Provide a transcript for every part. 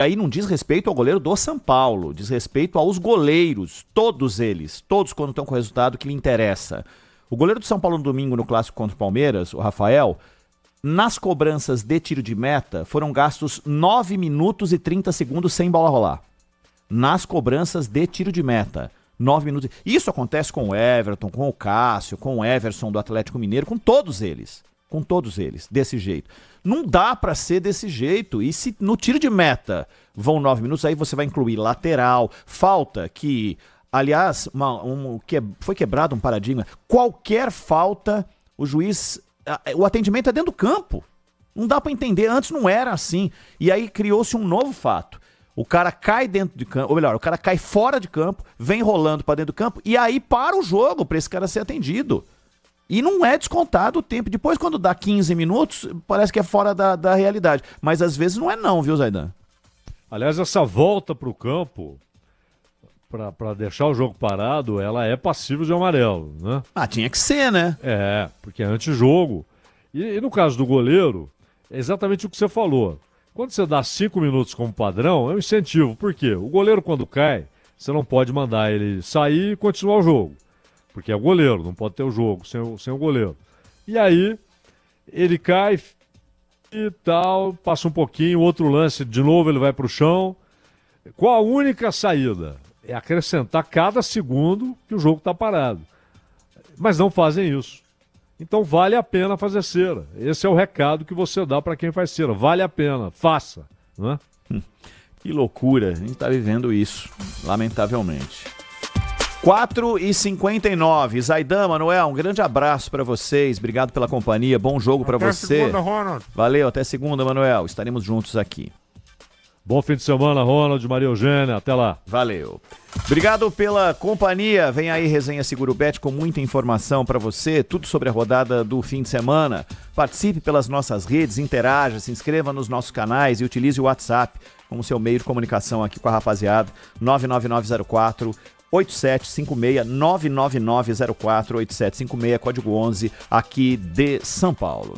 Aí não diz respeito ao goleiro do São Paulo, diz respeito aos goleiros, todos eles, todos quando estão com o resultado que lhe interessa. O goleiro do São Paulo no domingo no clássico contra o Palmeiras, o Rafael, nas cobranças de tiro de meta foram gastos 9 minutos e 30 segundos sem bola rolar. Nas cobranças de tiro de meta, 9 minutos. Isso acontece com o Everton, com o Cássio, com o Everson do Atlético Mineiro, com todos eles, desse jeito. Não dá pra ser desse jeito. E se no tiro de meta vão 9 minutos, aí você vai incluir lateral, falta que, aliás, foi quebrado um paradigma. Qualquer falta, o juiz, o atendimento é dentro do campo. Não dá pra entender, antes não era assim. E aí criou-se um novo fato. O cara cai dentro de campo, ou melhor, o cara cai fora de campo, vem rolando pra dentro do campo, e aí para o jogo pra esse cara ser atendido. E não é descontado o tempo. Depois, quando dá 15 minutos, parece que é fora da realidade. Mas às vezes não é não, viu, Zaidan? Aliás, essa volta pro campo, para deixar o jogo parado, ela é passível de amarelo, né? Ah, tinha que ser, né? É, porque é antijogo. E no caso do goleiro, é exatamente o que você falou. Quando você dá 5 minutos como padrão, é um incentivo. Por quê? O goleiro, quando cai, você não pode mandar ele sair e continuar o jogo. Porque é o goleiro, não pode ter o jogo sem o goleiro. E aí, ele cai e tal, passa um pouquinho, outro lance, de novo ele vai para o chão. Qual a única saída? É acrescentar cada segundo que o jogo está parado. Mas não fazem isso. Então vale a pena fazer cera. Esse é o recado que você dá para quem faz cera. Vale a pena, faça. Não é? Que loucura, a gente está vivendo isso, lamentavelmente. 4h59. Zaidan, Manuel, um grande abraço para vocês. Obrigado pela companhia. Bom jogo para você. Segunda, Ronald. Valeu, até segunda, Manuel. Estaremos juntos aqui. Bom fim de semana, Ronald, Maria Eugênia. Até lá. Valeu. Obrigado pela companhia. Vem aí Resenha Seguro Bet com muita informação para você. Tudo sobre a rodada do fim de semana. Participe pelas nossas redes, interaja, se inscreva nos nossos canais e utilize o WhatsApp como seu meio de comunicação aqui com a rapaziada. 99904 8756 99904 8756, código 11, aqui de São Paulo.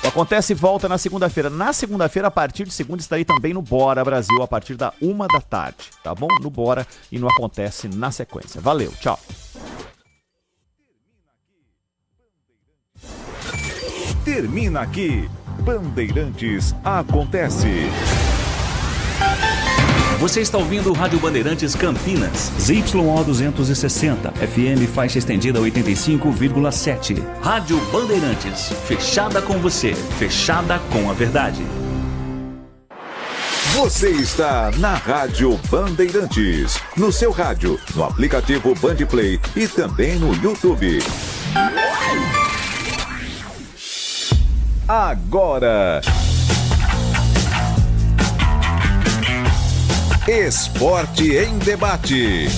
O Acontece volta na segunda-feira. Na segunda-feira, a partir de segunda, estarei também no Bora Brasil, a partir da 13h, tá bom? No Bora e no Acontece na sequência. Valeu, tchau. Termina aqui. Bandeirantes Acontece. Você está ouvindo o Rádio Bandeirantes Campinas. ZYO 260, FM faixa estendida 85,7. Rádio Bandeirantes, fechada com você, fechada com a verdade. Você está na Rádio Bandeirantes, no seu rádio, no aplicativo Bandplay e também no YouTube. Agora... Esporte em Debate.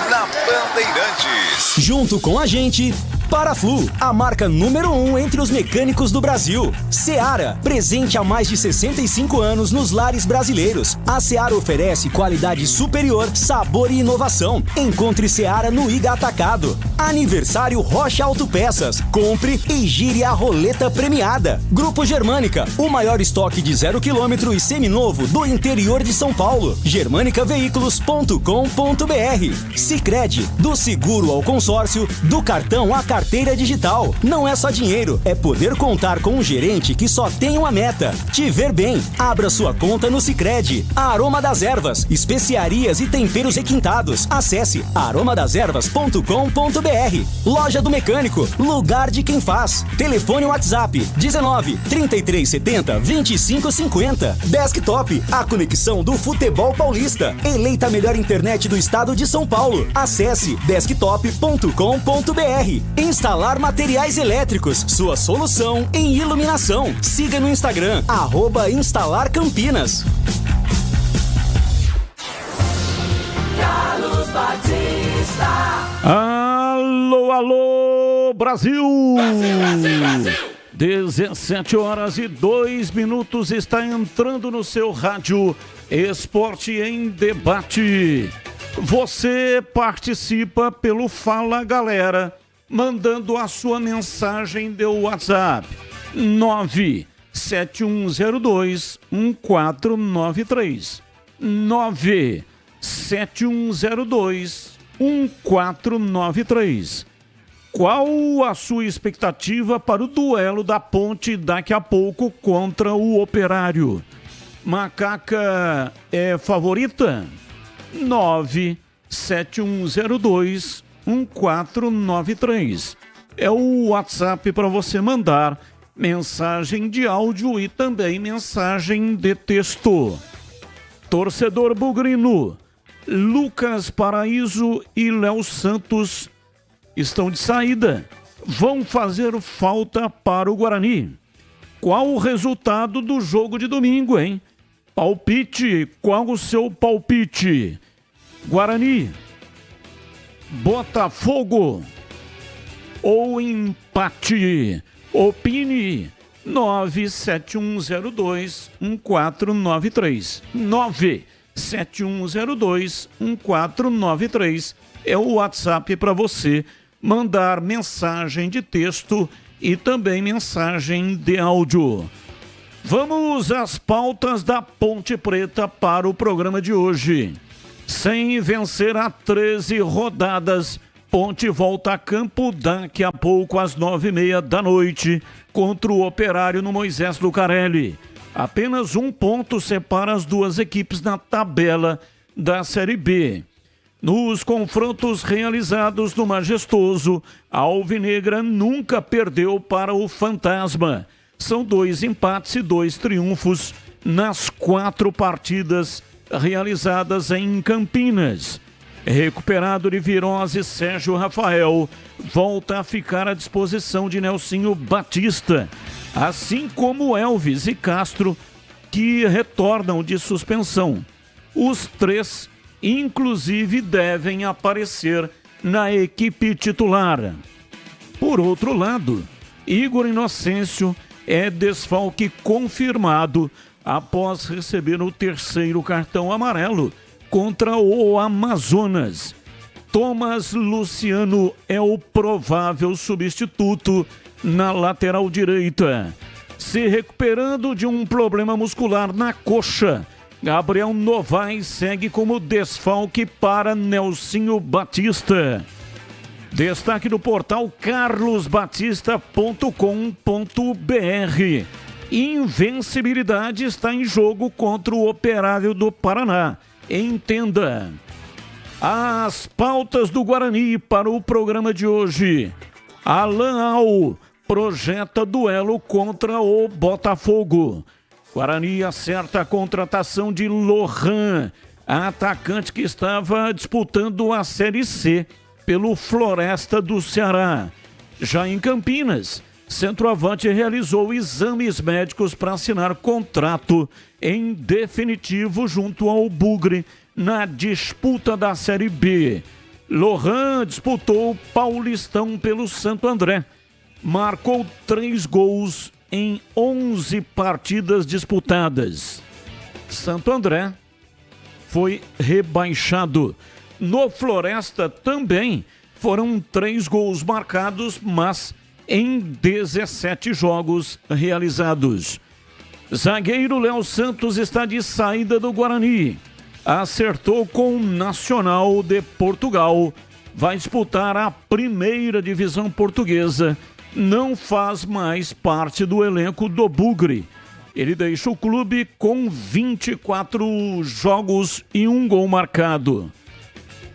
Na Bandeirantes. Junto com a gente, Paraflu, a marca número 1 entre os mecânicos do Brasil. Seara, presente há mais de 65 anos nos lares brasileiros. A Seara oferece qualidade superior, sabor e inovação. Encontre Seara no Iga Atacado. Aniversário Rocha Autopeças. Compre e gire a roleta premiada. Grupo Germânica, o maior estoque de 0 km e seminovo do interior de São Paulo. germanicaveículos.com.br. Sicredi, do seguro ao consórcio, do cartão à carteira digital. Não é só dinheiro, é poder contar com um gerente que só tem uma meta: te ver bem. Abra sua conta no Sicredi. Aroma das Ervas, especiarias e temperos requintados. Acesse aromadeservas.com.br. Loja do Mecânico, lugar de quem faz. Telefone WhatsApp 19 3370 2550. Desktop, a conexão do futebol paulista. Eleita a melhor internet do estado de São Paulo. Acesse desktop.com.br. Instalar materiais elétricos, sua solução em iluminação. Siga no Instagram, @instalarcampinas. Carlos Batista. Alô, alô, Brasil! Brasil, Brasil! 17h02 está entrando no seu rádio Esporte em Debate. Você participa pelo Fala Galera, mandando a sua mensagem do WhatsApp 97102-1493. 97102-1493. Qual a sua expectativa para o duelo da Ponte daqui a pouco contra o Operário? Macaca é favorita? 97102-1493. É o WhatsApp para você mandar mensagem de áudio e também mensagem de texto. Torcedor bugrino, Lucas Paraíso e Léo Santos estão de saída. Vão fazer falta para o Guarani. Qual o resultado do jogo de domingo, hein? Palpite, qual o seu palpite? Guarani, Botafogo ou empate? Opine. 97102-1493. 97102-1493 é o WhatsApp para você mandar mensagem de texto e também mensagem de áudio. Vamos às pautas da Ponte Preta para o programa de hoje. Sem vencer há 13 rodadas, Ponte volta a campo daqui a pouco às 9h30 da noite contra o Operário no Moisés Lucarelli. Apenas um ponto separa as duas equipes na tabela da Série B. Nos confrontos realizados no Majestoso, a Alvinegra nunca perdeu para o Fantasma. São 2 empates e 2 triunfos nas 4 partidas realizadas em Campinas. Recuperado de virose, Sérgio Rafael volta a ficar à disposição de Nelsinho Batista, assim como Elvis e Castro, que retornam de suspensão. Os 3, inclusive, devem aparecer na equipe titular. Por outro lado, Igor Inocêncio é desfalque confirmado após receber o 3º cartão amarelo contra o Amazonas. Thomas Luciano é o provável substituto na lateral direita. Se recuperando de um problema muscular na coxa, Gabriel Novaes segue como desfalque para Nelsinho Batista. Destaque do portal carlosbatista.com.br. Invencibilidade está em jogo contra o Operário do Paraná. Entenda. As pautas do Guarani para o programa de hoje. Alan Al projeta duelo contra o Botafogo. Guarani acerta a contratação de Lohan, atacante que estava disputando a Série C pelo Floresta do Ceará. Já em Campinas, centroavante realizou exames médicos para assinar contrato em definitivo junto ao Bugre na disputa da Série B. Lohan disputou o Paulistão pelo Santo André. Marcou 3 gols em 11 partidas disputadas. Santo André foi rebaixado. No Floresta também foram 3 gols marcados, mas em 17 jogos realizados. Zagueiro Léo Santos está de saída do Guarani. Acertou com o Nacional de Portugal. Vai disputar a primeira divisão portuguesa. Não faz mais parte do elenco do Bugre. Ele deixa o clube com 24 jogos e 1 gol marcado.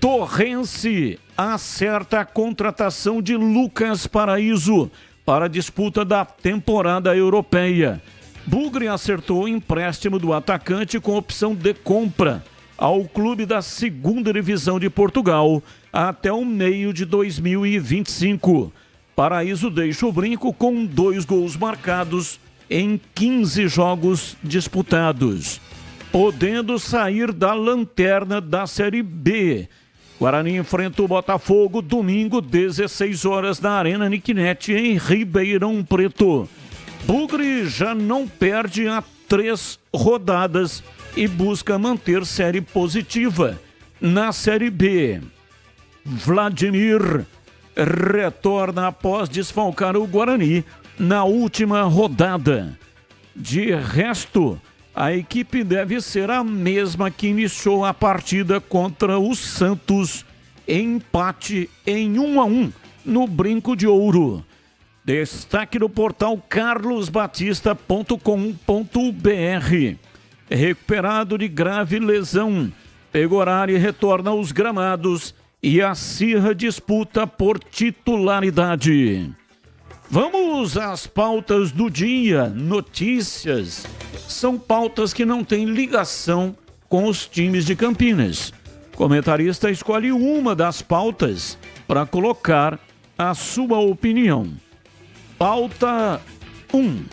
Torrense acerta a contratação de Lucas Paraíso para a disputa da temporada europeia. Bugre acertou o empréstimo do atacante com opção de compra ao clube da 2ª divisão de Portugal até o meio de 2025. Paraíso deixa o brinco com 2 gols marcados em 15 jogos disputados, podendo sair da lanterna da Série B. Guarani enfrenta o Botafogo domingo, 16 horas, na Arena Niquinete, em Ribeirão Preto. Bugre já não perde há 3 rodadas e busca manter série positiva na Série B. Vladimir retorna após desfalcar o Guarani na última rodada. De resto, a equipe deve ser a mesma que iniciou a partida contra o Santos, em empate em 1-1 no Brinco de Ouro. Destaque do portal carlosbatista.com.br. Recuperado de grave lesão, Pegorari retorna aos gramados e acirra disputa por titularidade. Vamos às pautas do dia, notícias. São pautas que não têm ligação com os times de Campinas. O comentarista escolhe uma das pautas para colocar a sua opinião. Pauta 1.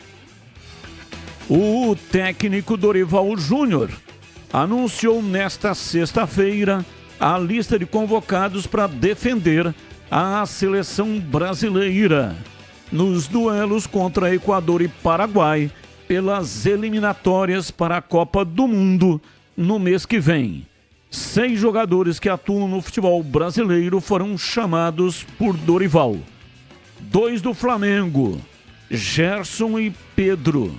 O técnico Dorival Júnior anunciou nesta sexta-feira a lista de convocados para defender a seleção brasileira nos duelos contra Equador e Paraguai pelas eliminatórias para a Copa do Mundo no mês que vem. 6 jogadores que atuam no futebol brasileiro foram chamados por Dorival. 2 do Flamengo, Gerson e Pedro.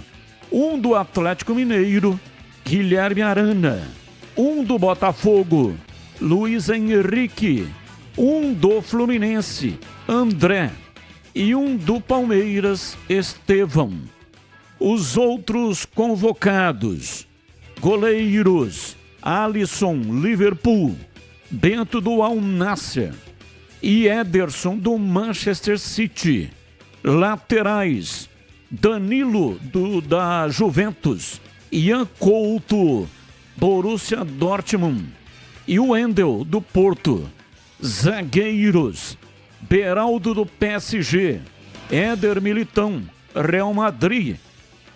1 do Atlético Mineiro, Guilherme Arana. 1 do Botafogo, Luiz Henrique. 1 do Fluminense, André. E 1 do Palmeiras, Estevão. Os outros convocados: goleiros, Alisson, Liverpool. Bento do Al Nassr e Ederson do Manchester City. Laterais: Danilo da Juventus, Ian Couto, Borussia Dortmund e Wendel do Porto. Zagueiros: Beraldo do PSG, Éder Militão, Real Madrid,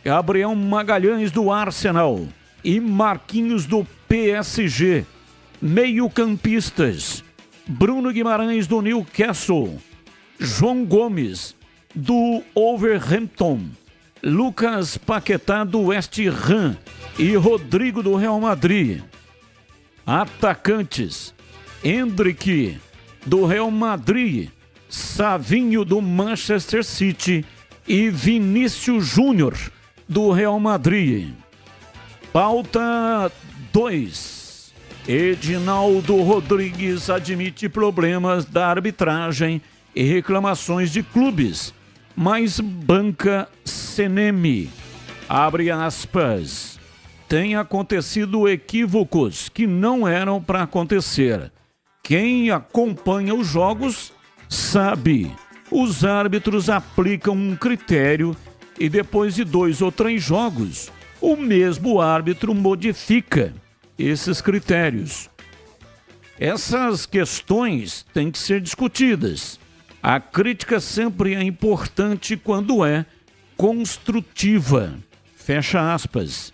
Gabriel Magalhães do Arsenal e Marquinhos do PSG. Meio-campistas: Bruno Guimarães do Newcastle, João Gomes do Wolverhampton, Lucas Paquetá do West Ham e Rodrigo do Real Madrid. Atacantes: Endrick do Real Madrid, Savinho do Manchester City e Vinícius Júnior do Real Madrid. Pauta 2. Edinaldo Rodrigues admite problemas da arbitragem e reclamações de clubes, mas banca CNM. Abre aspas. Tem acontecido equívocos que não eram para acontecer. Quem acompanha os jogos sabe. Os árbitros aplicam um critério e depois de 2 ou 3 jogos, o mesmo árbitro modifica esses critérios. Essas questões têm que ser discutidas. A crítica sempre é importante quando é construtiva. Fecha aspas.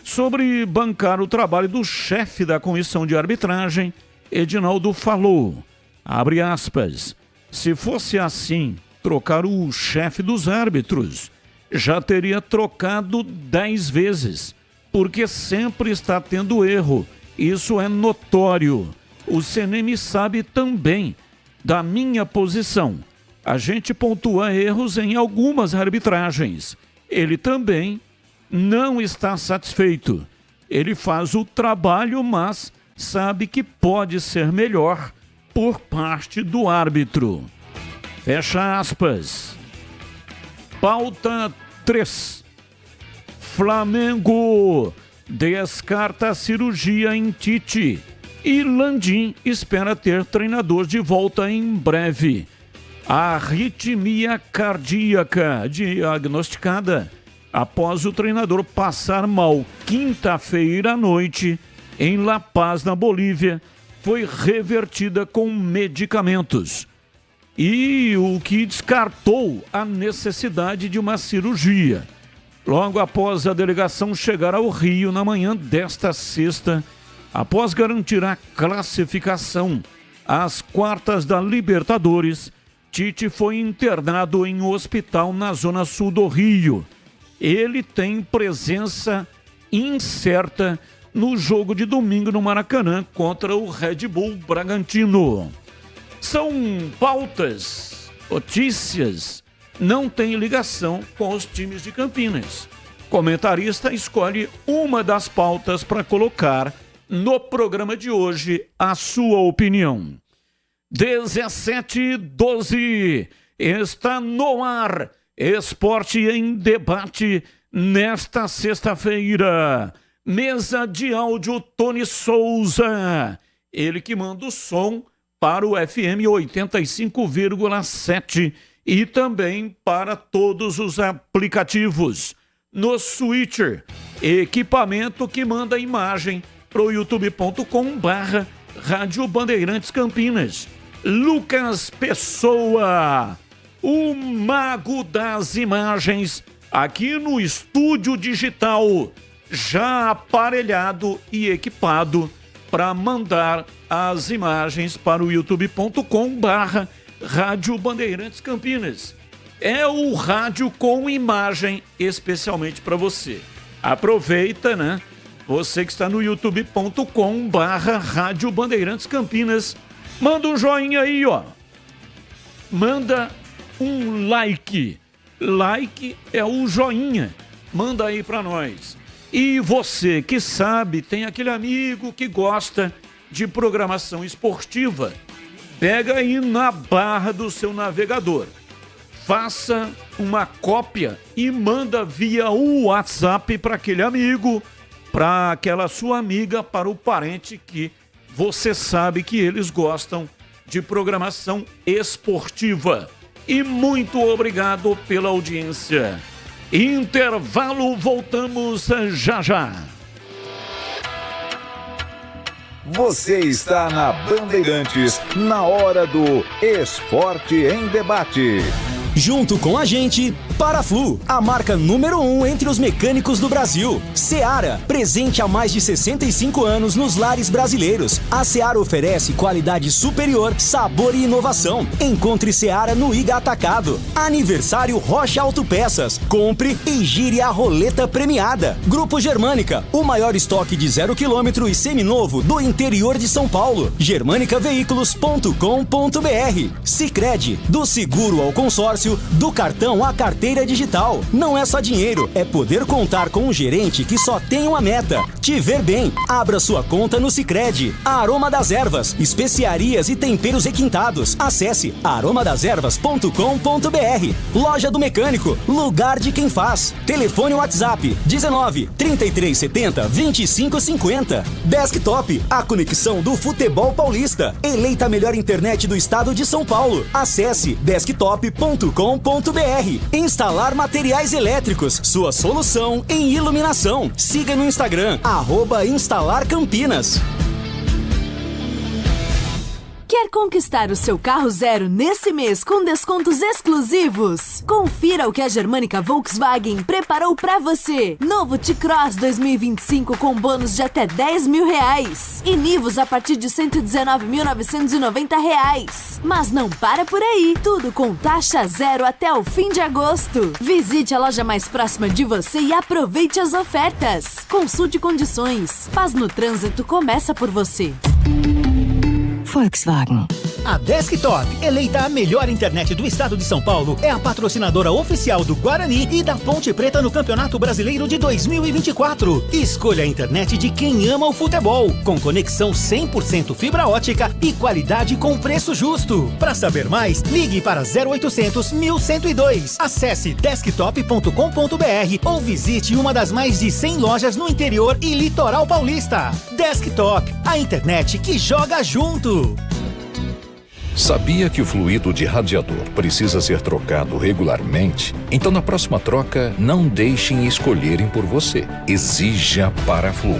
Sobre bancar o trabalho do chefe da comissão de arbitragem, Edinaldo falou, abre aspas, se fosse assim, trocar o chefe dos árbitros, já teria trocado 10 vezes, porque sempre está tendo erro. Isso é notório. O CNM sabe também da minha posição. A gente pontua erros em algumas arbitragens. Ele também não está satisfeito. Ele faz o trabalho, mas sabe que pode ser melhor por parte do árbitro. Fecha aspas. Pauta 3. Flamengo descarta a cirurgia em Tite e Landim espera ter treinador de volta em breve. Arritmia cardíaca diagnosticada após o treinador passar mal quinta-feira à noite em La Paz, na Bolívia, foi revertida com medicamentos. E o que descartou a necessidade de uma cirurgia. Logo após a delegação chegar ao Rio na manhã desta sexta, após garantir a classificação às quartas da Libertadores, Tite foi internado em um hospital na zona sul do Rio. Ele tem presença incerta no jogo de domingo no Maracanã contra o Red Bull Bragantino. São pautas, notícias não tem ligação com os times de Campinas. Comentarista escolhe uma das pautas para colocar no programa de hoje a sua opinião. 17h12 está no ar. Esporte em debate nesta sexta-feira. Mesa de áudio Tony Souza. Ele que manda o som para o FM 85,7 e também para todos os aplicativos. No Switcher, equipamento que manda imagem para o youtube.com/Rádio Bandeirantes Campinas. Lucas Pessoa, o mago das imagens, aqui no estúdio digital, já aparelhado e equipado para mandar as imagens para o youtube.com/Rádio Bandeirantes Campinas. É o rádio com imagem especialmente para você. Aproveita, né? Você que está no youtube.com/Rádio Bandeirantes Campinas. Manda um joinha aí, ó. Manda um like. Like é o joinha. Manda aí para nós. E você que sabe, tem aquele amigo que gosta de programação esportiva. Pega aí na barra do seu navegador. Faça uma cópia e manda via o WhatsApp para aquele amigo, para aquela sua amiga, para o parente que você sabe que eles gostam de programação esportiva. E muito obrigado pela audiência. Intervalo, voltamos já já. Você está na Bandeirantes, na hora do Esporte em Debate. Junto com a gente, Paraflu, a marca número 1 entre os mecânicos do Brasil. Seara, presente há mais de 65 anos nos lares brasileiros. A Seara oferece qualidade superior, sabor e inovação. Encontre Seara no Iga Atacado. Aniversário Rocha Autopeças. Compre e gire a roleta premiada. Grupo Germânica, o maior estoque de 0 km e seminovo do interior de São Paulo. germanicaveículos.com.br. Sicredi, do seguro ao consórcio, do cartão à carteira digital. Não é só dinheiro, é poder contar com um gerente que só tem uma meta: te ver bem. Abra sua conta no Sicredi. Aroma das Ervas, especiarias e temperos requintados. Acesse aromadeservas.com.br. Loja do Mecânico, lugar de quem faz. Telefone WhatsApp 19 3370 2550. Desktop, a conexão do futebol paulista. Eleita a melhor internet do estado de São Paulo. Acesse desktop.com.br. Instalar materiais elétricos, sua solução em iluminação. Siga no Instagram, @instalarcampinas. Quer conquistar o seu carro zero nesse mês com descontos exclusivos? Confira o que a Germânica Volkswagen preparou pra você. Novo T-Cross 2025 com bônus de até R$10.000. E Nivus a partir de R$119.990. Mas não para por aí. Tudo com taxa zero até o fim de agosto. Visite a loja mais próxima de você e aproveite as ofertas. Consulte condições. Paz no trânsito começa por você. Volkswagen. A Desktop, eleita a melhor internet do estado de São Paulo, é a patrocinadora oficial do Guarani e da Ponte Preta no Campeonato Brasileiro de 2024. Escolha a internet de quem ama o futebol, com conexão 100% fibra ótica e qualidade com preço justo. Para saber mais, ligue para 0800 1102. Acesse desktop.com.br ou visite uma das mais de 100 lojas no interior e litoral paulista. Desktop, a internet que joga junto. Sabia que o fluido de radiador precisa ser trocado regularmente? Então, na próxima troca, não deixem escolherem por você. Exija Paraflu,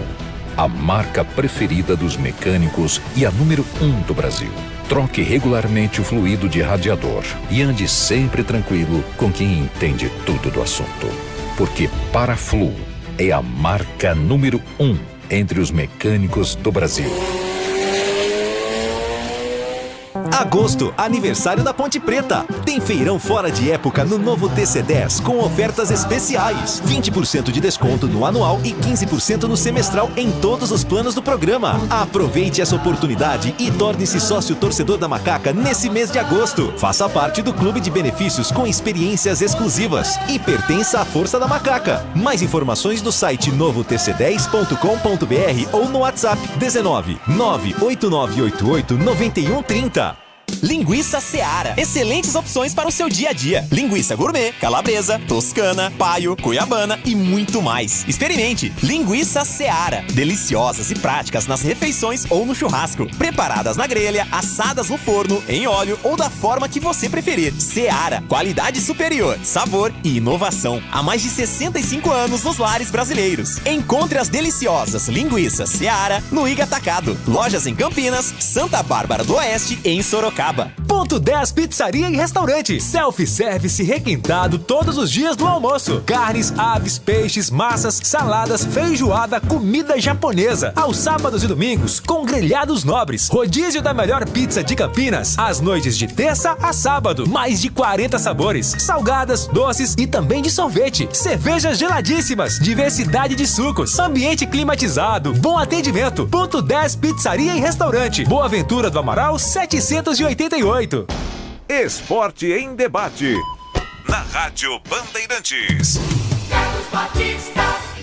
a marca preferida dos mecânicos e a número 1 do Brasil. Troque regularmente o fluido de radiador e ande sempre tranquilo com quem entende tudo do assunto. Porque Paraflu é a marca número 1 entre os mecânicos do Brasil. Agosto, aniversário da Ponte Preta. Tem feirão fora de época no novo TC10 com ofertas especiais. 20% de desconto no anual e 15% no semestral em todos os planos do programa. Aproveite essa oportunidade e torne-se sócio torcedor da Macaca nesse mês de agosto. Faça parte do clube de benefícios com experiências exclusivas e pertença à Força da Macaca. Mais informações no site novotc10.com.br ou no WhatsApp 19 98988 9130. Linguiça Seara. Excelentes opções para o seu dia a dia. Linguiça gourmet, calabresa, toscana, paio, cuiabana e muito mais. Experimente. Linguiça Seara. Deliciosas e práticas nas refeições ou no churrasco. Preparadas na grelha, assadas no forno, em óleo ou da forma que você preferir. Seara. Qualidade superior, sabor e inovação. Há mais de 65 anos nos lares brasileiros. Encontre as deliciosas linguiças Seara no Iga Atacado. Lojas em Campinas, Santa Bárbara do Oeste e em Sorocaba. Ponto 10 Pizzaria e Restaurante. Self-service requintado todos os dias do almoço. Carnes, aves, peixes, massas, saladas, feijoada, comida japonesa. Aos sábados e domingos, com grelhados nobres. Rodízio da melhor pizza de Campinas. Às noites de terça a sábado. Mais de 40 sabores. Salgadas, doces e também de sorvete. Cervejas geladíssimas. Diversidade de sucos. Ambiente climatizado. Bom atendimento. Ponto 10 Pizzaria e Restaurante. Boa Ventura do Amaral 788. Esporte em debate. Na Rádio Bandeirantes.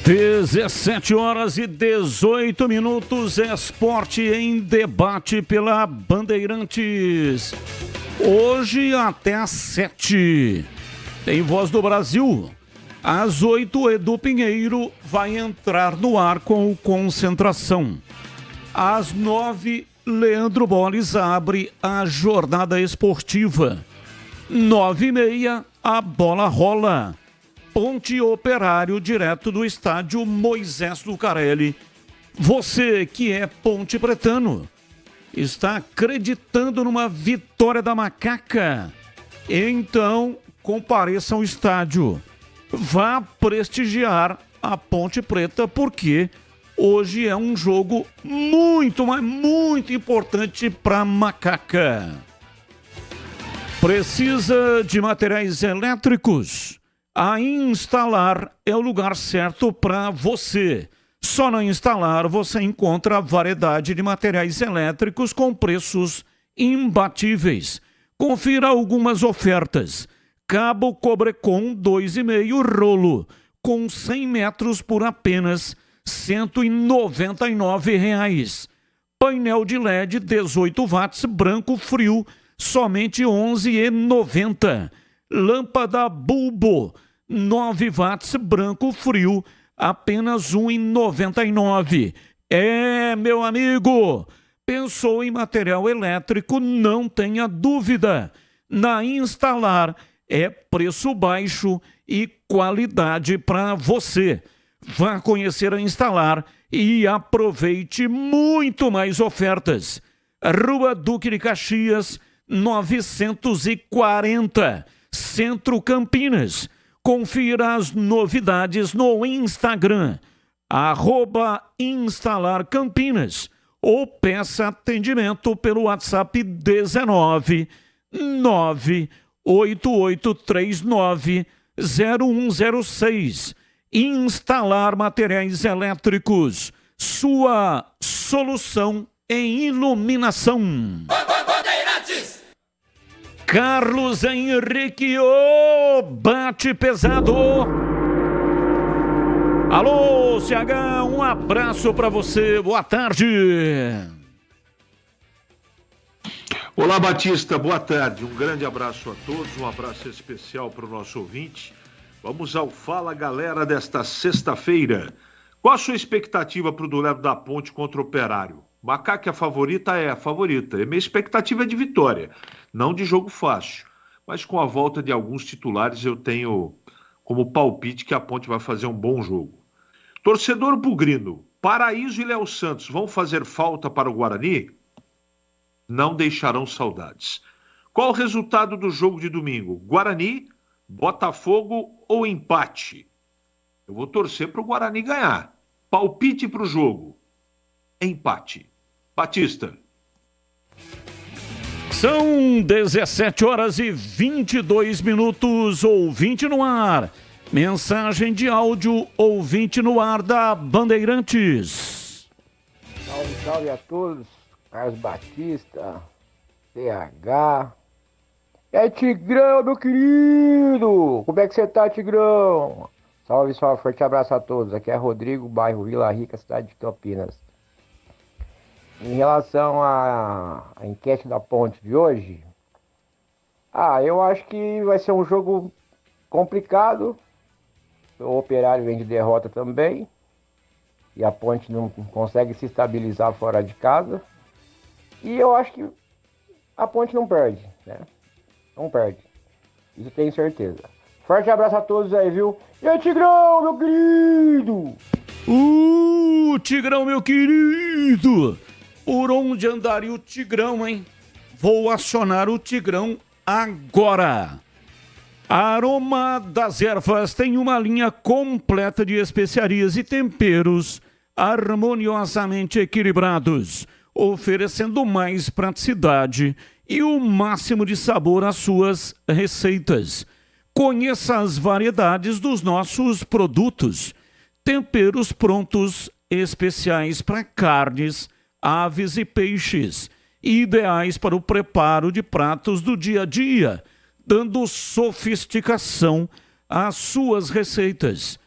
17 horas e 18 minutos. Esporte em debate pela Bandeirantes. Hoje até às 7. Tem Voz do Brasil. Às 8, Edu Pinheiro vai entrar no ar com o Concentração. Às 9, Leandro Boles abre a jornada esportiva. 9h30, a bola rola. Ponte Operário, direto do estádio Moisés Lucarelli. Você que é ponte pretano, está acreditando numa vitória da Macaca? Então, compareça ao estádio. Vá prestigiar a Ponte Preta, porque hoje é um jogo muito, mas muito importante para a Macaca. Precisa de materiais elétricos? A Instalar é o lugar certo para você. Só na Instalar você encontra a variedade de materiais elétricos com preços imbatíveis. Confira algumas ofertas. Cabo Cobrecon 2,5 rolo, com 100 metros por apenas R$ 199. Painel de LED 18 watts branco frio, somente R$ 11,90. Lâmpada Bulbo 9 watts branco frio, apenas R$ 1,99. Meu amigo, pensou em material elétrico? Não tenha dúvida. Na Instalar é preço baixo e qualidade para você. Vá conhecer a Instalar e aproveite muito mais ofertas. Rua Duque de Caxias, 940, Centro Campinas. Confira as novidades no Instagram, @Instalar Campinas, ou peça atendimento pelo WhatsApp 19 98839 0106. Instalar materiais elétricos, sua solução em iluminação. Carlos Henrique, bate pesado. Alô, CH, um abraço para você, boa tarde. Olá, Batista, boa tarde. Um grande abraço a todos, um abraço especial para o nosso ouvinte. Vamos ao Fala Galera desta sexta-feira. Qual a sua expectativa para o duelo da Ponte contra o Operário? Macaca, a favorita é a favorita. E minha expectativa é de vitória, não de jogo fácil. Mas com a volta de alguns titulares, eu tenho como palpite que a Ponte vai fazer um bom jogo. Torcedor bugrino, Paraíso e Léo Santos vão fazer falta para o Guarani? Não deixarão saudades. Qual o resultado do jogo de domingo? Guarani, Botafogo ou empate? Eu vou torcer para o Guarani ganhar. Palpite para o jogo. Empate. Batista. São 17 horas e 22 minutos, ouvinte no ar. Mensagem de áudio, ouvinte no ar da Bandeirantes. Salve, salve a todos. Carlos Batista, PH. É Tigrão, meu querido. Como é que você tá, Tigrão? Salve, salve, forte abraço a todos. Aqui é Rodrigo, bairro Vila Rica, cidade de Campinas. Em relação à enquete da Ponte de hoje, eu acho que vai ser um jogo complicado. O Operário vem de derrota também. E a Ponte não consegue se estabilizar fora de casa. E eu acho que a Ponte não perde, né? Não perde. Isso tenho certeza. Forte abraço a todos aí, viu? E aí, Tigrão, meu querido! Tigrão, meu querido! Por onde andaria o Tigrão, hein? Vou acionar o Tigrão agora. A Aroma das Ervas tem uma linha completa de especiarias e temperos harmoniosamente equilibrados, oferecendo mais praticidade e o máximo de sabor às suas receitas. Conheça as variedades dos nossos produtos. Temperos prontos especiais para carnes, aves e peixes, ideais para o preparo de pratos do dia a dia, dando sofisticação às suas receitas.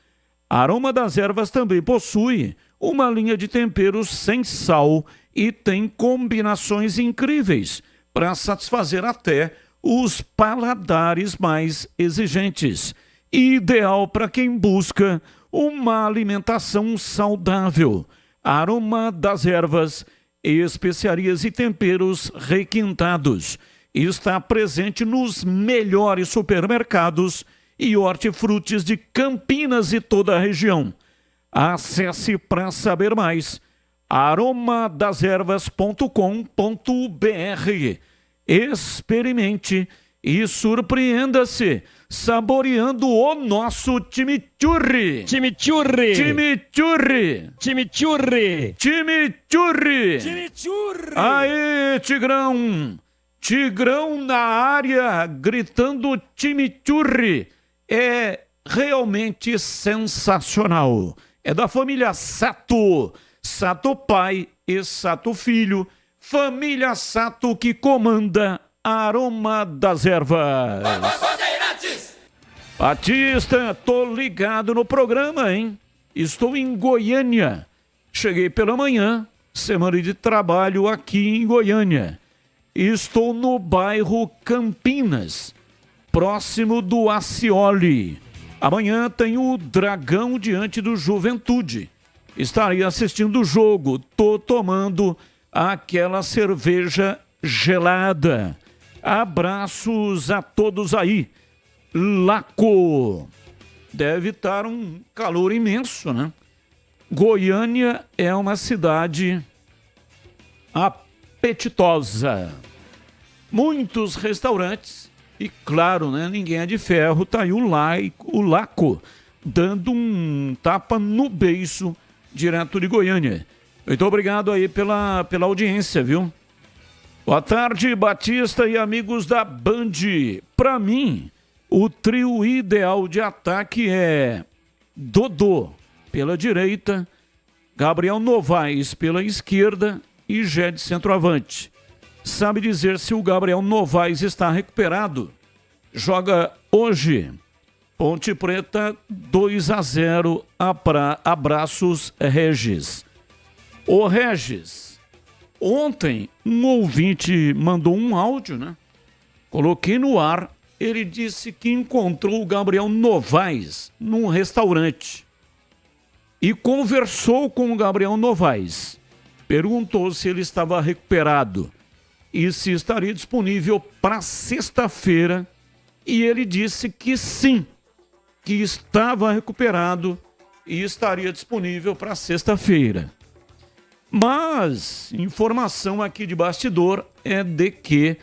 A Aroma das Ervas também possui uma linha de temperos sem sal e tem combinações incríveis para satisfazer até os paladares mais exigentes. Ideal para quem busca uma alimentação saudável. Aroma das Ervas, especiarias e temperos requintados. Está presente nos melhores supermercados e hortifrutis de Campinas e toda a região. Acesse para saber mais aromadazervas.com.br. Experimente e surpreenda-se saboreando o nosso chimichurri. Chimichurri. Chimichurri. Chimichurri. Chimichurri. Chimichurri. Aê, Tigrão. Tigrão na área gritando chimichurri. É realmente sensacional. É da família Sato. Sato pai e Sato filho. Família Sato que comanda a Aroma das Ervas. Batista, tô ligado no programa, hein? Estou em Goiânia. Cheguei pela manhã, semana de trabalho aqui em Goiânia. Estou no bairro Campinas, próximo do Acioli. Amanhã tem o Dragão diante do Juventude. Estarei assistindo o jogo, tô tomando aquela cerveja gelada. Abraços a todos aí. Laco. Deve estar um calor imenso, né? Goiânia é uma cidade apetitosa. Muitos restaurantes e, claro, né, ninguém é de ferro. Tá aí o Laco dando um tapa no beiço direto de Goiânia. Muito obrigado aí pela audiência, viu? Boa tarde, Batista e amigos da Band. Para mim, o trio ideal de ataque é Dodô pela direita, Gabriel Novaes pela esquerda e Gé de centroavante. Sabe dizer se o Gabriel Novaes está recuperado? Joga hoje. Ponte Preta 2-0. Abraços, Regis. Ô Regis, ontem um ouvinte mandou um áudio, né? Coloquei no ar. Ele disse que encontrou o Gabriel Novaes num restaurante e conversou com o Gabriel Novaes. Perguntou se ele estava recuperado e se estaria disponível para sexta-feira. E ele disse que sim, que estava recuperado e estaria disponível para sexta-feira. Mas informação aqui de bastidor é de que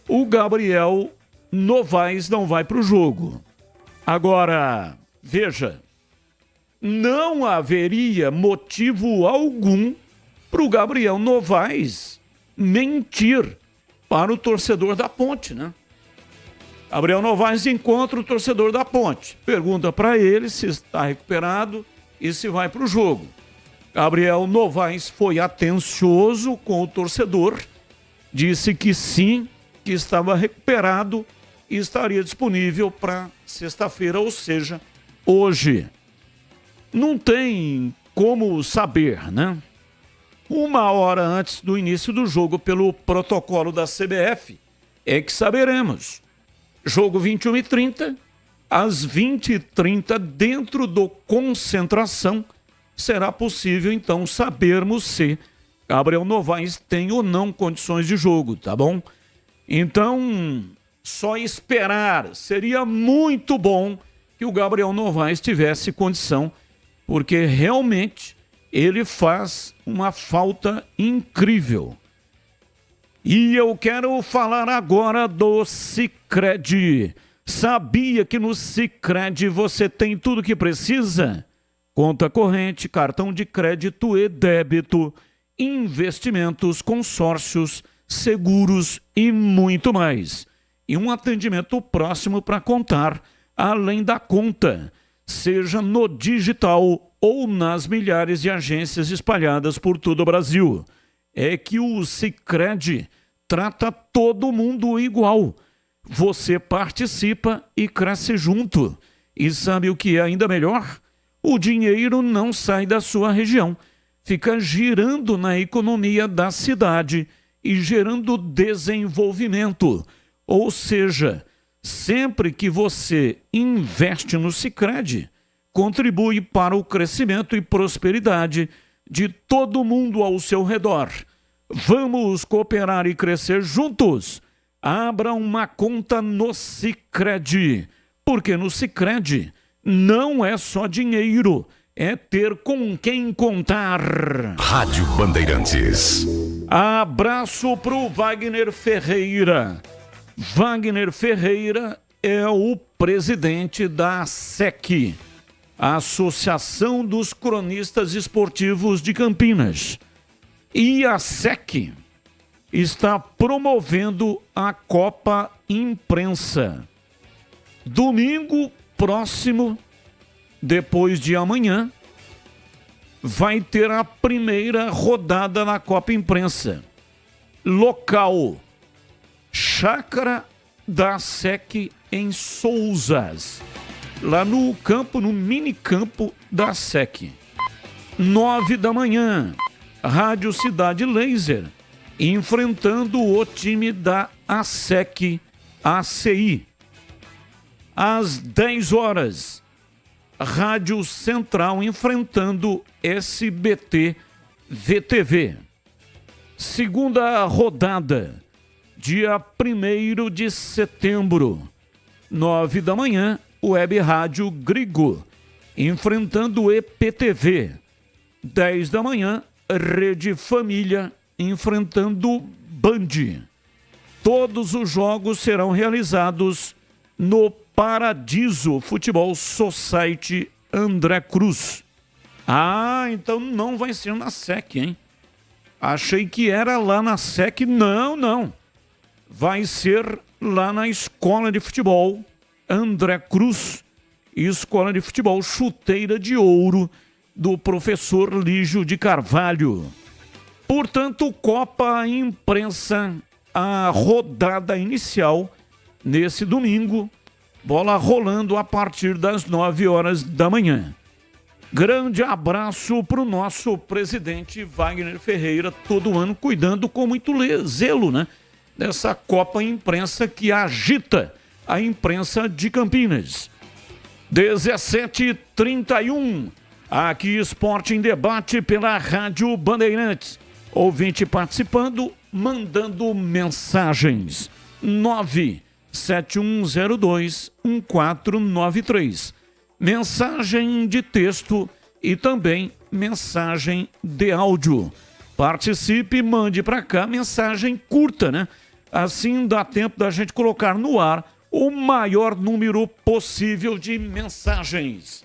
o Gabriel Novaes não vai para o jogo. Agora, veja, não haveria motivo algum para o Gabriel Novaes mentir para o torcedor da Ponte, né? Gabriel Novaes encontra o torcedor da Ponte, pergunta para ele se está recuperado e se vai para o jogo. Gabriel Novaes foi atencioso com o torcedor, disse que sim, que estava recuperado e estaria disponível para sexta-feira, ou seja, hoje. Não tem como saber, né? 1 hora antes do início do jogo, pelo protocolo da CBF, é que saberemos. Jogo 21h30, às 20h30, dentro do Concentração, será possível, então, sabermos se Gabriel Novaes tem ou não condições de jogo, tá bom? Então, só esperar. Seria muito bom que o Gabriel Novaes tivesse condição, porque realmente ele faz uma falta incrível. E eu quero falar agora do Sicredi. Sabia que no Sicredi você tem tudo que precisa? Conta corrente, cartão de crédito e débito, investimentos, consórcios, seguros e muito mais. E um atendimento próximo para contar, além da conta, seja no digital ou nas milhares de agências espalhadas por todo o Brasil. É que o Sicredi trata todo mundo igual. Você participa e cresce junto. E sabe o que é ainda melhor? O dinheiro não sai da sua região. Fica girando na economia da cidade e gerando desenvolvimento. Ou seja, sempre que você investe no Sicredi, contribui para o crescimento e prosperidade de todo mundo ao seu redor. Vamos cooperar e crescer juntos. Abra uma conta no Sicredi, porque no Sicredi não é só dinheiro, é ter com quem contar. Rádio Bandeirantes. Abraço pro Wagner Ferreira. Wagner Ferreira é o presidente da ASEC, a Associação dos Cronistas Esportivos de Campinas. E a ASEC está promovendo a Copa Imprensa. Domingo próximo, depois de amanhã, vai ter a primeira rodada na Copa Imprensa. Local: Chácara da ASEC em Souzas, lá no campo, no minicampo da ASEC. 9 da manhã, Rádio Cidade Laser, enfrentando o time da ASEC ACI. Às 10 horas, Rádio Central enfrentando SBT VTV. Segunda rodada, dia 1º de setembro, 9 da manhã, Web Rádio Grigo, enfrentando o EPTV. 10 da manhã, Rede Família, enfrentando Band. Todos os jogos serão realizados no Paradiso Futebol Society André Cruz. Ah, então não vai ser na SEC, hein? Achei que era lá na SEC. Não. Vai ser lá na Escola de Futebol André Cruz, Escola de Futebol Chuteira de Ouro, do professor Lígio de Carvalho. Portanto, Copa Imprensa, a rodada inicial nesse domingo, bola rolando a partir das 9 horas da manhã. Grande abraço para o nosso presidente Wagner Ferreira, todo ano cuidando com muito zelo, né? Dessa Copa Imprensa que agita a imprensa de Campinas. 17h31, aqui Esporte em Debate pela Rádio Bandeirantes. Ouvinte participando, mandando mensagens. 971021493. Mensagem de texto e também mensagem de áudio. Participe, mande para cá mensagem curta, né? Assim dá tempo da gente colocar no ar o maior número possível de mensagens.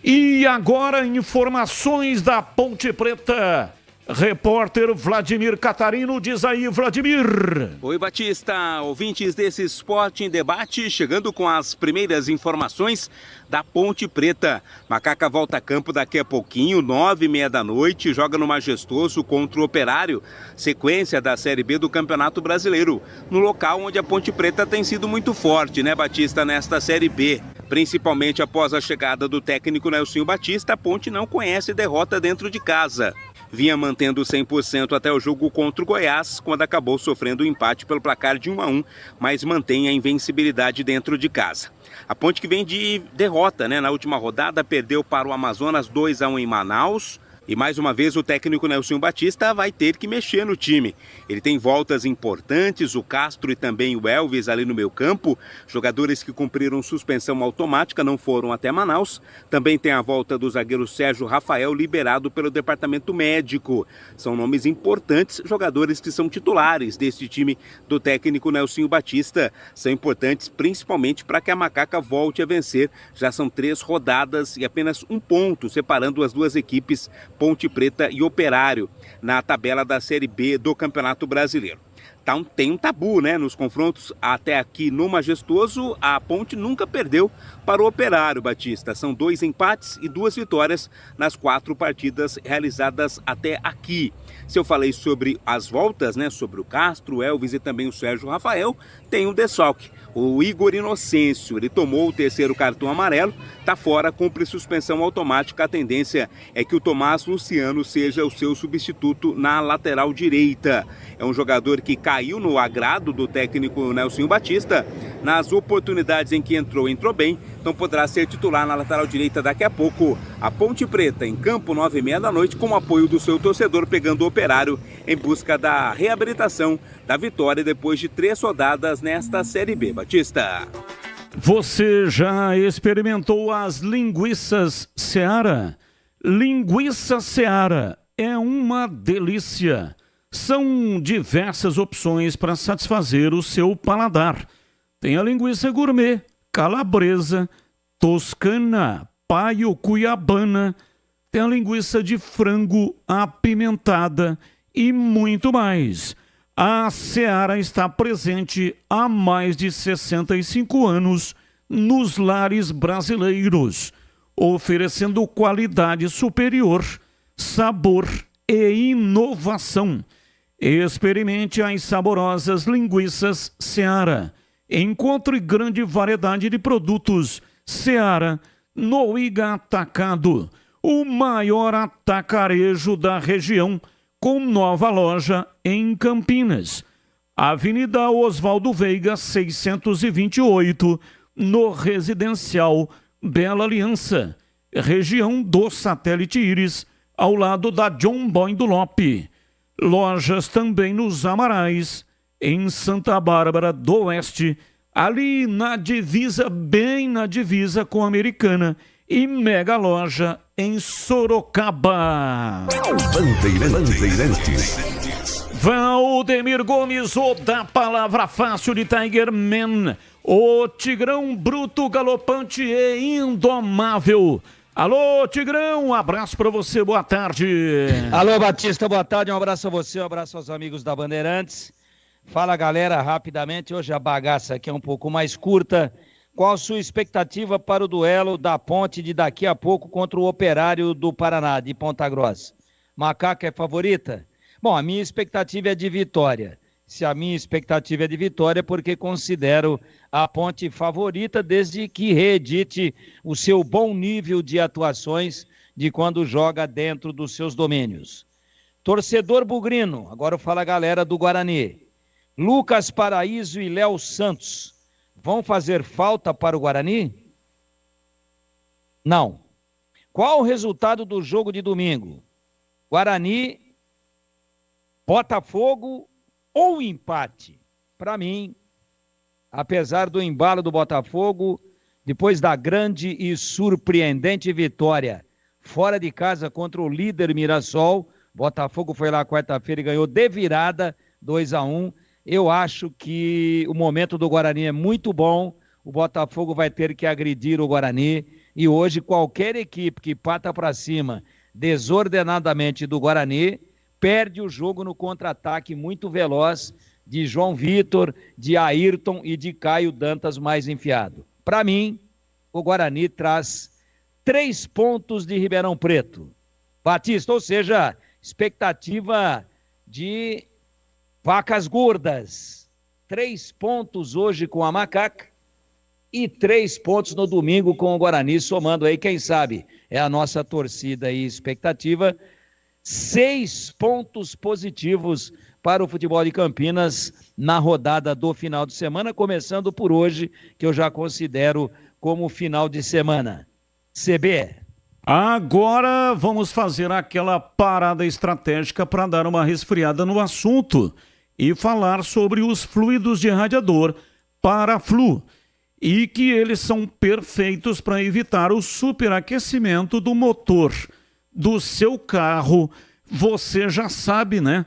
E agora, informações da Ponte Preta. Repórter Vladimir Catarino, diz aí, Vladimir. Oi, Batista, ouvintes desse Esporte em Debate, chegando com as primeiras informações da Ponte Preta. Macaca volta a campo daqui a pouquinho, 9h30 da noite, joga no Majestoso contra o Operário, sequência da Série B do Campeonato Brasileiro, no local onde a Ponte Preta tem sido muito forte, né, Batista, nesta Série B. Principalmente após a chegada do técnico Nelsinho Batista, a Ponte não conhece derrota dentro de casa. Vinha mantendo 100% até o jogo contra o Goiás, quando acabou sofrendo um empate pelo placar de 1-1, mas mantém a invencibilidade dentro de casa. A Ponte que vem de derrota, né? Na última rodada perdeu para o Amazonas 2-1 em Manaus. E mais uma vez o técnico Nelsinho Batista vai ter que mexer no time. Ele tem voltas importantes, o Castro e também o Elvis ali no meio campo. Jogadores que cumpriram suspensão automática não foram até Manaus. Também tem a volta do zagueiro Sérgio Rafael, liberado pelo departamento médico. São nomes importantes, jogadores que são titulares deste time do técnico Nelsinho Batista. São importantes principalmente para que a Macaca volte a vencer. Já são 3 rodadas e apenas 1 ponto separando as duas equipes, Ponte Preta e Operário, na tabela da Série B do Campeonato Brasileiro. Então, tem um tabu, né? Nos confrontos até aqui no Majestoso, a Ponte nunca perdeu para o Operário, Batista. São 2 empates e 2 vitórias nas 4 partidas realizadas até aqui. Se eu falei sobre as voltas, né? Sobre o Castro, o Elvis e também o Sérgio Rafael, tem o desfalque. O Igor Inocêncio, ele tomou o 3º cartão amarelo, está fora, cumpre suspensão automática. A tendência é que o Tomás Luciano seja o seu substituto na lateral direita. É um jogador que caiu no agrado do técnico Nelsinho Batista. Nas oportunidades em que entrou bem, então poderá ser titular na lateral direita daqui a pouco. A Ponte Preta em campo, 9h30 da noite, com o apoio do seu torcedor, pegando o Operário em busca da reabilitação da vitória depois de 3 rodadas nesta Série B. Batista. Você já experimentou as linguiças Seara? Linguiça Seara é uma delícia. São diversas opções para satisfazer o seu paladar. Tem a linguiça gourmet, calabresa, toscana, paio, cuiabana. Tem a linguiça de frango apimentada e muito mais. A Seara está presente há mais de 65 anos nos lares brasileiros, oferecendo qualidade superior, sabor e inovação. Experimente as saborosas linguiças Seara. Encontre grande variedade de produtos Seara no Iga Atacado, o maior atacarejo da região, com nova loja em Campinas. Avenida Oswaldo Veiga, 628, no Residencial Bela Aliança, região do Satélite Íris, ao lado da John Boy do Lope. Lojas também nos Amarais, em Santa Bárbara do Oeste, ali na divisa, bem na divisa com a Americana, e mega loja em Sorocaba. Bandeirantes. Valdemir Gomes, o da palavra fácil de Tiger Man, o Tigrão bruto, galopante e indomável. Alô, Tigrão, um abraço pra você, boa tarde. Alô, Batista, boa tarde, um abraço a você, um abraço aos amigos da Bandeirantes. Fala, galera, rapidamente, hoje a bagaça aqui é um pouco mais curta. Qual a sua expectativa para o duelo da Ponte de daqui a pouco contra o Operário do Paraná, de Ponta Grossa? Macaca é favorita? Bom, a minha expectativa é de vitória. Se a minha expectativa é de vitória, é porque considero a Ponte favorita desde que reedite o seu bom nível de atuações de quando joga dentro dos seus domínios. Torcedor bugrino, agora fala a galera do Guarani. Lucas Paraíso e Léo Santos vão fazer falta para o Guarani? Não. Qual o resultado do jogo de domingo? Guarani, Botafogo ou empate? Para mim, apesar do embalo do Botafogo, depois da grande e surpreendente vitória fora de casa contra o líder Mirassol, Botafogo foi lá quarta-feira e ganhou de virada 2-1. Eu acho que o momento do Guarani é muito bom, o Botafogo vai ter que agredir o Guarani e hoje qualquer equipe que pata para cima desordenadamente do Guarani perde o jogo no contra-ataque muito veloz de João Vitor, de Ayrton e de Caio Dantas mais enfiado. Para mim, o Guarani traz 3 pontos de Ribeirão Preto. Batista, ou seja, expectativa de vacas gordas. 3 pontos hoje com a Macaca e 3 pontos no domingo com o Guarani, somando aí, quem sabe, é a nossa torcida e expectativa, 6 pontos positivos para o futebol de Campinas na rodada do final de semana, começando por hoje, que eu já considero como final de semana. CB. Agora vamos fazer aquela parada estratégica para dar uma resfriada no assunto e falar sobre os fluidos de radiador Paraflu e que eles são perfeitos para evitar o superaquecimento do motor do seu carro. Você já sabe, né?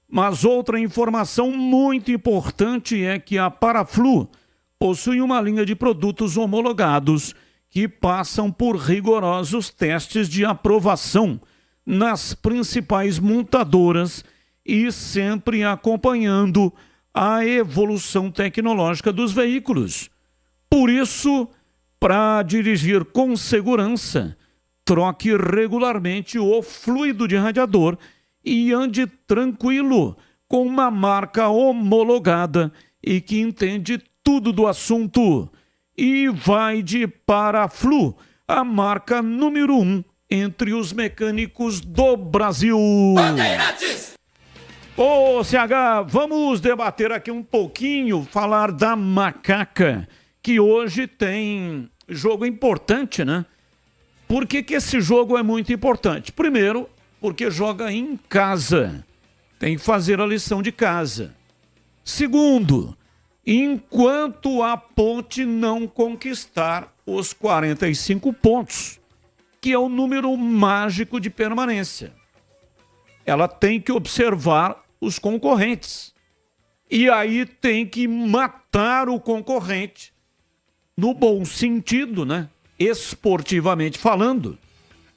Mas outra informação muito importante é que a Paraflu possui uma linha de produtos homologados que passam por rigorosos testes de aprovação nas principais montadoras e sempre acompanhando a evolução tecnológica dos veículos. Por isso, para dirigir com segurança, troque regularmente o fluido de radiador e ande tranquilo com uma marca homologada e que entende tudo do assunto. E vai de Paraflu, a marca número 1 entre os mecânicos do Brasil. Ô, CH, vamos debater aqui um pouquinho, falar da Macaca, que hoje tem jogo importante, né? Por que esse jogo é muito importante? Primeiro, porque joga em casa. Tem que fazer a lição de casa. Segundo, enquanto a Ponte não conquistar os 45 pontos, que é o número mágico de permanência. Ela tem que observar os concorrentes. E aí tem que matar o concorrente, no bom sentido, né? Esportivamente falando.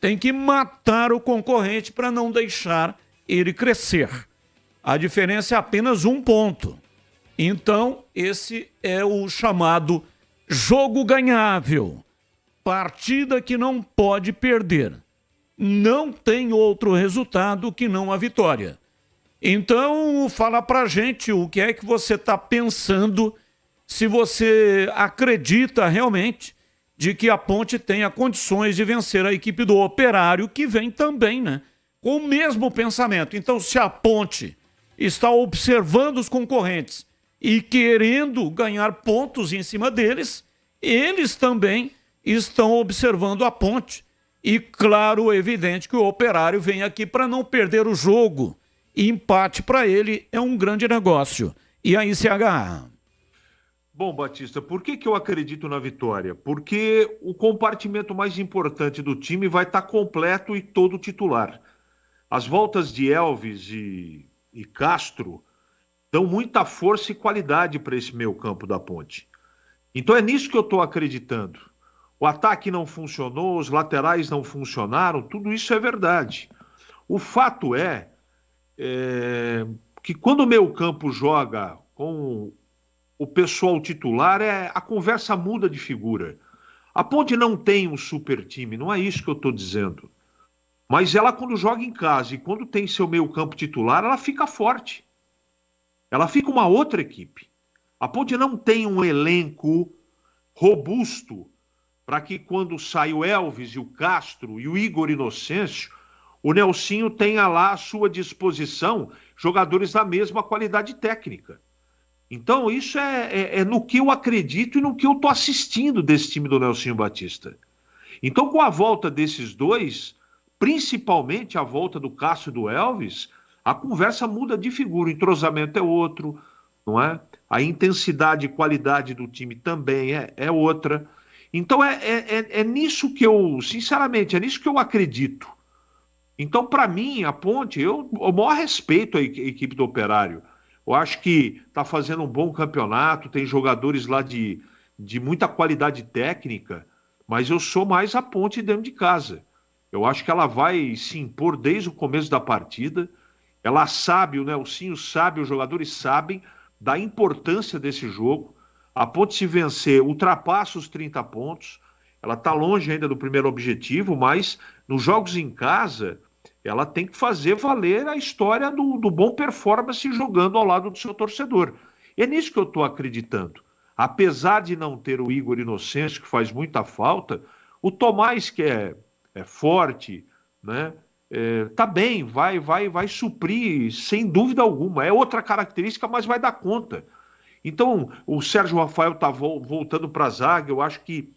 Tem que matar o concorrente para não deixar ele crescer. A diferença é apenas 1 ponto. Então, esse é o chamado jogo ganhável. Partida que não pode perder. Não tem outro resultado que não a vitória. Então, fala pra gente o que é que você está pensando, se você acredita realmente de que a Ponte tenha condições de vencer a equipe do Operário, que vem também, né? Com o mesmo pensamento. Então, se a Ponte está observando os concorrentes e querendo ganhar pontos em cima deles, eles também estão observando a Ponte. E claro, evidente que o Operário vem aqui para não perder o jogo. E empate para ele é um grande negócio. E aí, CH? Bom, Batista, por que eu acredito na vitória? Porque o compartimento mais importante do time vai estar completo e todo titular. As voltas de Elvis e Castro dão muita força e qualidade para esse meio campo da Ponte. Então é nisso que eu estou acreditando. O ataque não funcionou, os laterais não funcionaram, tudo isso é verdade. O fato é que quando o meio campo joga com o pessoal titular, a conversa muda de figura. A Ponte não tem um super time, não é isso que eu estou dizendo. Mas ela, quando joga em casa e quando tem seu meio campo titular, ela fica forte. Ela fica uma outra equipe. A Ponte não tem um elenco robusto para que quando sai o Elvis e o Castro e o Igor Inocêncio, o Nelsinho tenha lá à sua disposição jogadores da mesma qualidade técnica. Então, isso é no que eu acredito e no que eu estou assistindo desse time do Nelsinho Batista. Então, com a volta desses dois, principalmente a volta do Cássio e do Elvis, a conversa muda de figura, o entrosamento é outro, não é? A intensidade e qualidade do time também é outra. Então, é nisso que eu, sinceramente, é nisso que eu acredito. Então, para mim, a Ponte, o maior respeito à equipe do Operário. Eu acho que está fazendo um bom campeonato, tem jogadores lá de muita qualidade técnica, mas eu sou mais a Ponte dentro de casa. Eu acho que ela vai se impor desde o começo da partida, Ela sabe, o Nelsinho sabe, os jogadores sabem da importância desse jogo. A Ponte, se vencer, ultrapassa os 30 pontos. Ela está longe ainda do primeiro objetivo, mas nos jogos em casa, ela tem que fazer valer a história do bom performance jogando ao lado do seu torcedor. É nisso que eu estou acreditando. Apesar de não ter o Igor Inocêncio, que faz muita falta, o Tomás, que é forte, né? Tá bem, vai suprir, sem dúvida alguma. É outra característica, mas vai dar conta. Então, o Sérgio Rafael está voltando para a zaga, eu acho que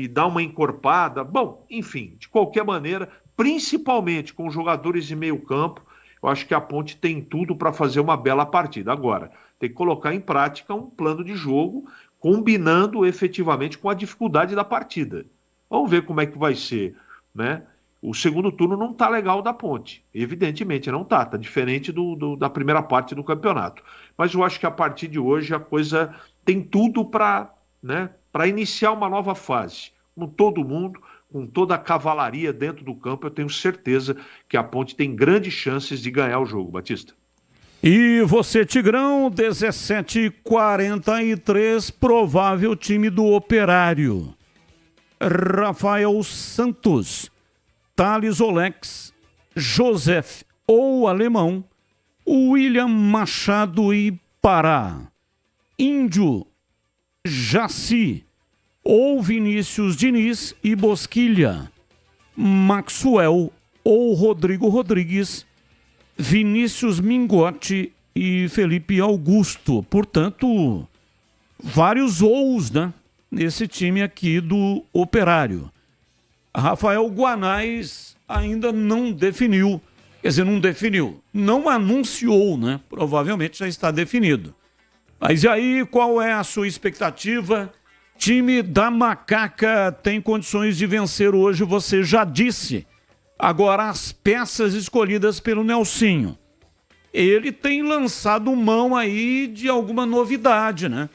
dá uma encorpada. Bom, enfim, de qualquer maneira, principalmente com jogadores de meio campo, eu acho que a Ponte tem tudo para fazer uma bela partida. Agora, tem que colocar em prática um plano de jogo, combinando efetivamente com a dificuldade da partida. Vamos ver como é que vai ser, né? O segundo turno não está legal da Ponte, evidentemente não está, está diferente da primeira parte do campeonato. Mas eu acho que a partir de hoje a coisa tem tudo para iniciar uma nova fase. Com todo mundo, com toda a cavalaria dentro do campo, eu tenho certeza que a Ponte tem grandes chances de ganhar o jogo, Batista. E você, Tigrão, 17h43, provável time do Operário. Rafael Santos, Thales Olex, Joseph ou Alemão, William Machado e Pará, Índio, Jaci ou Vinícius Diniz e Bosquilha, Maxwell ou Rodrigo Rodrigues, Vinícius Mingotti e Felipe Augusto. Portanto, vários ous, né, nesse time aqui do Operário. Rafael Guanais ainda não definiu, quer dizer, não anunciou, né? Provavelmente já está definido. Mas e aí, qual é a sua expectativa? Time da Macaca tem condições de vencer hoje, você já disse. Agora, as peças escolhidas pelo Nelsinho. Ele tem lançado mão aí de alguma novidade, né?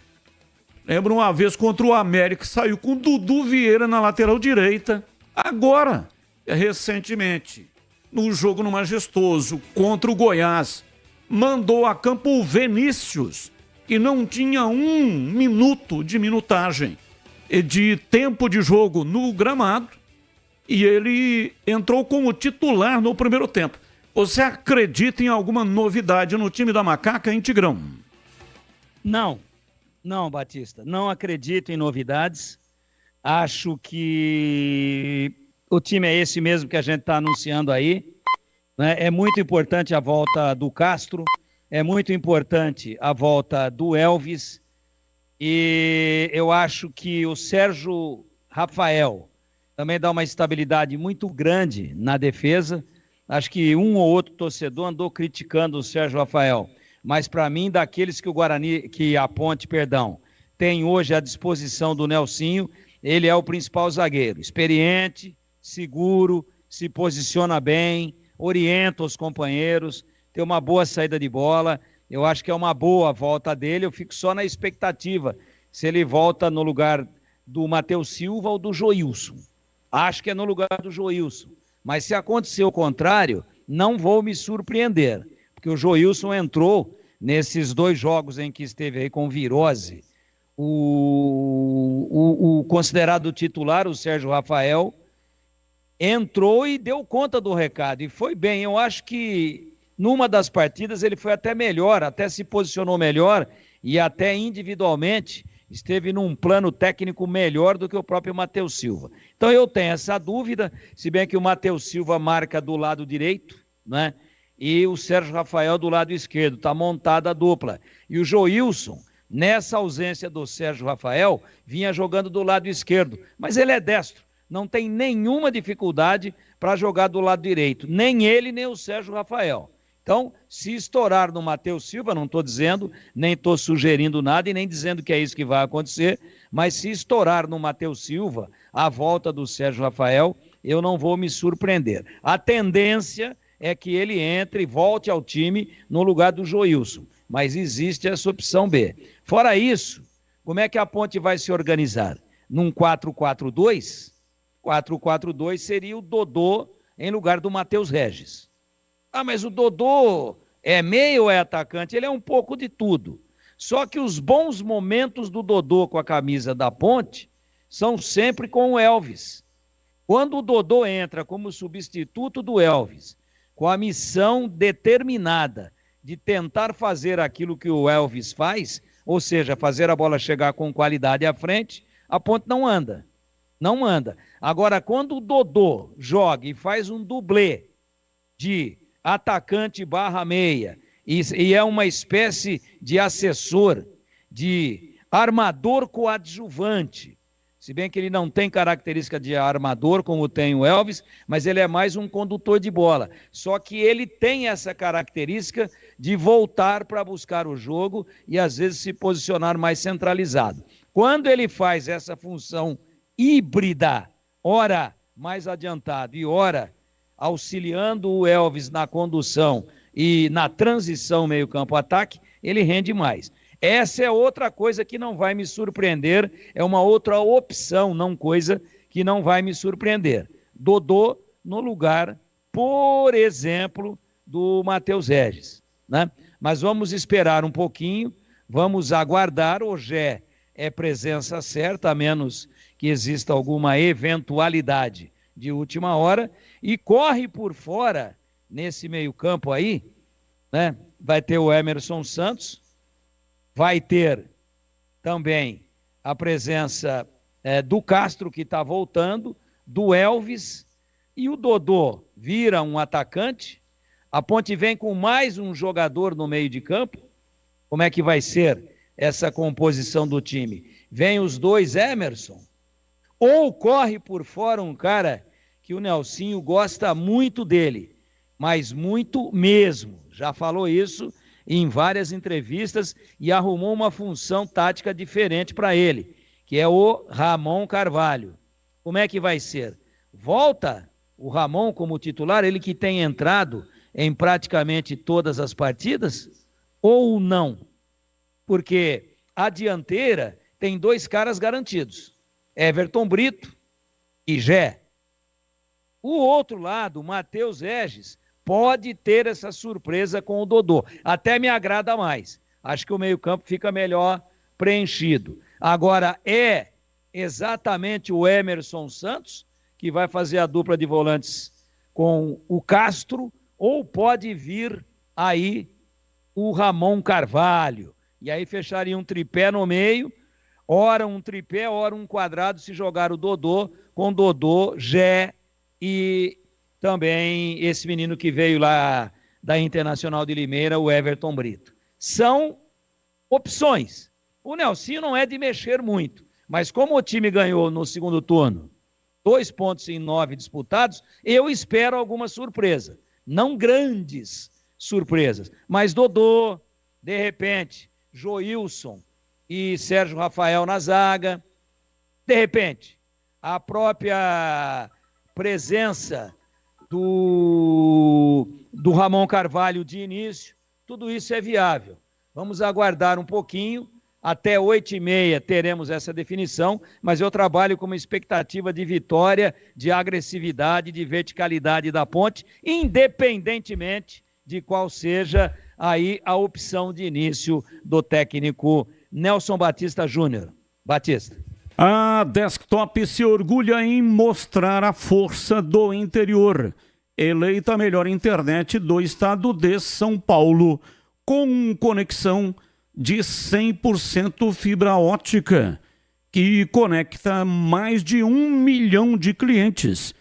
Lembra uma vez contra o América, saiu com o Dudu Vieira na lateral direita. Agora, recentemente, no jogo no Majestoso contra o Goiás, mandou a campo o Vinícius, que não tinha 1 minuto de minutagem de tempo de jogo no gramado, e ele entrou como titular no primeiro tempo. Você acredita em alguma novidade no time da Macaca, hein, Tigrão? Não, Batista, não acredito em novidades. Acho que o time é esse mesmo que a gente está anunciando aí, né? É muito importante a volta do Castro, é muito importante a volta do Elvis, e eu acho que o Sérgio Rafael também dá uma estabilidade muito grande na defesa. Acho que um ou outro torcedor andou criticando o Sérgio Rafael, mas para mim, daqueles que a Ponte tem hoje à disposição do Nelsinho, ele é o principal zagueiro, experiente, seguro, se posiciona bem, orienta os companheiros, tem uma boa saída de bola. Eu acho que é uma boa volta dele. Eu fico só na expectativa se ele volta no lugar do Matheus Silva ou do Joilson. Acho que é no lugar do Joilson. Mas se acontecer o contrário, não vou me surpreender, porque o Joilson entrou nesses 2 jogos em que esteve aí com virose. O considerado titular, o Sérgio Rafael, entrou e deu conta do recado, e foi bem. Eu acho que numa das partidas ele foi até melhor, até se posicionou melhor, e até individualmente esteve num plano técnico melhor do que o próprio Matheus Silva. Então eu tenho essa dúvida, se bem que o Matheus Silva marca do lado direito, né? E o Sérgio Rafael do lado esquerdo, está montada a dupla. E o Joilson, nessa ausência do Sérgio Rafael, vinha jogando do lado esquerdo, mas ele é destro, não tem nenhuma dificuldade para jogar do lado direito, nem ele, nem o Sérgio Rafael. Então, se estourar no Matheus Silva, não estou dizendo, nem estou sugerindo nada e nem dizendo que é isso que vai acontecer, mas se estourar no Matheus Silva a volta do Sérgio Rafael, eu não vou me surpreender. A tendência é que ele entre e volte ao time no lugar do Joilson, mas existe essa opção B. Fora isso, como é que a Ponte vai se organizar? Num 4-4-2? 4-4-2 seria o Dodô em lugar do Matheus Regis. Ah, mas o Dodô é meio ou é atacante? Ele é um pouco de tudo. Só que os bons momentos do Dodô com a camisa da Ponte são sempre com o Elvis. Quando o Dodô entra como substituto do Elvis, com a missão determinada de tentar fazer aquilo que o Elvis faz, ou seja, fazer a bola chegar com qualidade à frente, a Ponte não anda. Não anda. Agora, quando o Dodô joga e faz um dublê de atacante barra meia, e é uma espécie de assessor, de armador coadjuvante, se bem que ele não tem característica de armador como tem o Elvis, mas ele é mais um condutor de bola. Só que ele tem essa característica de voltar para buscar o jogo e às vezes se posicionar mais centralizado. Quando ele faz essa função híbrida, ora mais adiantado e ora auxiliando o Elvis na condução e na transição meio-campo-ataque, ele rende mais. Essa é outra coisa que não vai me surpreender, é uma outra opção, não coisa que não vai me surpreender. Dodô no lugar, por exemplo, do Matheus Regis, né? Mas vamos esperar um pouquinho, vamos aguardar. O Gé é presença certa, a menos que exista alguma eventualidade de última hora, e corre por fora, nesse meio-campo aí, né? Vai ter o Emerson Santos, vai ter também a presença do Castro, que está voltando, do Elvis, e o Dodô vira um atacante. A Ponte vem com mais um jogador no meio de campo. Como é que vai ser essa composição do time? Vem os dois Emerson? Ou corre por fora um cara que o Nelsinho gosta muito dele, mas muito mesmo. Já falou isso em várias entrevistas e arrumou uma função tática diferente para ele, que é o Ramon Carvalho. Como é que vai ser? Volta o Ramon como titular, ele que tem entrado em praticamente todas as partidas, ou não? Porque a dianteira tem dois caras garantidos, Everton Brito e Gé. O outro lado, o Matheus Regis, pode ter essa surpresa com o Dodô. Até me agrada mais. Acho que o meio-campo fica melhor preenchido. Agora, é exatamente o Emerson Santos que vai fazer a dupla de volantes com o Castro, ou pode vir aí o Ramon Carvalho. E aí fecharia um tripé no meio, ora um tripé, ora um quadrado, se jogar o Dodô, com Dodô, Gé e também esse menino que veio lá da Internacional de Limeira, o Everton Brito. São opções. O Nelsinho não é de mexer muito, mas como o time ganhou no segundo turno 2 pontos em 9 disputados, eu espero alguma surpresa. Não grandes surpresas, mas Dodô, de repente, Joilson e Sérgio Rafael na zaga, de repente, a própria presença do Ramon Carvalho de início, tudo isso é viável. Vamos aguardar um pouquinho, até 8h30 teremos essa definição, mas eu trabalho com uma expectativa de vitória, de agressividade, de verticalidade da Ponte, independentemente de qual seja aí a opção de início do técnico Nelson Batista Júnior. Batista. A Desktop se orgulha em mostrar a força do interior. Eleita a melhor internet do estado de São Paulo, com conexão de 100% fibra ótica, que conecta mais de 1 milhão de clientes.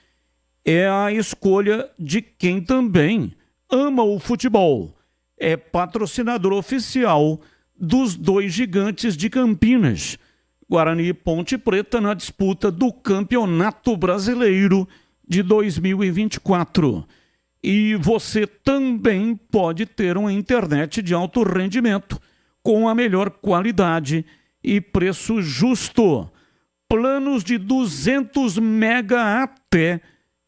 É a escolha de quem também ama o futebol. É patrocinador oficial dos dois gigantes de Campinas, Guarani e Ponte Preta, na disputa do Campeonato Brasileiro de 2024. E você também pode ter uma internet de alto rendimento, com a melhor qualidade e preço justo. Planos de 200 mega até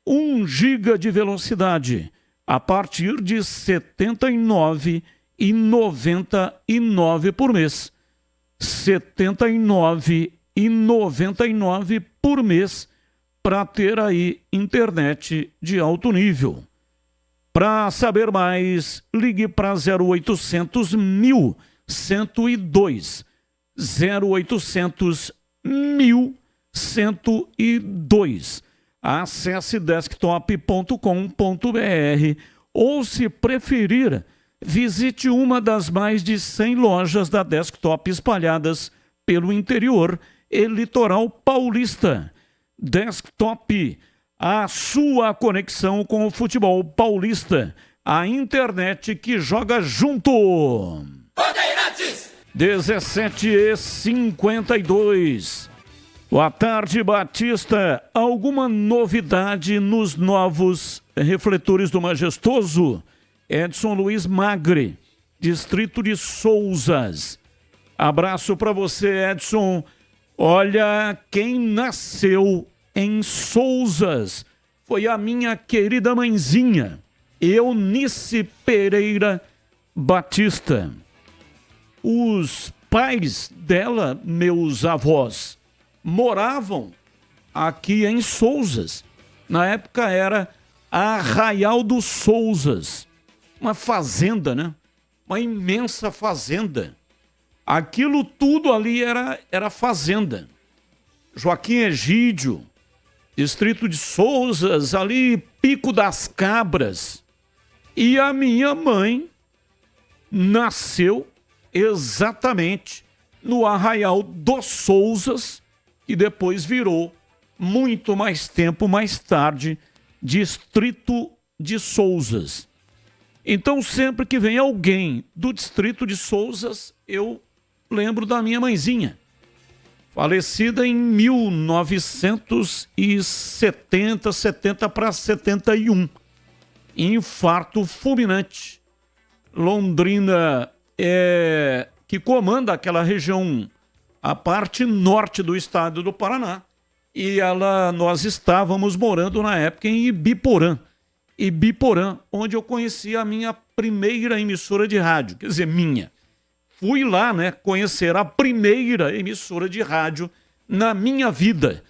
1 giga de velocidade, a partir de R$ 79,99 por mês. R$ 79,99 por mês para ter aí internet de alto nível. Para saber mais, ligue para 0800 1102. 0800 1102. Acesse desktop.com.br ou, se preferir, visite uma das mais de 100 lojas da Desktop espalhadas pelo interior e litoral paulista. Desktop, a sua conexão com o futebol paulista. A internet que joga junto. 17h52. Boa tarde, Batista. Alguma novidade nos novos refletores do Majestoso? Edson Luiz Magre, distrito de Souzas. Abraço para você, Edson. Olha, quem nasceu em Souzas foi a minha querida mãezinha, Eunice Pereira Batista. Os pais dela, meus avós, moravam aqui em Souzas. Na época era Arraial dos Souzas. Uma fazenda, né? Uma imensa fazenda. Aquilo tudo ali era fazenda. Joaquim Egídio, distrito de Souzas, ali Pico das Cabras. E a minha mãe nasceu exatamente no Arraial dos Souzas, que depois virou, muito mais tempo mais tarde, distrito de Souzas. Então, sempre que vem alguém do distrito de Souzas, eu lembro da minha mãezinha, falecida em 1970, 70 para 71, infarto fulminante. Londrina que comanda aquela região, a parte norte do estado do Paraná, e nós estávamos morando na época em Ibiporã, onde eu conheci a minha primeira emissora de rádio, quer dizer, fui lá, né, conhecer a primeira emissora de rádio na minha vida.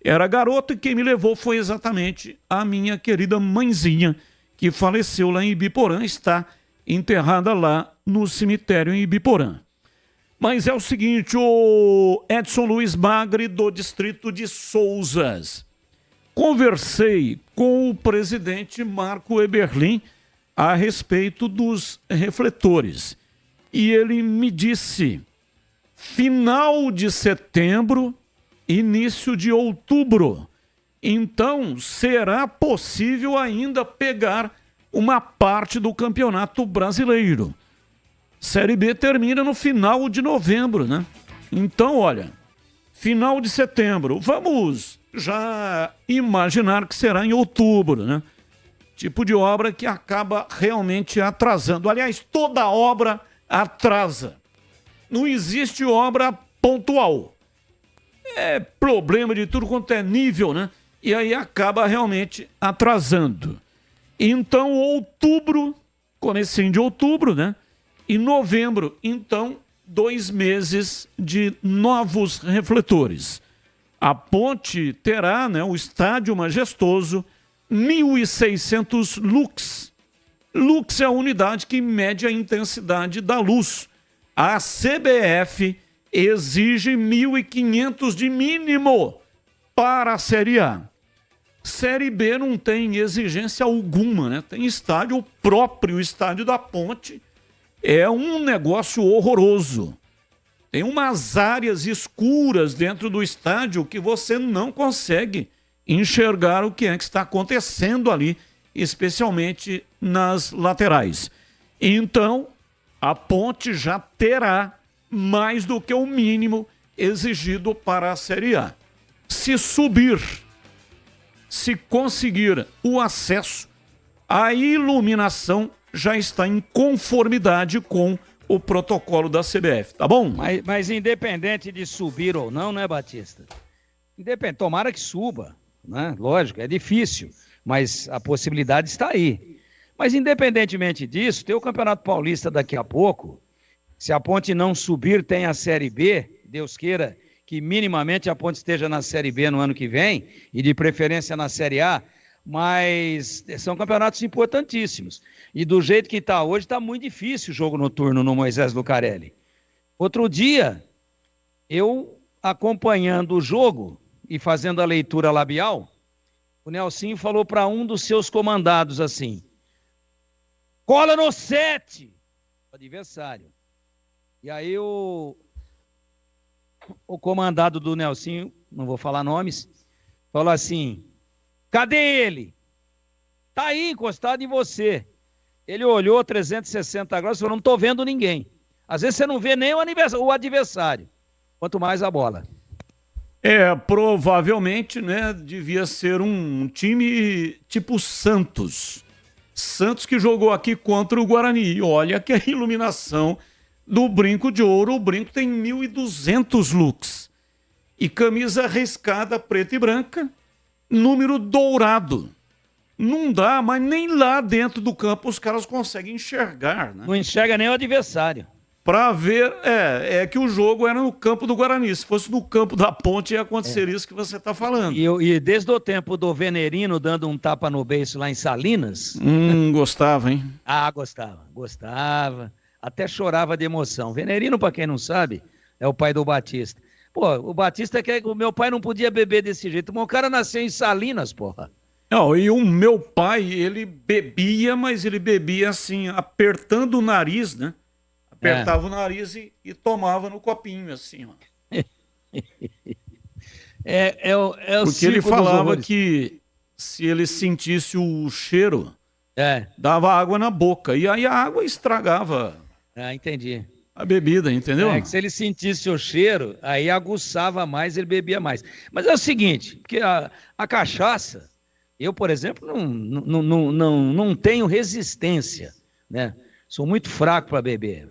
Era garoto e quem me levou foi exatamente a minha querida mãezinha, que faleceu lá em Ibiporã, está enterrada lá no cemitério em Ibiporã. Mas é o seguinte, o Edson Luiz Magre, do distrito de Souzas. Conversei com o presidente Marco Eberlin a respeito dos refletores. E ele me disse, final de setembro, início de outubro. Então, será possível ainda pegar uma parte do Campeonato Brasileiro. Série B termina no final de novembro, né? Então, olha, final de setembro, vamos já imaginar que será em outubro, né? Tipo de obra que acaba realmente atrasando. Aliás, toda obra atrasa. Não existe obra pontual. É problema de tudo quanto é nível, né? E aí acaba realmente atrasando. Então, outubro, comecinho de outubro, né? E novembro, então, 2 meses de novos refletores. A ponte terá, né, o estádio Majestoso, 1.600 lux. Lux é a unidade que mede a intensidade da luz. A CBF exige 1.500 de mínimo para a Série A. Série B não tem exigência alguma, né? Tem estádio, o próprio estádio da Ponte é um negócio horroroso. Tem umas áreas escuras dentro do estádio que você não consegue enxergar o que é que está acontecendo ali, especialmente nas laterais. Então, a Ponte já terá mais do que o mínimo exigido para a Série A. Se subir, se conseguir o acesso, a iluminação já está em conformidade com o protocolo da CBF, tá bom? Mas independente de subir ou não, né, Batista? Tomara que suba, né? Lógico, é difícil, mas a possibilidade está aí. Mas independentemente disso, tem o Campeonato Paulista daqui a pouco. Se a Ponte não subir, tem a Série B, Deus queira que minimamente a Ponte esteja na Série B no ano que vem, e de preferência na Série A, mas são campeonatos importantíssimos. E do jeito que está hoje, está muito difícil o jogo noturno no Moisés Lucarelli. Outro dia, eu acompanhando o jogo e fazendo a leitura labial, o Nelsinho falou para um dos seus comandados assim: cola no 7, adversário. E aí o comandado do Nelsinho, não vou falar nomes, falou assim: cadê ele? Tá aí, encostado em você. Ele olhou 360 graus e falou: não tô vendo ninguém. Às vezes você não vê nem o adversário, quanto mais a bola. Provavelmente, né, devia ser um time tipo Santos. Santos que jogou aqui contra o Guarani. E olha que a iluminação do Brinco de Ouro, o brinco tem 1.200 lux. E camisa riscada preta e branca, número dourado. Não dá, mas nem lá dentro do campo os caras conseguem enxergar, né? Não enxerga nem o adversário. Pra ver, é que o jogo era no campo do Guarani. Se fosse no campo da Ponte, ia acontecer isso que você tá falando. E desde o tempo do Venerino dando um tapa no beiço lá em Salinas... Gostava, hein? Gostava. Até chorava de emoção. Venerino, pra quem não sabe, é o pai do Batista. Pô, o Batista quer que o meu pai não podia beber desse jeito. Mas o cara nasceu em Salinas, porra. Não, e o meu pai, ele bebia, mas ele bebia assim, apertando o nariz, né? Apertava o nariz e tomava no copinho, assim, ó. Porque ele falava que se ele sentisse o cheiro, dava água na boca. E aí a água estragava entendi. A bebida, entendeu? Que se ele sentisse o cheiro, aí aguçava mais, ele bebia mais. Mas é o seguinte, porque a cachaça, eu, por exemplo, não tenho resistência, né? Sou muito fraco para beber.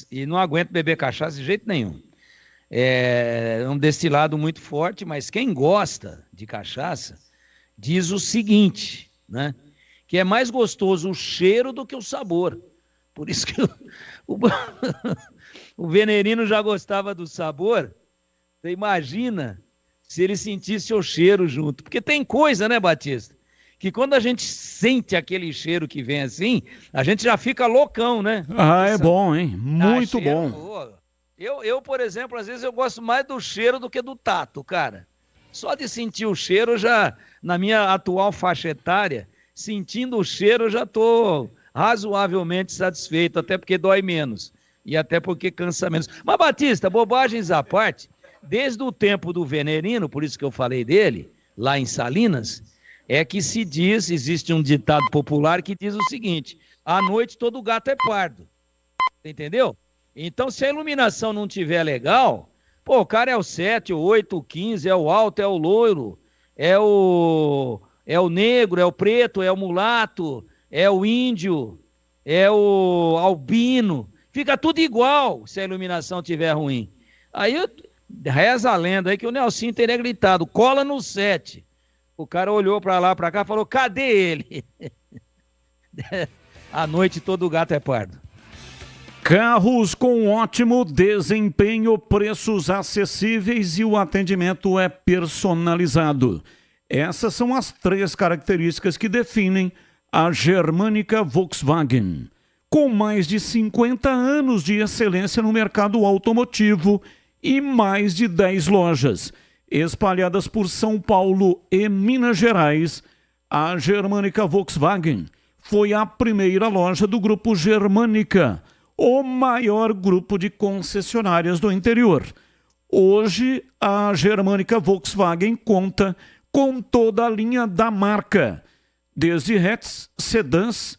E não aguento beber cachaça de jeito nenhum. É um destilado muito forte, mas quem gosta de cachaça diz o seguinte, né? Que é mais gostoso o cheiro do que o sabor. Por isso que o Venerino já gostava do sabor. Você imagina se ele sentisse o cheiro junto. Porque tem coisa, né, Batista? Que quando a gente sente aquele cheiro que vem assim, a gente já fica loucão, né? É bom, hein? Muito bom. Eu, por exemplo, às vezes eu gosto mais do cheiro do que do tato, cara. Só de sentir o cheiro, já, na minha atual faixa etária, sentindo o cheiro, eu já estou razoavelmente satisfeito, até porque dói menos. E até porque cansa menos. Mas, Batista, bobagens à parte, desde o tempo do Venerino, por isso que eu falei dele, lá em Salinas, é que se diz, existe um ditado popular que diz o seguinte: à noite todo gato é pardo. Entendeu? Então, se a iluminação não tiver legal, pô, o cara é o 7, o 8, o 15, é o alto, é o loiro, é o negro, é o preto, é o mulato, é o índio, é o albino. Fica tudo igual se a iluminação tiver ruim. Aí reza a lenda aí que o Nelsinho teria gritado: cola no 7. O cara olhou pra lá, pra cá e falou: cadê ele? À noite todo gato é pardo. Carros com ótimo desempenho, preços acessíveis e o atendimento é personalizado. Essas são as 3 características que definem a Germânica Volkswagen. Com mais de 50 anos de excelência no mercado automotivo e mais de 10 lojas espalhadas por São Paulo e Minas Gerais, a Germânica Volkswagen foi a primeira loja do Grupo Germânica, o maior grupo de concessionárias do interior. Hoje, a Germânica Volkswagen conta com toda a linha da marca, desde hatches, sedãs,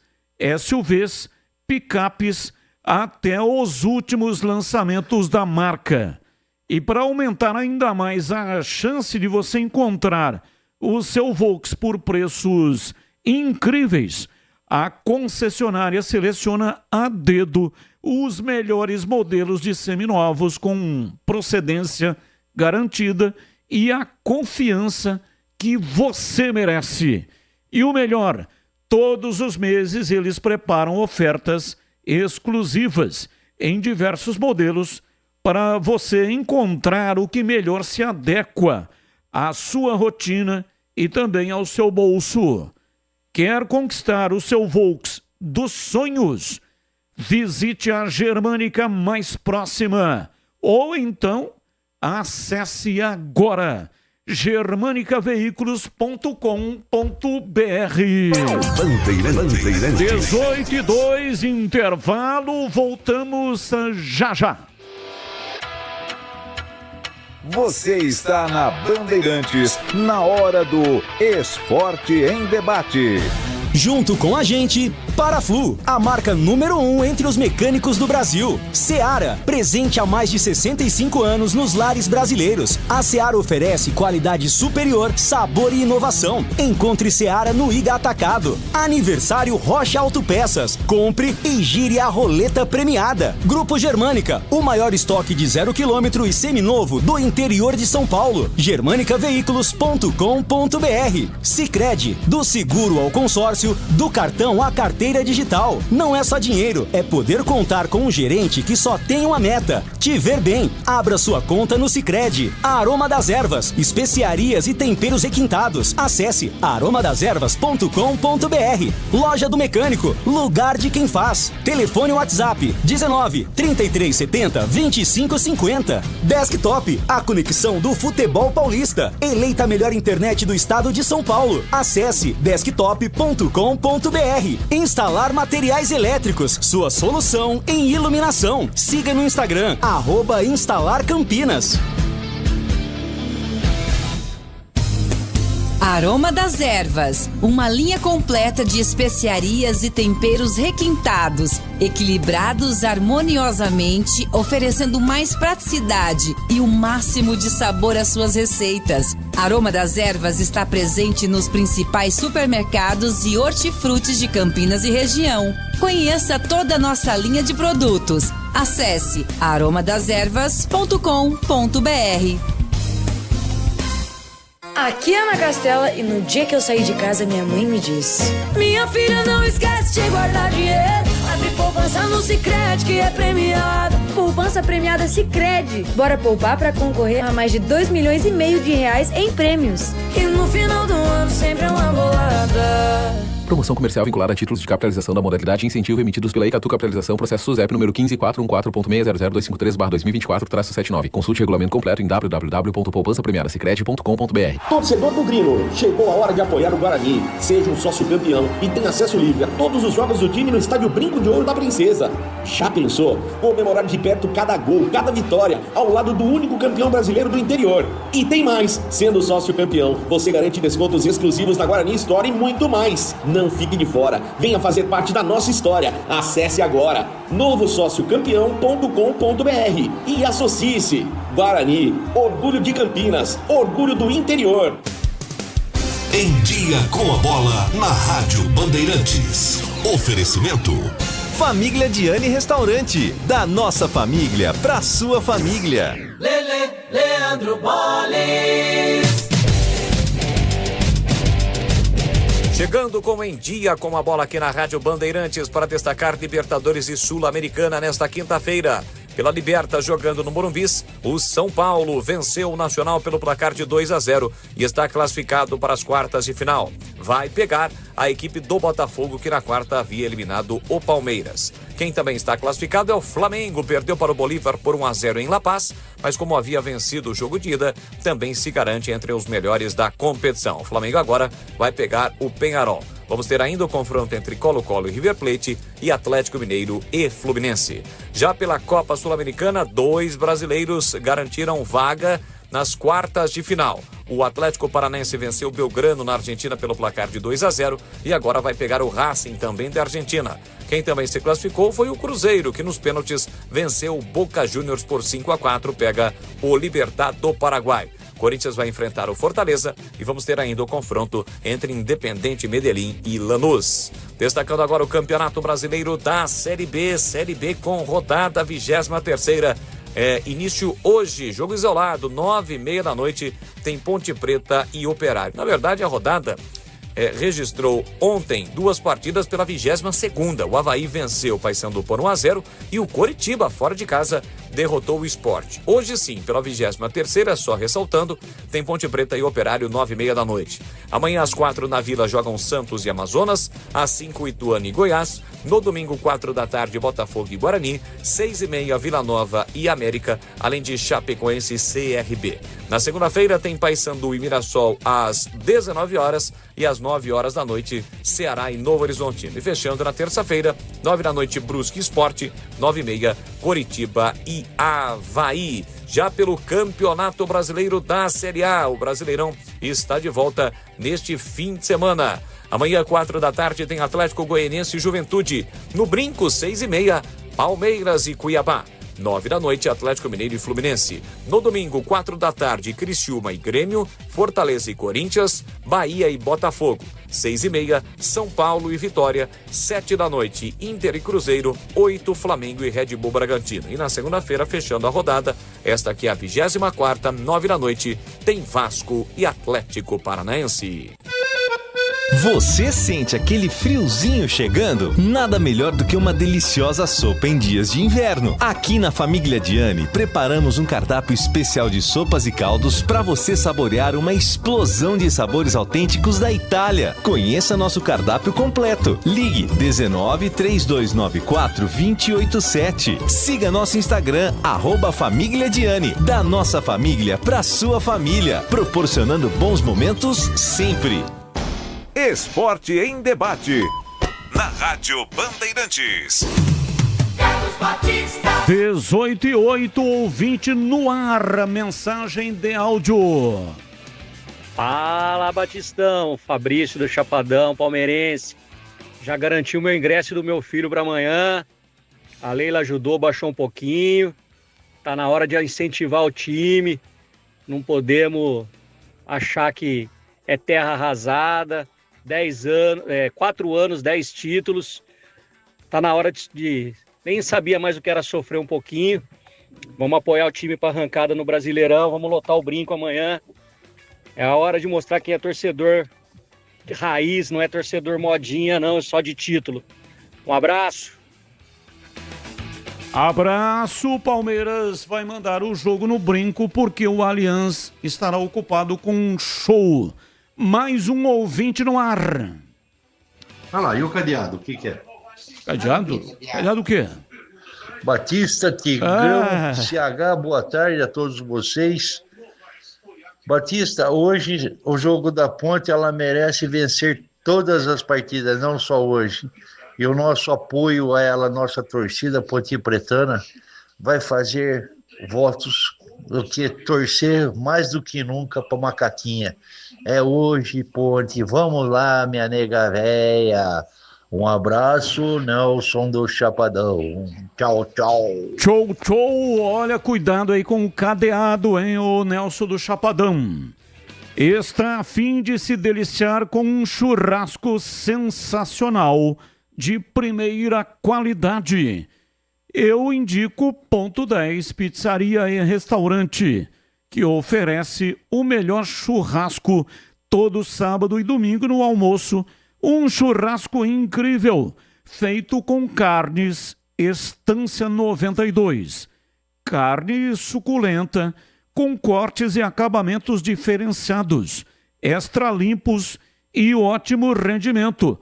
SUVs, picapes, até os últimos lançamentos da marca. E para aumentar ainda mais a chance de você encontrar o seu Volks por preços incríveis, a concessionária seleciona a dedo os melhores modelos de seminovos com procedência garantida e a confiança que você merece. E o melhor, todos os meses eles preparam ofertas exclusivas em diversos modelos para você encontrar o que melhor se adequa à sua rotina e também ao seu bolso. Quer conquistar o seu Volks dos sonhos? Visite a Germânica mais próxima ou então acesse agora germanicaveículos.com.br. 18:02, intervalo, voltamos já já. Você está na Bandeirantes, na hora do Esporte em Debate. Junto com a gente, Paraflu, a marca número 1 entre os mecânicos do Brasil. Seara, presente há mais de 65 anos nos lares brasileiros. A Seara oferece qualidade superior, sabor e inovação. Encontre Seara no Iga Atacado. Aniversário Rocha Autopeças. Compre e gire a roleta premiada. Grupo Germânica, o maior estoque de 0 km e seminovo do interior de São Paulo. germanicaveículos.com.br. Sicredi, do seguro ao consórcio, do cartão à carteira digital. Não é só dinheiro, é poder contar com um gerente que só tem uma meta: te ver bem. Abra sua conta no Sicredi. A Aroma das Ervas, especiarias e temperos requintados. Acesse aromadeservas.com.br. Loja do Mecânico, lugar de quem faz. Telefone WhatsApp 19 3370 2550. Desktop, a conexão do futebol paulista. Eleita a melhor internet do estado de São Paulo. Acesse desktop.com.br. Instalar materiais elétricos, sua solução em iluminação. Siga no Instagram, @instalarcampinas. Aroma das Ervas, uma linha completa de especiarias e temperos requintados, equilibrados harmoniosamente, oferecendo mais praticidade e o máximo de sabor às suas receitas. Aroma das Ervas está presente nos principais supermercados e hortifrutis de Campinas e região. Conheça toda a nossa linha de produtos. Acesse aromadeservas.com.br. Aqui é Ana Castela e no dia que eu saí de casa minha mãe me disse: minha filha, não esquece de guardar dinheiro. Abre poupança no Sicredi que é premiado. Poupança premiada Sicredi. Bora poupar pra concorrer a mais de 2,5 milhões de reais em prêmios. E no final do ano sempre é uma bolada. Promoção comercial vinculada a títulos de capitalização da modalidade incentivo emitidos pela Icatu Capitalização, processo SUSEP número 15414.600253/2024-79. Consulte o regulamento completo em www.poupançapremiadasicredi.com.br. Torcedor do Grilo, chegou a hora de apoiar o Guarani. Seja um sócio campeão e tenha acesso livre a todos os jogos do time no estádio Brinco de Ouro da Princesa. Já pensou? Comemorar de perto cada gol, cada vitória, ao lado do único campeão brasileiro do interior. E tem mais, sendo sócio campeão, você garante descontos exclusivos na Guarani Store e muito mais. Não fique de fora, venha fazer parte da nossa história. Acesse agora novosociocampeão.com.br e associe-se. Guarani, orgulho de Campinas, orgulho do interior. Em Dia com a Bola na Rádio Bandeirantes. Oferecimento Família Diane Restaurante, da nossa família pra sua família. Leandro Boles. Chegando com Em Dia com a Bola aqui na Rádio Bandeirantes para destacar Libertadores e Sul-Americana nesta quinta-feira. Pela Liberta, jogando no Morumbis, o São Paulo venceu o Nacional pelo placar de 2-0 e está classificado para as quartas de final. Vai pegar a equipe do Botafogo, que na quarta havia eliminado o Palmeiras. Quem também está classificado é o Flamengo, perdeu para o Bolívar por 1-0 em La Paz, mas como havia vencido o jogo de ida, também se garante entre os melhores da competição. O Flamengo agora vai pegar o Peñarol. Vamos ter ainda o confronto entre Colo-Colo e River Plate e Atlético Mineiro e Fluminense. Já pela Copa Sul-Americana, 2 brasileiros garantiram vaga nas quartas de final. O Atlético Paranaense venceu o Belgrano na Argentina pelo placar de 2-0 e agora vai pegar o Racing, também da Argentina. Quem também se classificou foi o Cruzeiro, que nos pênaltis venceu o Boca Juniors por 5-4, pega o Libertad do Paraguai. Corinthians vai enfrentar o Fortaleza e vamos ter ainda o confronto entre Independente Medellín e Lanús. Destacando agora o Campeonato Brasileiro da Série B com rodada 23ª. Início hoje, jogo isolado, 9h30 da noite, tem Ponte Preta e Operário. Na verdade, a rodada registrou ontem 2 partidas pela 22ª. O Avaí venceu o Paysandu por 1-0 e o Coritiba, fora de casa, derrotou o Sport. Hoje sim, pela 23ª, só ressaltando, tem Ponte Preta e Operário 9h30 da noite. Amanhã às 4 na Vila jogam Santos e Amazonas, às 5 Ituano e Goiás. No domingo, 4 da tarde, Botafogo e Guarani, 6h30 Vila Nova e América, além de Chapecoense e CRB. Na segunda-feira tem Paysandu e Mirassol às 19 horas e às 9 horas da noite, Ceará e Novo Horizontino. E fechando na terça-feira, 9 da noite, Brusque Sport, 9h30, Coritiba e Avaí. Já pelo Campeonato Brasileiro da Série A, o Brasileirão está de volta neste fim de semana. Amanhã, 4 da tarde, tem Atlético Goianiense e Juventude. No Brinco, 6h30, Palmeiras e Cuiabá. 9 da noite, Atlético Mineiro e Fluminense. No domingo, 4 da tarde, Criciúma e Grêmio, Fortaleza e Corinthians, Bahia e Botafogo. 6h30, São Paulo e Vitória. 7 da noite, Inter e Cruzeiro. 8, Flamengo e Red Bull Bragantino. E na segunda-feira, fechando a rodada, esta aqui é a 24ª, 9 da noite, tem Vasco e Atlético Paranaense. Você sente aquele friozinho chegando? Nada melhor do que uma deliciosa sopa em dias de inverno. Aqui na Família Diani, preparamos um cardápio especial de sopas e caldos para você saborear uma explosão de sabores autênticos da Itália. Conheça nosso cardápio completo. Ligue 19 3294 287. Siga nosso Instagram, @Família Diani. Da nossa família para sua família, proporcionando bons momentos sempre. Esporte em debate. Na Rádio Bandeirantes. 18h08, ouvinte no ar, mensagem de áudio. Fala, Batistão, Fabrício do Chapadão, palmeirense. Já garantiu meu ingresso do meu filho para amanhã. A Leila ajudou, baixou um pouquinho. Tá na hora de incentivar o time. Não podemos achar que é terra arrasada. 4 anos, 10 títulos. Tá na hora de... Nem sabia mais o que era sofrer um pouquinho. Vamos apoiar o time para arrancada no Brasileirão. Vamos lotar o Brinco amanhã. É a hora de mostrar quem é torcedor raiz, não é torcedor modinha, não, é só de título. Um abraço. Abraço, o Palmeiras vai mandar o jogo no Brinco porque o Allianz estará ocupado com um show. Mais um ouvinte no ar. Olha lá, e o cadeado, o que é? Cadeado? Cadeado o quê? Batista, Tigrão, CH, boa tarde a todos vocês. Batista, hoje o jogo da Ponte, ela merece vencer todas as partidas, não só hoje. E o nosso apoio a ela, nossa torcida ponte-pretana, vai fazer votos do que torcer mais do que nunca para Macaquinha. É hoje, Ponte. Vamos lá, minha nega véia. Um abraço, Nelson do Chapadão. Tchau, tchau. Tchau, tchau. Olha, cuidado aí com o cadeado, hein, o Nelson do Chapadão. Está a fim de se deliciar com um churrasco sensacional de primeira qualidade. Eu indico Ponto 10 Pizzaria e Restaurante, que oferece o melhor churrasco todo sábado e domingo no almoço. Um churrasco incrível, feito com carnes Estância 92. Carne suculenta, com cortes e acabamentos diferenciados, extra limpos e ótimo rendimento.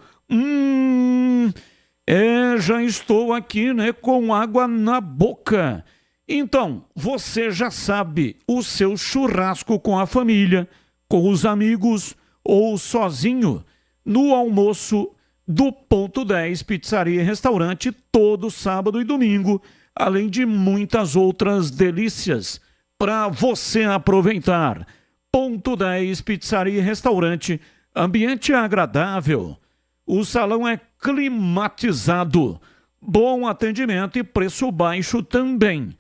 Já estou aqui, com água na boca. Então, você já sabe, o seu churrasco com a família, com os amigos ou sozinho, no almoço do Ponto 10 Pizzaria e Restaurante, todo sábado e domingo, além de muitas outras delícias para você aproveitar. Ponto 10 Pizzaria e Restaurante, ambiente agradável, o salão é climatizado, bom atendimento e preço baixo também.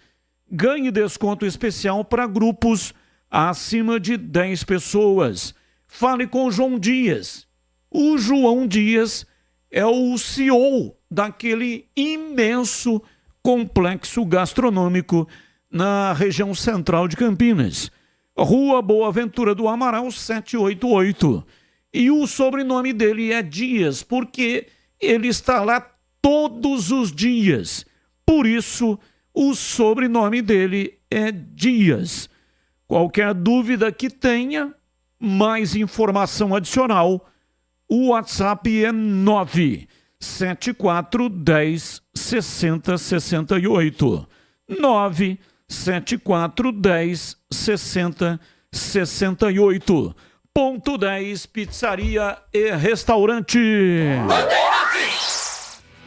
Ganhe desconto especial para grupos acima de 10 pessoas. Fale com o João Dias. O João Dias é o CEO daquele imenso complexo gastronômico na região central de Campinas. Rua Boa Ventura do Amaral, 788. E o sobrenome dele é Dias, porque ele está lá todos os dias. Por isso, O sobrenome dele é Dias. Qualquer dúvida que tenha, mais informação adicional, o WhatsApp é 97410 6068. 97410 6068. Ponto 10, pizzaria e restaurante.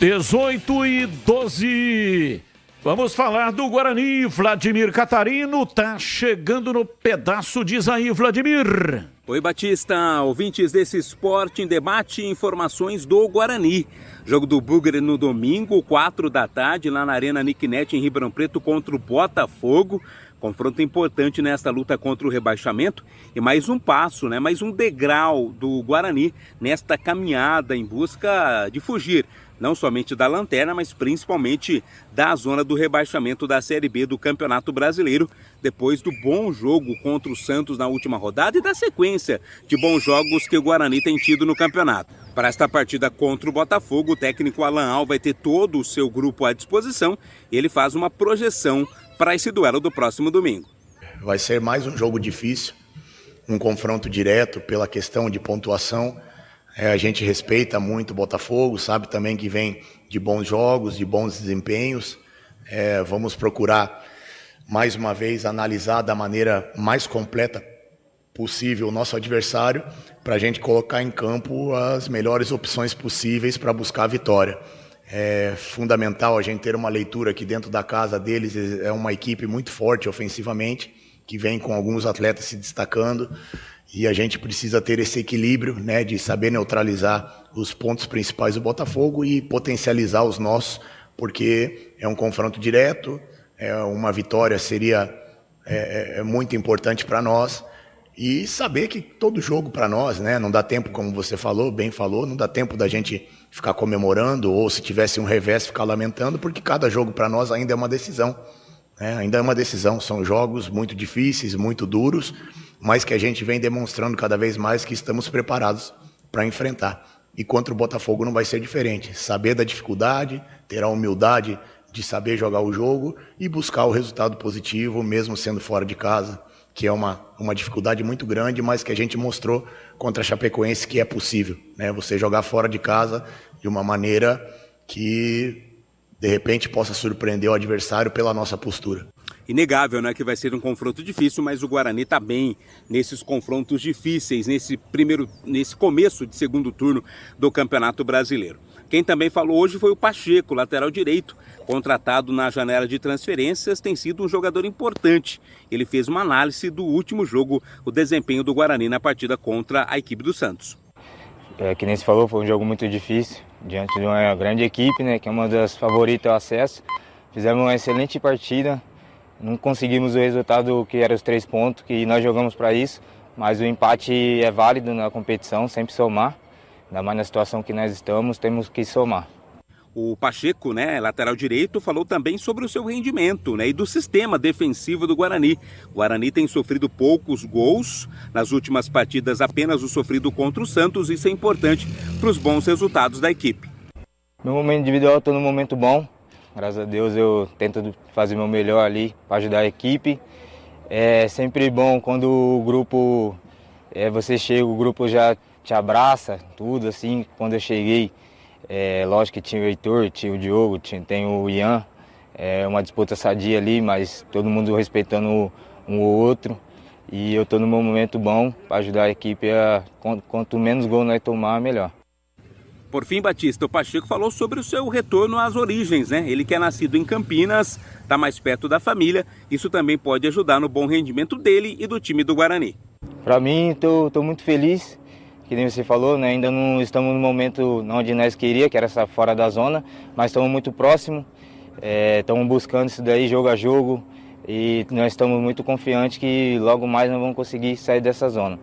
18:12. Vamos falar do Guarani. Vladimir Catarino tá chegando no pedaço, diz aí, Vladimir. Oi, Batista, ouvintes desse Esporte em Debate, informações do Guarani. Jogo do Bugre no domingo, 4 da tarde, lá na Arena Nicknet em Ribeirão Preto contra o Botafogo. Confronto importante nesta luta contra o rebaixamento e mais um passo, né? Mais um degrau do Guarani nesta caminhada em busca de fugir, não somente da lanterna, mas principalmente da zona do rebaixamento da Série B do Campeonato Brasileiro, depois do bom jogo contra o Santos na última rodada e da sequência de bons jogos que o Guarani tem tido no campeonato. Para esta partida contra o Botafogo, o técnico Alan Al vai ter todo o seu grupo à disposição e ele faz uma projeção para esse duelo do próximo domingo. Vai ser mais um jogo difícil, um confronto direto pela questão de pontuação. A gente respeita muito o Botafogo, sabe também que vem de bons jogos, de bons desempenhos. Vamos procurar, mais uma vez, analisar da maneira mais completa possível o nosso adversário, para a gente colocar em campo as melhores opções possíveis para buscar a vitória. É fundamental a gente ter uma leitura aqui dentro da casa deles. É uma equipe muito forte ofensivamente, que vem com alguns atletas se destacando, e a gente precisa ter esse equilíbrio, né, de saber neutralizar os pontos principais do Botafogo e potencializar os nossos, porque é um confronto direto, uma vitória seria muito importante para nós. E saber que todo jogo para nós, né, não dá tempo, como você falou, bem falou, não dá tempo da gente ficar comemorando ou, se tivesse um revés, ficar lamentando, porque cada jogo para nós ainda é uma decisão, né? Ainda é uma decisão. São jogos muito difíceis, muito duros, mas que a gente vem demonstrando cada vez mais que estamos preparados para enfrentar. E contra o Botafogo não vai ser diferente. Saber da dificuldade, ter a humildade de saber jogar o jogo e buscar o resultado positivo, mesmo sendo fora de casa, que é uma dificuldade muito grande, mas que a gente mostrou contra a Chapecoense que é possível, né? Você jogar fora de casa de uma maneira que, de repente, possa surpreender o adversário pela nossa postura. Inegável, né, que vai ser um confronto difícil, mas o Guarani está bem nesses confrontos difíceis, nesse começo de segundo turno do Campeonato Brasileiro. Quem também falou hoje foi o Pacheco, lateral direito, contratado na janela de transferências, tem sido um jogador importante. Ele fez uma análise do último jogo, o desempenho do Guarani na partida contra a equipe do Santos. Que nem se falou, foi um jogo muito difícil, diante de uma grande equipe, né, que é uma das favoritas ao acesso. Fizemos uma excelente partida, não conseguimos o resultado que era os 3 pontos, que nós jogamos para isso, mas o empate é válido na competição, sempre somar. Ainda mais na situação que nós estamos, temos que somar. O Pacheco, né, lateral direito, falou também sobre o seu rendimento, né, e do sistema defensivo do Guarani. O Guarani tem sofrido poucos gols, nas últimas partidas apenas o sofrido contra o Santos, isso é importante para os bons resultados da equipe. No momento individual eu estou num momento bom, graças a Deus eu tento fazer o meu melhor ali para ajudar a equipe. É sempre bom quando o grupo, você chega, o grupo já te abraça, tudo assim. Quando eu cheguei, lógico que tinha o Heitor, tinha o Diogo, tem o Ian, uma disputa sadia ali, mas todo mundo respeitando um ou outro. E eu estou no meu momento bom para ajudar a equipe quanto menos gol nós tomar, melhor. Por fim, Batista, o Pacheco falou sobre o seu retorno às origens, né? Ele que é nascido em Campinas, está mais perto da família, isso também pode ajudar no bom rendimento dele e do time do Guarani. Para mim, estou muito feliz. Que nem você falou, né? Ainda não estamos no momento onde nós queríamos, que era essa fora da zona, mas estamos muito próximos, estamos buscando isso daí jogo a jogo e nós estamos muito confiantes que logo mais nós vamos conseguir sair dessa zona.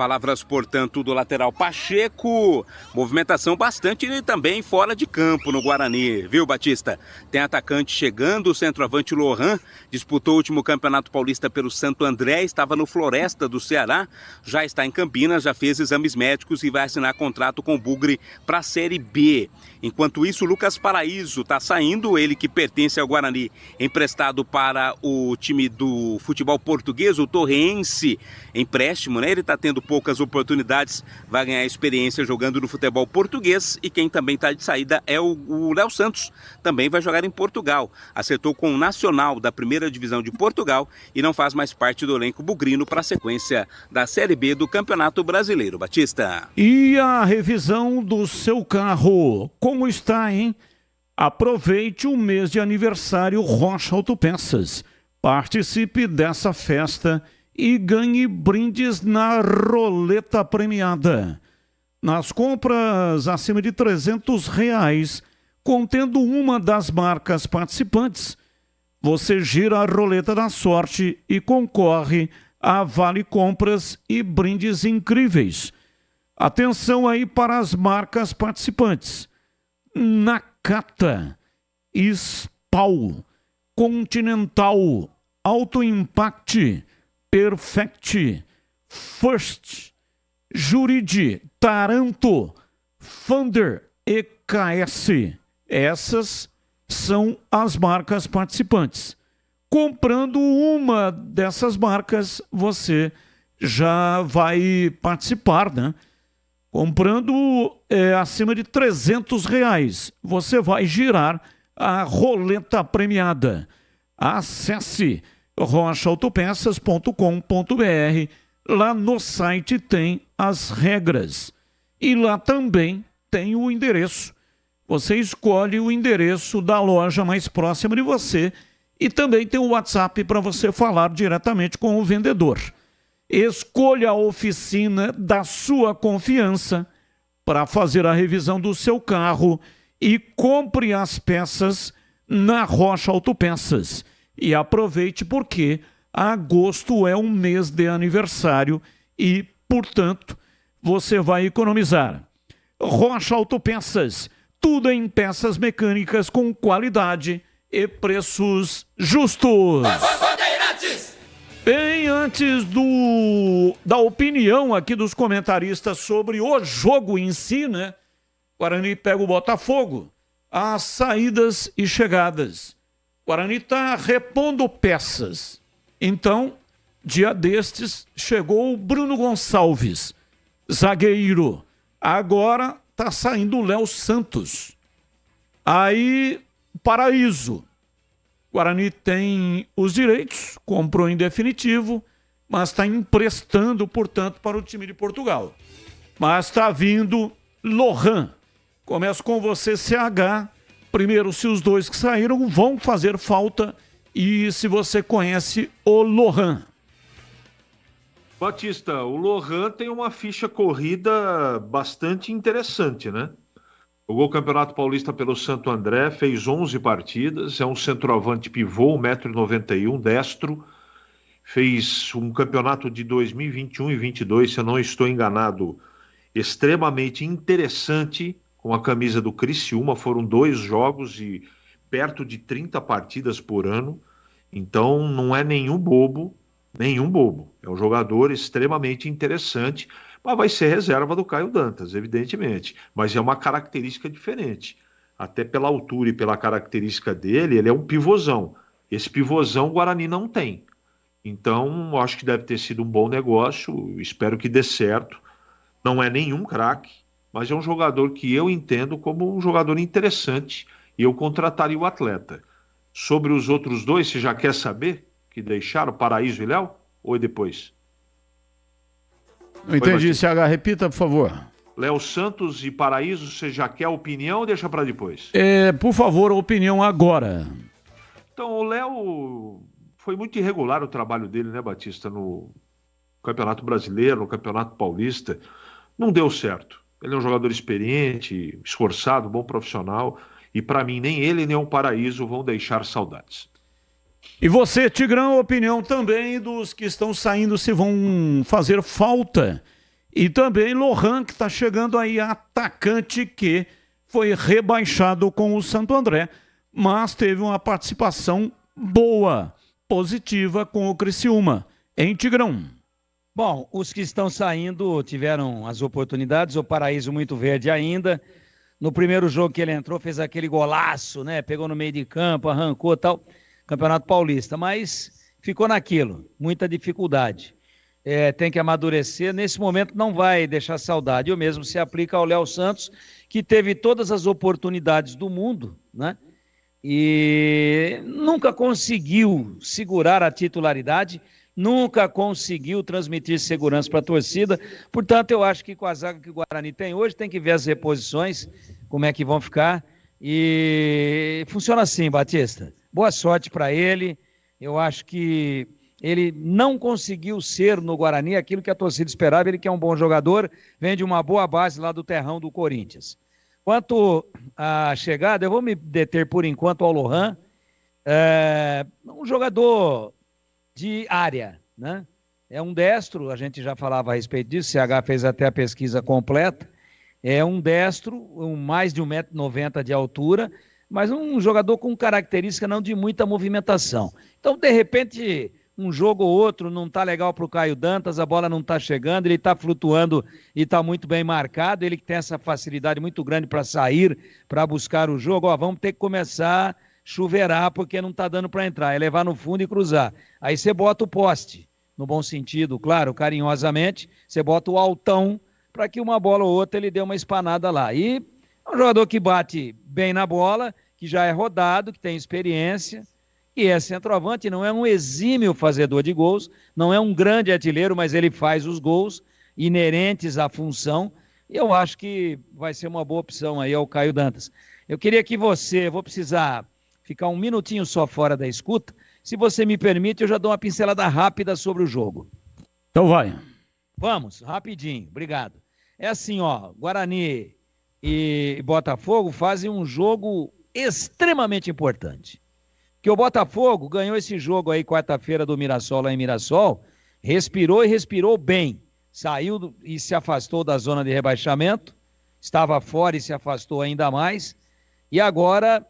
Palavras, portanto, do lateral Pacheco. Movimentação bastante também fora de campo no Guarani, viu, Batista? Tem atacante chegando, o centroavante Lohan, disputou o último Campeonato Paulista pelo Santo André, estava no Floresta do Ceará, já está em Campinas, já fez exames médicos e vai assinar contrato com o Bugre para a Série B. Enquanto isso, o Lucas Paraíso está saindo, ele que pertence ao Guarani, emprestado para o time do futebol português, o Torrense, empréstimo, né? Ele está tendo poucas oportunidades, vai ganhar experiência jogando no futebol português, e quem também está de saída é o Léo Santos, também vai jogar em Portugal, acertou com o Nacional da primeira divisão de Portugal e não faz mais parte do elenco bugrino para a sequência da Série B do Campeonato Brasileiro. Batista. E a revisão do seu carro, como está, hein? Aproveite o mês de aniversário Rocha Autopeças. Participe dessa festa e ganhe brindes na roleta premiada. Nas compras acima de R$300, contendo uma das marcas participantes, você gira a roleta da sorte e concorre a vale compras e brindes incríveis. Atenção aí para as marcas participantes: Nakata, Spal, Continental, Auto Impact, Perfect, First, Jurid, Taranto, Thunder, EKS. Essas são as marcas participantes. Comprando uma dessas marcas, você já vai participar, né? Comprando acima de R$300, você vai girar a roleta premiada. Acesse rochaautopeças.com.br. Lá no site tem as regras. E lá também tem o endereço. Você escolhe o endereço da loja mais próxima de você e também tem o WhatsApp para você falar diretamente com o vendedor. Escolha a oficina da sua confiança para fazer a revisão do seu carro e compre as peças na Rocha Autopeças. E aproveite porque agosto é um mês de aniversário e, portanto, você vai economizar. Rocha Autopeças, tudo em peças mecânicas com qualidade e preços justos. Bem, antes da opinião aqui dos comentaristas sobre o jogo em si, né? Guarani pega o Botafogo, as saídas e chegadas. Guarani está repondo peças. Então, dia destes, chegou o Bruno Gonçalves, zagueiro. Agora está saindo o Léo Santos. Aí, Paraíso. Guarani tem os direitos, comprou em definitivo, mas está emprestando, portanto, para o time de Portugal. Mas está vindo Lohan. Começo com você, CH. Primeiro, se os dois que saíram vão fazer falta e se você conhece o Lohan. Batista, o Lohan tem uma ficha corrida bastante interessante, né? Jogou o Campeonato Paulista pelo Santo André, fez 11 partidas, é um centroavante pivô, 1,91 m, destro. Fez um campeonato de 2021 e 2022, se eu não estou enganado, extremamente interessante, com a camisa do Criciúma. Foram 2 jogos e perto de 30 partidas por ano. Então não é nenhum bobo. É um jogador extremamente interessante, mas vai ser reserva do Caio Dantas, evidentemente. Mas é uma característica diferente. Até pela altura e pela característica dele, ele é um pivôzão. Esse pivôzão o Guarani não tem. Então, acho que deve ter sido um bom negócio, espero que dê certo. Não é nenhum craque, mas é um jogador que eu entendo como um jogador interessante e eu contrataria o atleta. Sobre os outros dois, você já quer saber que deixaram, Paraíso e Léo? Ou é depois? Não entendi, CH, repita, por favor. Léo Santos e Paraíso, você já quer a opinião ou deixa para depois? Por favor, a opinião agora. Então, o Léo foi muito irregular o trabalho dele, né, Batista, no Campeonato Brasileiro, no Campeonato Paulista. Não deu certo. Ele é um jogador experiente, esforçado, bom profissional, e para mim nem ele nem o Paraíso vão deixar saudades. E você, Tigrão, opinião também dos que estão saindo, se vão fazer falta E também Lohan, que está chegando aí, atacante que foi rebaixado com o Santo André, mas teve uma participação boa, positiva com o Criciúma, em Tigrão. Bom, os que estão saindo tiveram as oportunidades, o Paraíso muito verde ainda. No primeiro jogo que ele entrou, fez aquele golaço, né? Pegou no meio de campo, arrancou tal, Campeonato Paulista, mas ficou naquilo, muita dificuldade. Tem que amadurecer, nesse momento não vai deixar saudade. O mesmo se aplica ao Léo Santos, que teve todas as oportunidades do mundo, né? E nunca conseguiu segurar a titularidade, nunca conseguiu transmitir segurança para a torcida. Portanto, eu acho que com a zaga que o Guarani tem hoje, tem que ver as reposições, como é que vão ficar. E funciona assim, Batista. Boa sorte para ele. Eu acho que ele não conseguiu ser no Guarani aquilo que a torcida esperava. Ele que é um bom jogador, vem de uma boa base lá do terrão do Corinthians. Quanto à chegada, eu vou me deter por enquanto ao Lohan. Um jogador de área, né? É um destro, a gente já falava a respeito disso, o CH fez até a pesquisa completa. É um destro, mais de 1,90 m de altura, mas um jogador com característica não de muita movimentação. Então, de repente, um jogo ou outro não está legal para o Caio Dantas, a bola não está chegando, ele está flutuando e está muito bem marcado, ele que tem essa facilidade muito grande para sair, para buscar o jogo. Vamos ter que começar a chuveirar porque não está dando para entrar, é levar no fundo e cruzar. Aí você bota o poste, no bom sentido, claro, carinhosamente, você bota o altão para que uma bola ou outra ele dê uma espanada lá. E é um jogador que bate bem na bola, que já é rodado, que tem experiência, que é centroavante, não é um exímio fazedor de gols, não é um grande artilheiro, mas ele faz os gols inerentes à função, e eu acho que vai ser uma boa opção aí ao Caio Dantas. Eu queria que você, vou precisar ficar um minutinho só fora da escuta, se você me permite, eu já dou uma pincelada rápida sobre o jogo. Então vai. Vamos, rapidinho, obrigado. É assim, Guarani e Botafogo fazem um jogo extremamente importante. Que o Botafogo ganhou esse jogo aí quarta-feira do Mirassol, lá em Mirassol, respirou e respirou bem. Saiu e se afastou da zona de rebaixamento, estava fora e se afastou ainda mais, e agora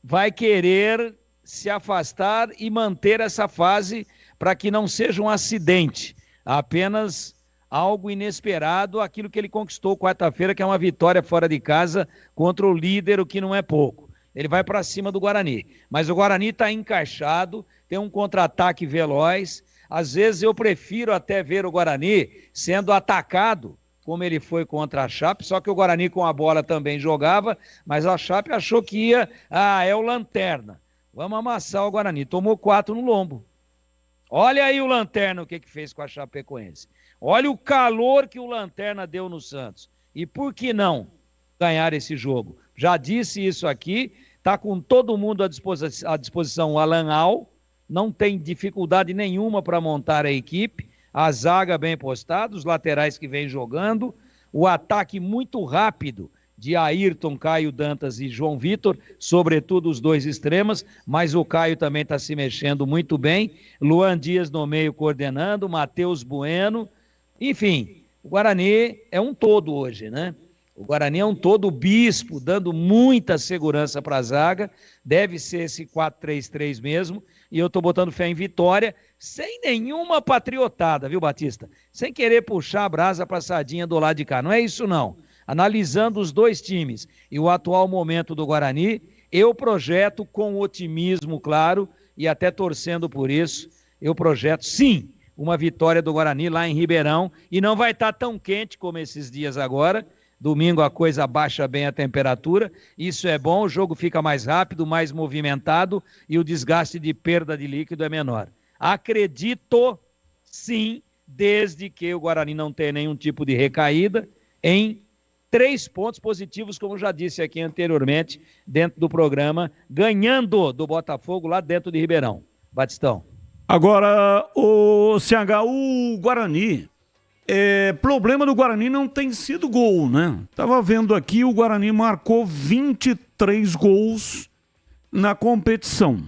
vai querer se afastar e manter essa fase para que não seja um acidente, apenas algo inesperado, aquilo que ele conquistou quarta-feira, que é uma vitória fora de casa contra o líder, o que não é pouco. Ele vai para cima do Guarani, mas o Guarani está encaixado, tem um contra-ataque veloz. Às vezes eu prefiro até ver o Guarani sendo atacado, como ele foi contra a Chape, só que o Guarani com a bola também jogava, mas a Chape achou que ia, é o Lanterna, vamos amassar o Guarani, tomou 4 no lombo. Olha aí o Lanterna, o que fez com a Chapecoense. Olha o calor que o Lanterna deu no Santos. E por que não ganhar esse jogo? Já disse isso aqui, está com todo mundo à disposição o Alan Al, não tem dificuldade nenhuma para montar a equipe, a zaga bem postada, os laterais que vem jogando, o ataque muito rápido de Ayrton, Caio Dantas e João Vitor, sobretudo os dois extremos, mas o Caio também está se mexendo muito bem, Luan Dias no meio coordenando, Matheus Bueno, enfim, o Guarani é um todo hoje, né? O Guarani é um todo, o Bispo dando muita segurança para a zaga, deve ser esse 4-3-3 mesmo, e eu estou botando fé em vitória, sem nenhuma patriotada, viu, Batista? Sem querer puxar a brasa para a sardinha do lado de cá, não é isso não. Analisando os dois times e o atual momento do Guarani, eu projeto com otimismo, claro, e até torcendo por isso, eu projeto sim, uma vitória do Guarani lá em Ribeirão, e não vai estar tão quente como esses dias agora. Domingo a coisa baixa bem a temperatura, isso é bom, o jogo fica mais rápido, mais movimentado e o desgaste de perda de líquido é menor. Acredito, sim, desde que o Guarani não tenha nenhum tipo de recaída, em 3 pontos positivos, como já disse aqui anteriormente, dentro do programa, ganhando do Botafogo lá dentro de Ribeirão. Batistão. Agora, o CH, o Guarani... problema do Guarani não tem sido gol, né? Tava vendo aqui, o Guarani marcou 23 gols na competição.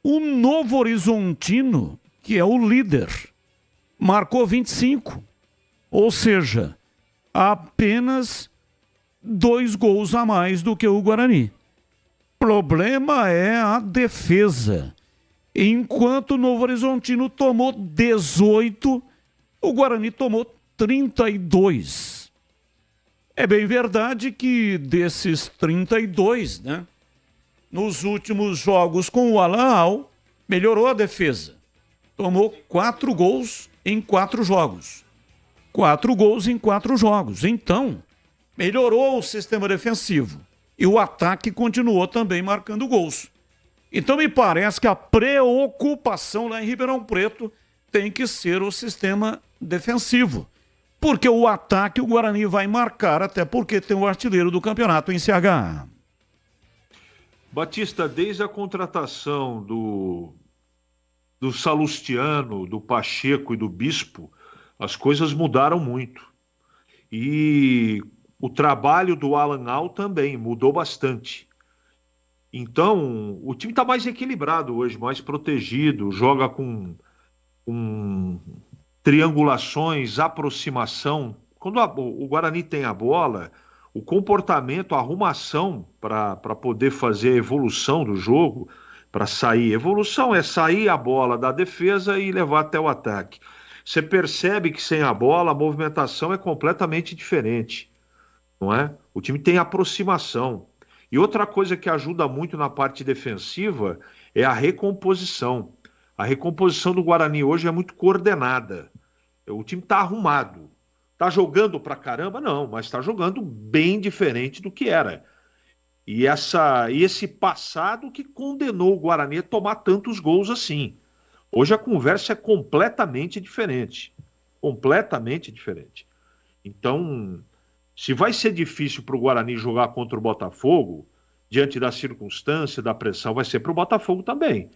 O Novo Horizontino, que é o líder, marcou 25. Ou seja, apenas 2 gols a mais do que o Guarani. Problema é a defesa. Enquanto o Novo Horizontino tomou 18, o Guarani tomou 32. É bem verdade que desses 32, né, nos últimos jogos com o Al-Ahly, melhorou a defesa. Tomou 4 gols em 4 jogos. 4 gols em 4 jogos. Então, melhorou o sistema defensivo. E o ataque continuou também marcando gols. Então me parece que a preocupação lá em Ribeirão Preto tem que ser o sistema defensivo. Porque o ataque o Guarani vai marcar, até porque tem o artilheiro do campeonato em CH. Batista, desde a contratação do Salustiano, do Pacheco e do Bispo, as coisas mudaram muito. E o trabalho do Alan Al também mudou bastante. Então, o time está mais equilibrado hoje, mais protegido, joga com triangulações, aproximação. Quando o Guarani tem a bola, o comportamento, a arrumação para poder fazer a evolução do jogo, para sair. Evolução é sair a bola da defesa e levar até o ataque. Você percebe que sem a bola a movimentação é completamente diferente, não é? O time tem aproximação. E outra coisa que ajuda muito na parte defensiva é a recomposição. A recomposição do Guarani hoje é muito coordenada. O time está arrumado. Está jogando pra caramba? Não, mas está jogando bem diferente do que era. E esse passado que condenou o Guarani a tomar tantos gols assim. Hoje a conversa é completamente diferente. Completamente diferente. Então, se vai ser difícil para o Guarani jogar contra o Botafogo, diante da circunstância, da pressão, vai ser para o Botafogo também.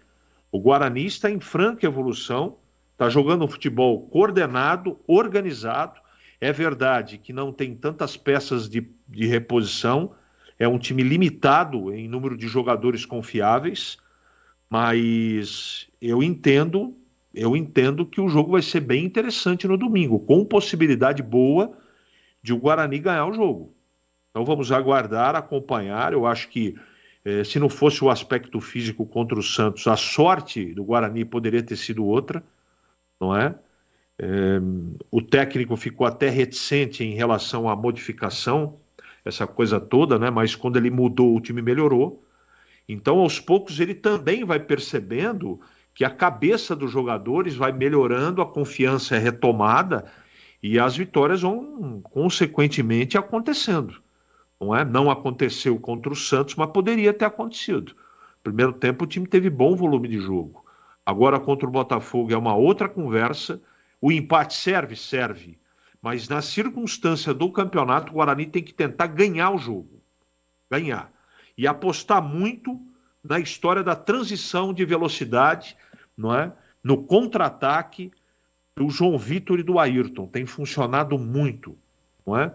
O Guarani está em franca evolução, está jogando um futebol coordenado, organizado. É verdade que não tem tantas peças de reposição, é um time limitado em número de jogadores confiáveis, mas eu entendo que o jogo vai ser bem interessante no domingo, com possibilidade boa de o Guarani ganhar o jogo. Então vamos aguardar, acompanhar. Eu acho que se não fosse o aspecto físico contra o Santos, a sorte do Guarani poderia ter sido outra, não é? O técnico ficou até reticente em relação à modificação, essa coisa toda, né? Mas quando ele mudou, o time melhorou. Então, aos poucos, ele também vai percebendo que a cabeça dos jogadores vai melhorando, a confiança é retomada e as vitórias vão, consequentemente, acontecendo. Não é? Não aconteceu contra o Santos, mas poderia ter acontecido. No primeiro tempo, o time teve bom volume de jogo. Agora, contra o Botafogo, é uma outra conversa. O empate serve. Mas na circunstância do campeonato, o Guarani tem que tentar ganhar o jogo. Ganhar. E apostar muito na história da transição de velocidade, não é? No contra-ataque do João Vitor e do Ayrton. Tem funcionado muito, não é?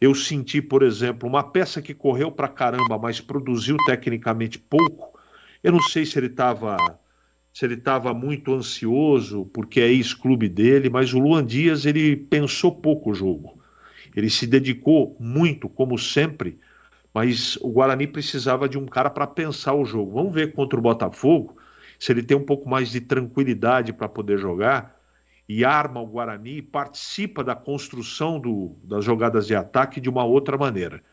Eu senti, por exemplo, uma peça que correu pra caramba, mas produziu tecnicamente pouco. Eu não sei se ele estava muito ansioso, porque é ex-clube dele, mas o Luan Dias, ele pensou pouco o jogo. Ele se dedicou muito, como sempre, mas o Guarani precisava de um cara para pensar o jogo. Vamos ver contra o Botafogo, se ele tem um pouco mais de tranquilidade para poder jogar, e arma o Guarani e participa da construção das jogadas de ataque de uma outra maneira.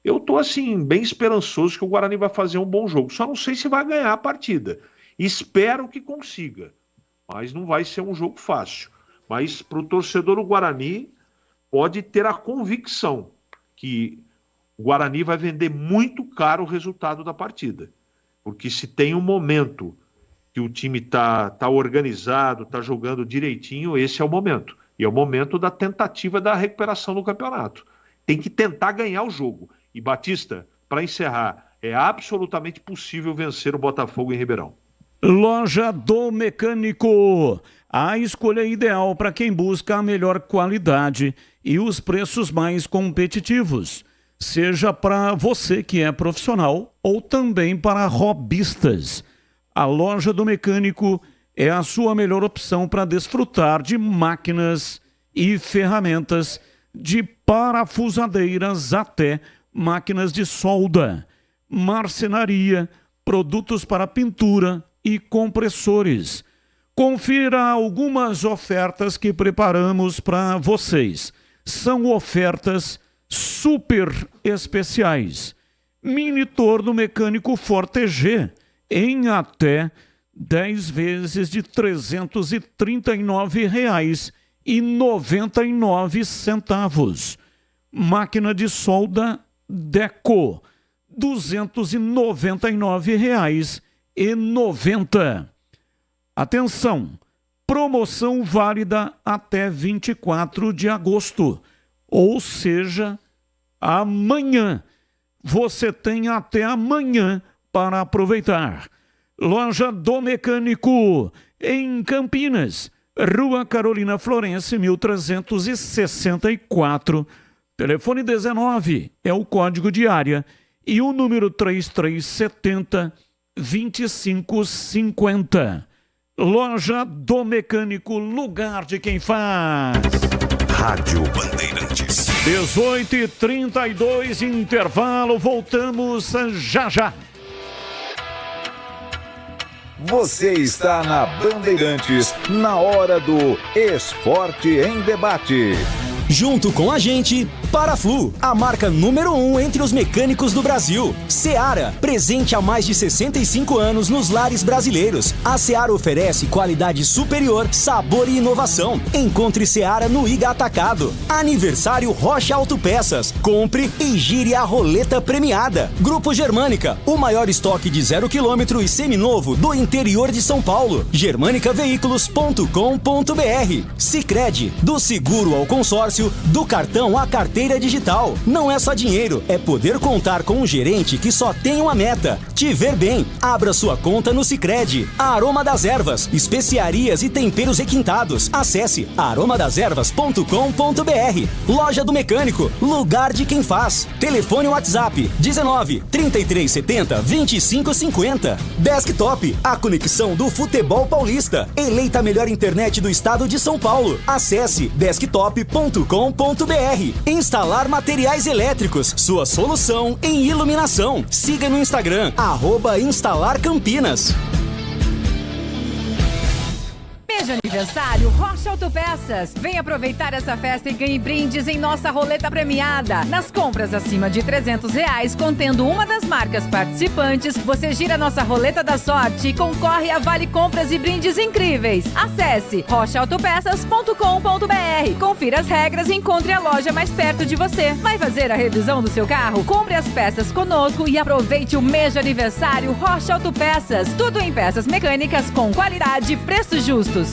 Eu estou, assim, bem esperançoso que o Guarani vai fazer um bom jogo. Só não sei se vai ganhar a partida. Espero que consiga, mas não vai ser um jogo fácil. Mas para o torcedor do Guarani, pode ter a convicção que o Guarani vai vender muito caro o resultado da partida. Porque se tem um momento que o time está organizado, está jogando direitinho, esse é o momento. E é o momento da tentativa da recuperação do campeonato. Tem que tentar ganhar o jogo. E, Batista, para encerrar, é absolutamente possível vencer o Botafogo em Ribeirão. Loja do Mecânico, a escolha ideal para quem busca a melhor qualidade e os preços mais competitivos, seja para você que é profissional ou também para hobbyistas. A Loja do Mecânico é a sua melhor opção para desfrutar de máquinas e ferramentas, de parafusadeiras até máquinas de solda, marcenaria, produtos para pintura e compressores. Confira algumas ofertas que preparamos para vocês. São ofertas super especiais. Mini torno mecânico Forte G em até 10 vezes de R$ 339,99. Máquina de solda Deco, R$ 299,90. Atenção! Promoção válida até 24 de agosto, ou seja, amanhã. Você tem até amanhã para aproveitar. Loja do Mecânico, em Campinas, Rua Carolina Florense, 1364. Telefone 19 é o código de área e o número 3370-2550. Loja do Mecânico, lugar de quem faz. Rádio Bandeirantes. 18h32, intervalo, voltamos já já. Você está na Bandeirantes, na hora do Esporte em Debate. Junto com a gente, Paraflu, a marca número 1 entre os mecânicos do Brasil. Seara, presente há mais de 65 anos nos lares brasileiros. A Seara oferece qualidade superior, sabor e inovação. Encontre Seara no Iga Atacado. Aniversário Rocha Autopeças. Compre e gire a roleta premiada. Grupo Germânica, o maior estoque de 0 km e seminovo do interior de São Paulo. germanicaveículos.com.br. Sicredi, do seguro ao consórcio, do cartão à carteira digital. Não é só dinheiro, é poder contar com um gerente que só tem uma meta: te ver bem. Abra sua conta no Sicredi. Aroma das Ervas, especiarias e temperos requintados. Acesse aromadeservas.com.br. Loja do Mecânico, lugar de quem faz. Telefone WhatsApp 19 3370 2550. Desktop, a conexão do futebol paulista. Eleita a melhor internet do estado de São Paulo. Acesse desktop.com.br. Instalar materiais elétricos, sua solução em iluminação. Siga no Instagram, @instalarcampinas. Mês de aniversário Rocha Autopeças. Vem aproveitar essa festa e ganhe brindes em nossa roleta premiada. Nas compras acima de R$300, contendo uma das marcas participantes, você gira nossa roleta da sorte e concorre a vale compras e brindes incríveis. Acesse rochaautopeças.com.br. Confira as regras e encontre a loja mais perto de você. Vai fazer a revisão do seu carro? Compre as peças conosco e aproveite o mês de aniversário Rocha Autopeças. Tudo em peças mecânicas com qualidade e preços justos.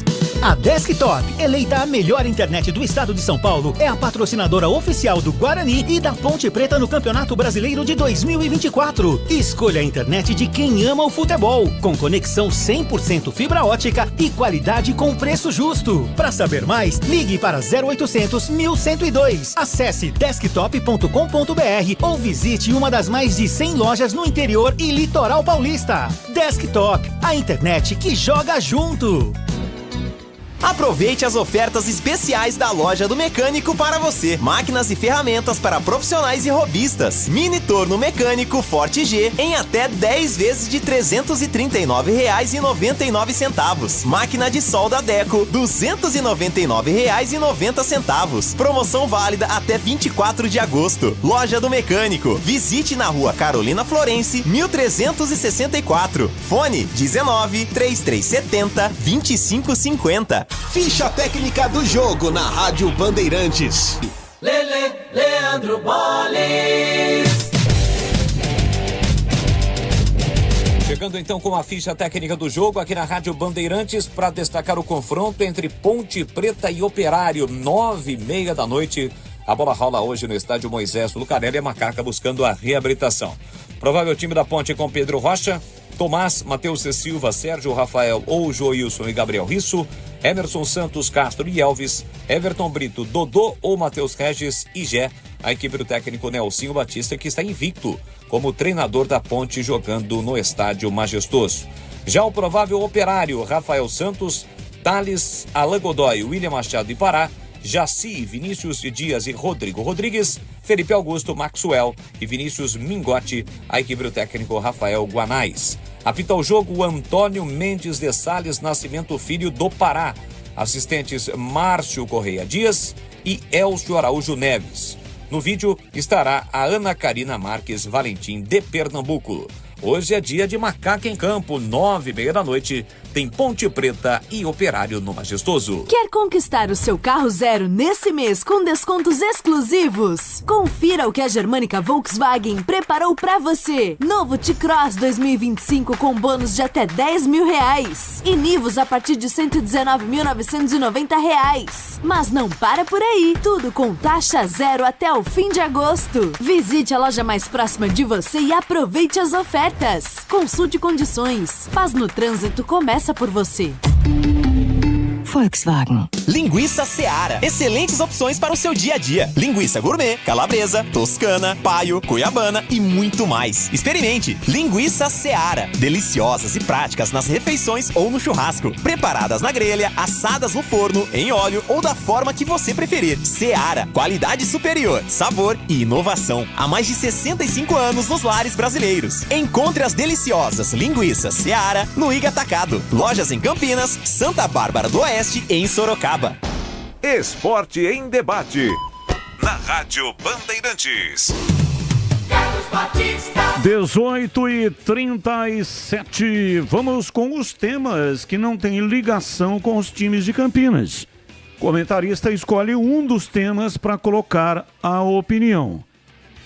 A Desktop, eleita a melhor internet do estado de São Paulo, é a patrocinadora oficial do Guarani e da Ponte Preta no Campeonato Brasileiro de 2024. Escolha a internet de quem ama o futebol, com conexão 100% fibra ótica e qualidade com preço justo. Para saber mais, ligue para 0800 1102. Acesse desktop.com.br ou visite uma das mais de 100 lojas no interior e litoral paulista. Desktop, a internet que joga junto. Aproveite as ofertas especiais da Loja do Mecânico para você. Máquinas e ferramentas para profissionais e hobbyistas. Mini torno mecânico Forte G em até 10 vezes de R$ 339,99. Máquina de solda Deco, R$ 299,90. Promoção válida até 24 de agosto. Loja do Mecânico. Visite na Rua Carolina Florense, 1364. Fone 19 3370 2550. Ficha técnica do jogo na Rádio Bandeirantes. Leandro Boles. Chegando então com a ficha técnica do jogo aqui na Rádio Bandeirantes para destacar o confronto entre Ponte Preta e Operário, 9h30 da noite. A bola rola hoje no estádio Moisés Lucarelli e a Macaca buscando a reabilitação. Provável time da Ponte com Pedro Rocha, Tomás, Matheus Silva, Sérgio Rafael ou Joilson e Gabriel Risso, Emerson Santos, Castro e Elvis, Everton Brito, Dodô ou Matheus Regis e Gé. A equipe do técnico Nelsinho Batista, que está invicto como treinador da Ponte, jogando no estádio Majestoso. Já o provável Operário, Rafael Santos, Thales, Alain Godoy, William Machado e Pará, Jaci, Vinícius Dias e Rodrigo Rodrigues, Felipe Augusto, Maxwell e Vinícius Mingotti, a equipe do técnico Rafael Guanais. Apita o jogo o Antônio Mendes de Sales Nascimento Filho do Pará. Assistentes Márcio Correia Dias e Elcio Araújo Neves. No vídeo estará a Ana Karina Marques Valentim de Pernambuco. Hoje é dia de Macaca em Campo, 9h30 da noite. Tem Ponte Preta e Operário no Majestoso. Quer conquistar o seu carro zero nesse mês com descontos exclusivos? Confira o que a Germânica Volkswagen preparou pra você. Novo T-Cross 2025 com bônus de até R$10 mil. E Nivus a partir de R$119.990. Mas não para por aí. Tudo com taxa zero até o fim de agosto. Visite a loja mais próxima de você e aproveite as ofertas. Consulte condições. Paz no trânsito começa por você. Volkswagen. Linguiça Seara. Excelentes opções para o seu dia a dia. Linguiça gourmet, calabresa, toscana, paio, cuiabana e muito mais. Experimente. Linguiça Seara. Deliciosas e práticas nas refeições ou no churrasco. Preparadas na grelha, assadas no forno, em óleo ou da forma que você preferir. Seara. Qualidade superior, sabor e inovação. Há mais de 65 anos nos lares brasileiros. Encontre as deliciosas linguiças Seara no Iga Atacado. Lojas em Campinas, Santa Bárbara do Oeste e em Sorocaba. Esporte em debate. Na Rádio Bandeirantes. 18h37. Vamos com os temas que não têm ligação com os times de Campinas. O comentarista escolhe um dos temas para colocar a opinião.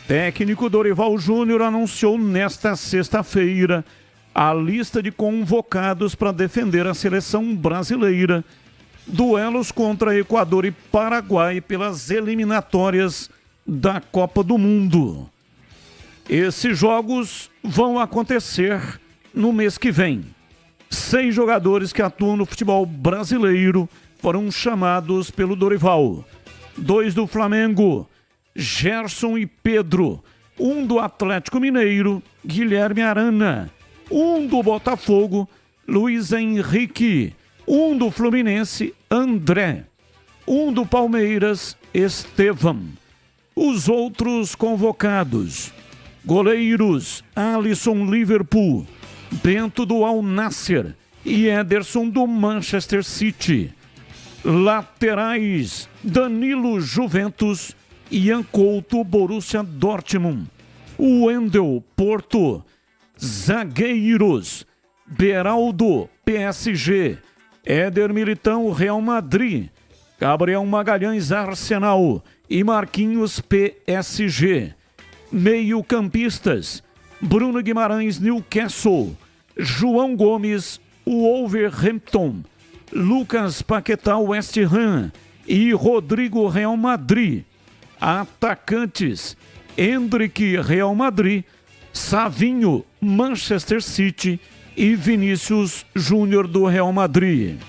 Técnico Dorival Júnior anunciou nesta sexta-feira a lista de convocados para defender a seleção brasileira. Duelos contra Equador e Paraguai pelas eliminatórias da Copa do Mundo. Esses jogos vão acontecer no mês que vem. 6 jogadores que atuam no futebol brasileiro foram chamados pelo Dorival. 2 do Flamengo, Gerson e Pedro. 1 do Atlético Mineiro, Guilherme Arana. 1 do Botafogo, Luiz Henrique. 1 do Fluminense, André. 1 do Palmeiras, Estevão. Os outros convocados: goleiros, Alisson Liverpool, Bento do Al Nassr e Ederson do Manchester City. Laterais, Danilo Juventus, Ian Couto Borussia Dortmund, Wendel Porto. Zagueiros, Beraldo PSG, Éder Militão Real Madrid, Gabriel Magalhães Arsenal e Marquinhos PSG. Meio-campistas, Bruno Guimarães Newcastle, João Gomes Wolverhampton, Lucas Paquetá West Ham e Rodrigo Real Madrid. Atacantes, Endrick Real Madrid, Savinho Manchester City e Vinícius Júnior do Real Madrid.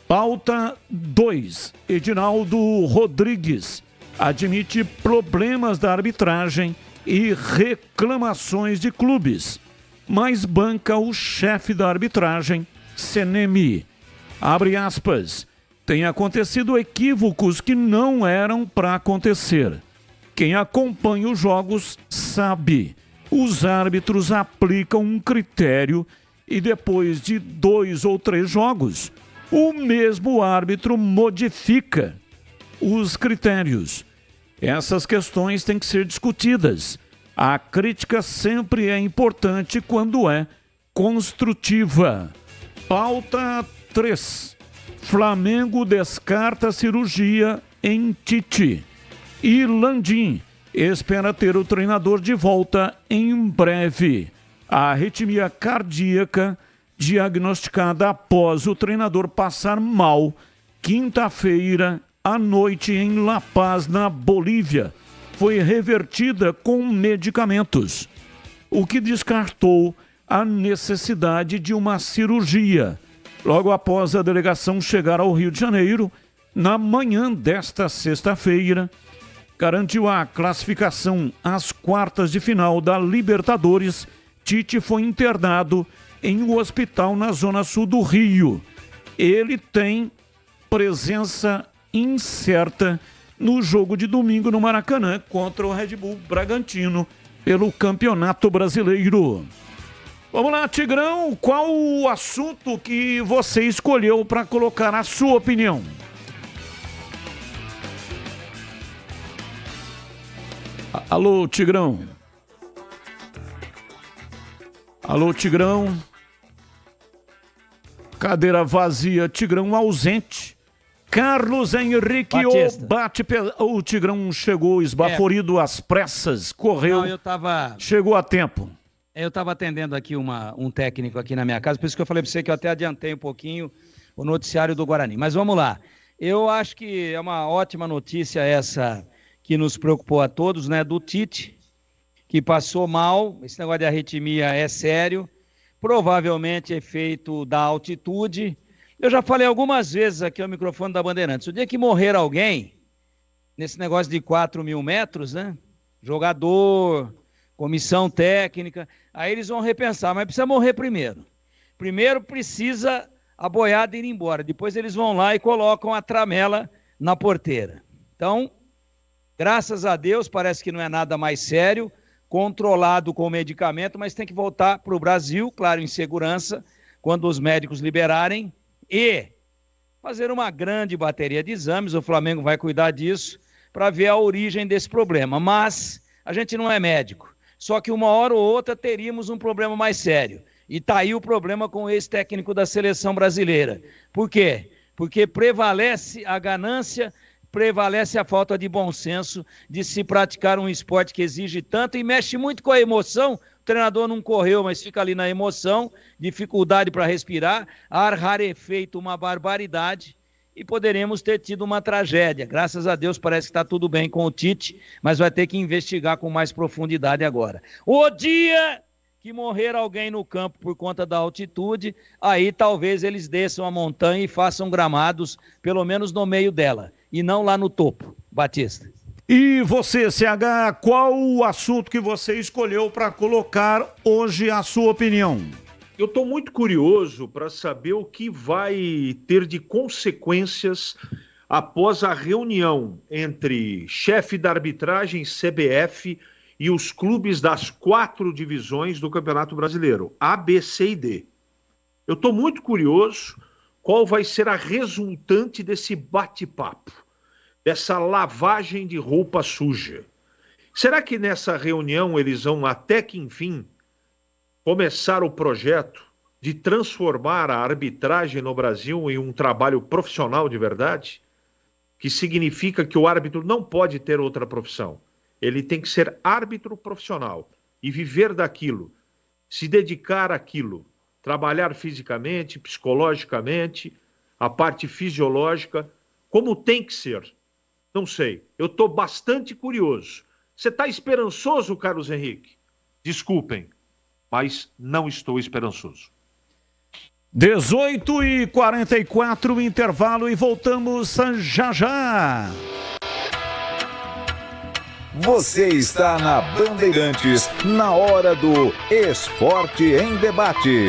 Pauta 2. Edinaldo Rodrigues admite problemas da arbitragem e reclamações de clubes, mas banca o chefe da arbitragem, Senemi. Abre aspas. Tem acontecido equívocos que não eram para acontecer. Quem acompanha os jogos sabe. Os árbitros aplicam um critério e depois de 2 ou 3 jogos, o mesmo árbitro modifica os critérios. Essas questões têm que ser discutidas. A crítica sempre é importante quando é construtiva. Pauta 3. Flamengo descarta cirurgia em Tite. E Landim espera ter o treinador de volta em breve. A arritmia cardíaca diagnosticada após o treinador passar mal quinta-feira à noite em La Paz, na Bolívia, foi revertida com medicamentos, o que descartou a necessidade de uma cirurgia. Logo após a delegação chegar ao Rio de Janeiro, na manhã desta sexta-feira, garantiu a classificação às quartas de final da Libertadores. Tite foi internado em um hospital na zona sul do Rio. Ele tem presença incerta no jogo de domingo no Maracanã contra o Red Bull Bragantino pelo Campeonato Brasileiro. Vamos lá, Tigrão, qual o assunto que você escolheu para colocar a sua opinião? Alô, Tigrão. Alô, Tigrão. Cadeira vazia, Tigrão ausente. Carlos Henrique, o Tigrão chegou esbaforido às pressas, correu, chegou a tempo. Eu estava atendendo aqui um técnico aqui na minha casa, por isso que eu falei para você que eu até adiantei um pouquinho o noticiário do Guarani. Mas vamos lá. Eu acho que é uma ótima notícia essa que nos preocupou a todos, né? Do Tite, que passou mal. Esse negócio de arritmia é sério. Provavelmente efeito da altitude. Eu já falei algumas vezes aqui ao microfone da Bandeirantes. O dia que morrer alguém, nesse negócio de 4.000 metros, né? Jogador, comissão técnica, aí eles vão repensar, mas precisa morrer primeiro. Primeiro precisa a boiada ir embora, depois eles vão lá e colocam a tramela na porteira. Então, graças a Deus, parece que não é nada mais sério, controlado com medicamento, mas tem que voltar para o Brasil, claro, em segurança, quando os médicos liberarem, e fazer uma grande bateria de exames. O Flamengo vai cuidar disso para ver a origem desse problema. Mas a gente não é médico. Só que uma hora ou outra teríamos um problema mais sério. E está aí o problema com o ex-técnico da seleção brasileira. Por quê? Porque prevalece a ganância, prevalece a falta de bom senso de se praticar um esporte que exige tanto e mexe muito com a emoção. O treinador não correu, mas fica ali na emoção, dificuldade para respirar, ar rarefeito, uma barbaridade, e poderemos ter tido uma tragédia. Graças a Deus parece que está tudo bem com o Tite, mas vai ter que investigar com mais profundidade agora. O dia que morrer alguém no campo por conta da altitude, aí talvez eles desçam a montanha e façam gramados, pelo menos no meio dela, e não lá no topo. Batista. E você, CH, qual o assunto que você escolheu para colocar hoje a sua opinião? Eu estou muito curioso para saber o que vai ter de consequências após a reunião entre chefe da arbitragem, CBF, e os clubes das 4 divisões do Campeonato Brasileiro, A, B, C e D. Eu estou muito curioso qual vai ser a resultante desse bate-papo, dessa lavagem de roupa suja. Será que nessa reunião eles vão, até que enfim, começar o projeto de transformar a arbitragem no Brasil em um trabalho profissional de verdade? Que significa que o árbitro não pode ter outra profissão. Ele tem que ser árbitro profissional e viver daquilo, se dedicar àquilo, trabalhar fisicamente, psicologicamente, a parte fisiológica, como tem que ser. Não sei, eu estou bastante curioso. Você está esperançoso, Carlos Henrique? Desculpem, mas não estou esperançoso. 18h44, intervalo, e voltamos já já. Você está na Bandeirantes, na hora do Esporte em Debate.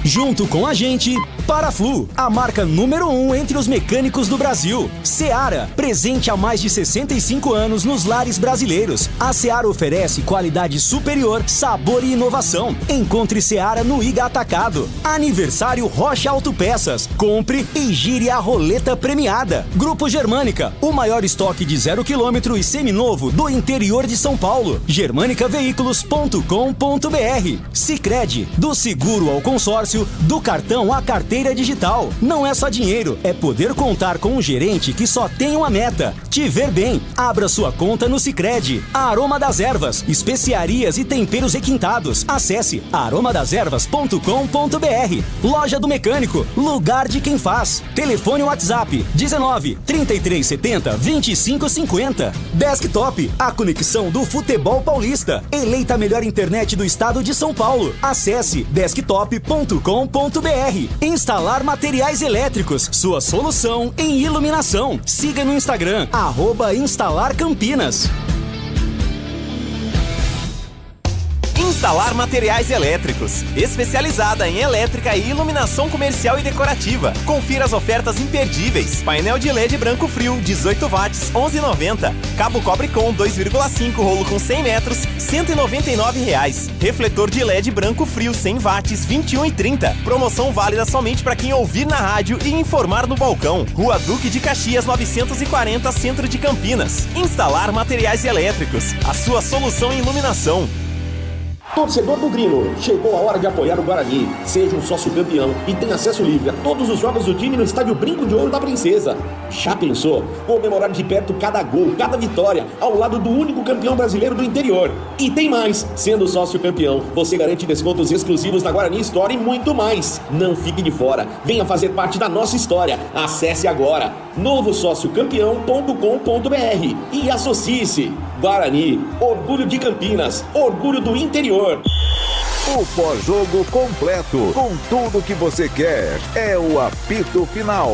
Junto com a gente, Paraflu, a marca número 1 entre os mecânicos do Brasil. Seara, presente há mais de 65 anos nos lares brasileiros. A Seara oferece qualidade superior, sabor e inovação. Encontre Seara no Iga Atacado. Aniversário Rocha Autopeças. Compre e gire a roleta premiada. Grupo Germânica, o maior estoque de 0 km e seminovo do interior de São Paulo. germanicaveículos.com.br. Sicredi, do seguro ao consórcio, do cartão à carteira digital. Não é só dinheiro, é poder contar com um gerente que só tem uma meta: te ver bem. Abra sua conta no Sicredi. Aroma das Ervas, especiarias e temperos requintados. Acesse aromadeservas.com.br. Loja do Mecânico, lugar de quem faz. Telefone WhatsApp 19 3370 2550. Desktop, a conexão do futebol paulista. Eleita a melhor internet do estado de São Paulo. Acesse desktop.com.br. Instalar materiais elétricos, sua solução em iluminação. Siga no Instagram, @instalarcampinas. Instalar Materiais Elétricos, especializada em elétrica e iluminação comercial e decorativa. Confira as ofertas imperdíveis. Painel de LED branco frio, 18 watts, 11,90. Cabo cobre com 2,5 rolo com 100 metros, R$ 199,00. Refletor de LED branco frio 100 watts, 21,30. Promoção válida somente para quem ouvir na rádio e informar no balcão. Rua Duque de Caxias 940, Centro de Campinas. Instalar Materiais Elétricos, a sua solução em iluminação. Torcedor do Grilo, chegou a hora de apoiar o Guarani. Seja um sócio campeão e tenha acesso livre a todos os jogos do time no estádio Brinco de Ouro da Princesa. Já pensou? Comemorar de perto cada gol, cada vitória, ao lado do único campeão brasileiro do interior. E tem mais! Sendo sócio campeão, você garante descontos exclusivos na Guarani Store e muito mais. Não fique de fora, venha fazer parte da nossa história. Acesse agora novosociocampeão.com.br e associe-se. Guarani, orgulho de Campinas, orgulho do interior. O pós-jogo completo, com tudo que você quer, é o apito final.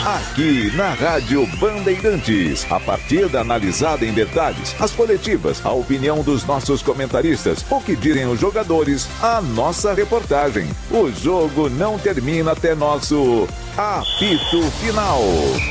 Aqui na Rádio Bandeirantes, a partida analisada em detalhes, as coletivas, a opinião dos nossos comentaristas, o que dizem os jogadores, a nossa reportagem. O jogo não termina até nosso apito final.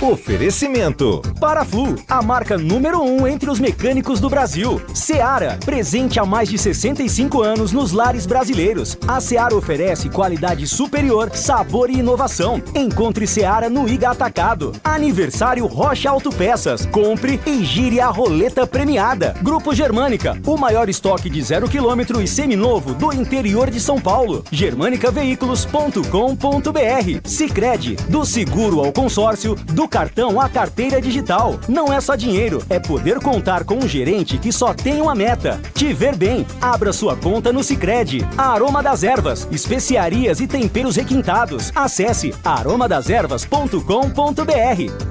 Oferecimento Paraflu, a marca número 1 entre os mecânicos do Brasil. Seara, presente há mais de 65 anos nos lares brasileiros. A Seara oferece qualidade superior, sabor e inovação. Encontre Seara no Iga Atacado. Aniversário Rocha Autopeças. Compre e gire a roleta premiada. Grupo Germânica, o maior estoque de 0 km e seminovo do interior de São Paulo. germanicaveículos.com.br. Sicredi, do seguro ao consórcio, do cartão à carteira digital. Não é só dinheiro, é poder contar com um gerente que só tem uma meta: te ver bem. Abra sua conta no Sicredi. Aroma das Ervas, especiarias e temperos requintados. Acesse aromadeservas.com.br.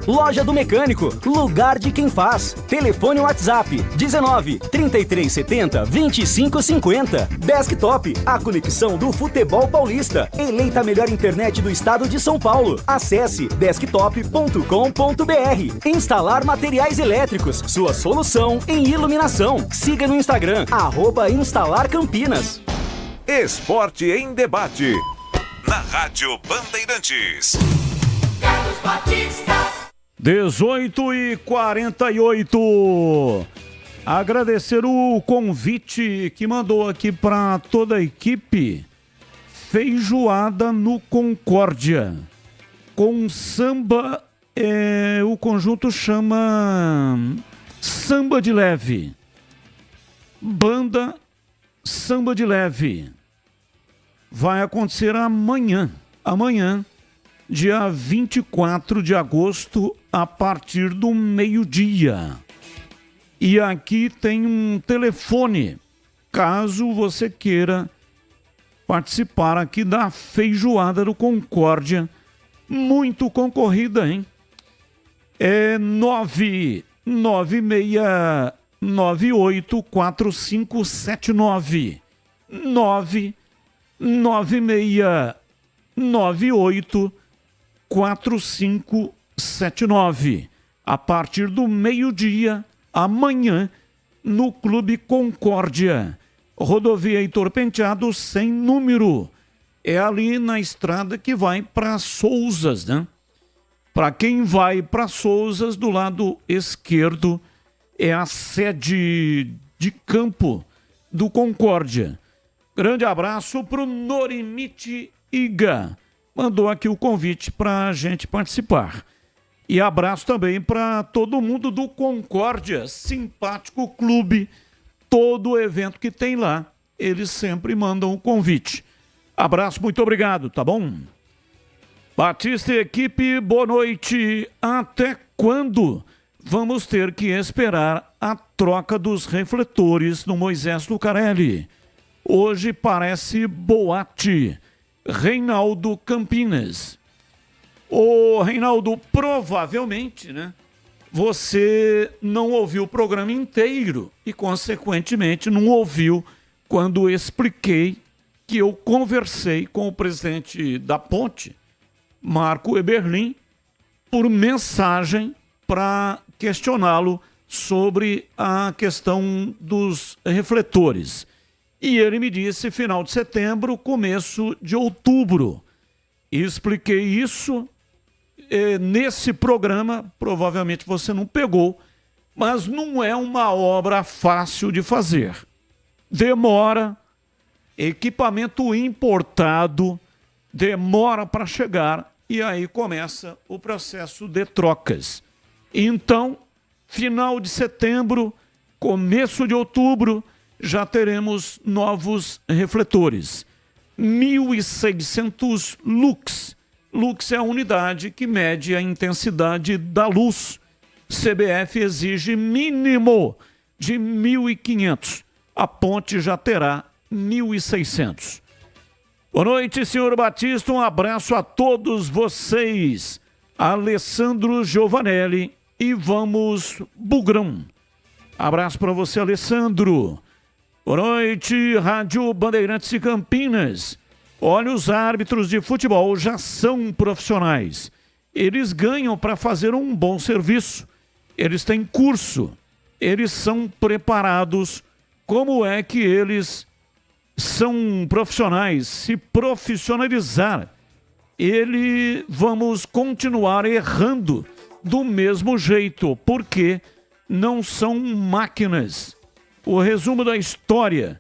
Loja do Mecânico, lugar de quem faz. Telefone WhatsApp 19 3370 2550. Desktop, a conexão do futebol paulista. Eleita a melhor internet do estado de São Paulo. Acesse desktop.com.br. Instalar Materiais Elétricos, sua solução em iluminação. Siga no Instagram, @instalarcampinas. Esporte em debate, na Rádio Bandeirantes. Carlos Batista. 18h48. Agradecer o convite que mandou aqui para toda a equipe. Feijoada no Concórdia. Com samba, o conjunto chama Samba de Leve. Banda Samba de Leve. Vai acontecer amanhã, dia 24 de agosto, a partir do meio-dia. E aqui tem um telefone, caso você queira participar aqui da Feijoada do Concórdia. Muito concorrida, hein? É 996984579. 996984579. A partir do meio-dia, amanhã, no Clube Concórdia. Rodovia Heitor Penteado, sem número. É ali na estrada que vai para Sousas, né? Para quem vai para Sousas, do lado esquerdo, é a sede de campo do Concórdia. Grande abraço para o Norimite Iga. Mandou aqui o convite para a gente participar. E abraço também para todo mundo do Concórdia, simpático clube. Todo evento que tem lá, eles sempre mandam o convite. Abraço, muito obrigado, tá bom? Batista e equipe, boa noite. Até quando vamos ter que esperar a troca dos refletores no Moisés Lucarelli? Hoje parece boate. Reinaldo Campinas. Ô, Reinaldo, provavelmente, né? Você não ouviu o programa inteiro e, consequentemente, não ouviu quando expliquei que eu conversei com o presidente da Ponte, Marco Eberlin, por mensagem para questioná-lo sobre a questão dos refletores. E ele me disse final de setembro, começo de outubro. E expliquei isso nesse programa, provavelmente você não pegou, mas não é uma obra fácil de fazer. Demora, equipamento importado, demora para chegar e aí começa o processo de trocas. Então, final de setembro, começo de outubro, já teremos novos refletores. 1.600 lux. Lux é a unidade que mede a intensidade da luz. CBF exige mínimo de 1.500. A ponte já terá 1.600. Boa noite, senhor Batista. Um abraço a todos vocês. Alessandro Giovanelli e vamos Bugrão. Abraço para você, Alessandro. Boa noite, Rádio Bandeirantes e Campinas. Olha, os árbitros de futebol já são profissionais. Eles ganham para fazer um bom serviço. Eles têm curso. Eles são preparados. Como é que eles são profissionais? Se profissionalizar, vamos continuar errando do mesmo jeito, porque não são máquinas. O resumo da história,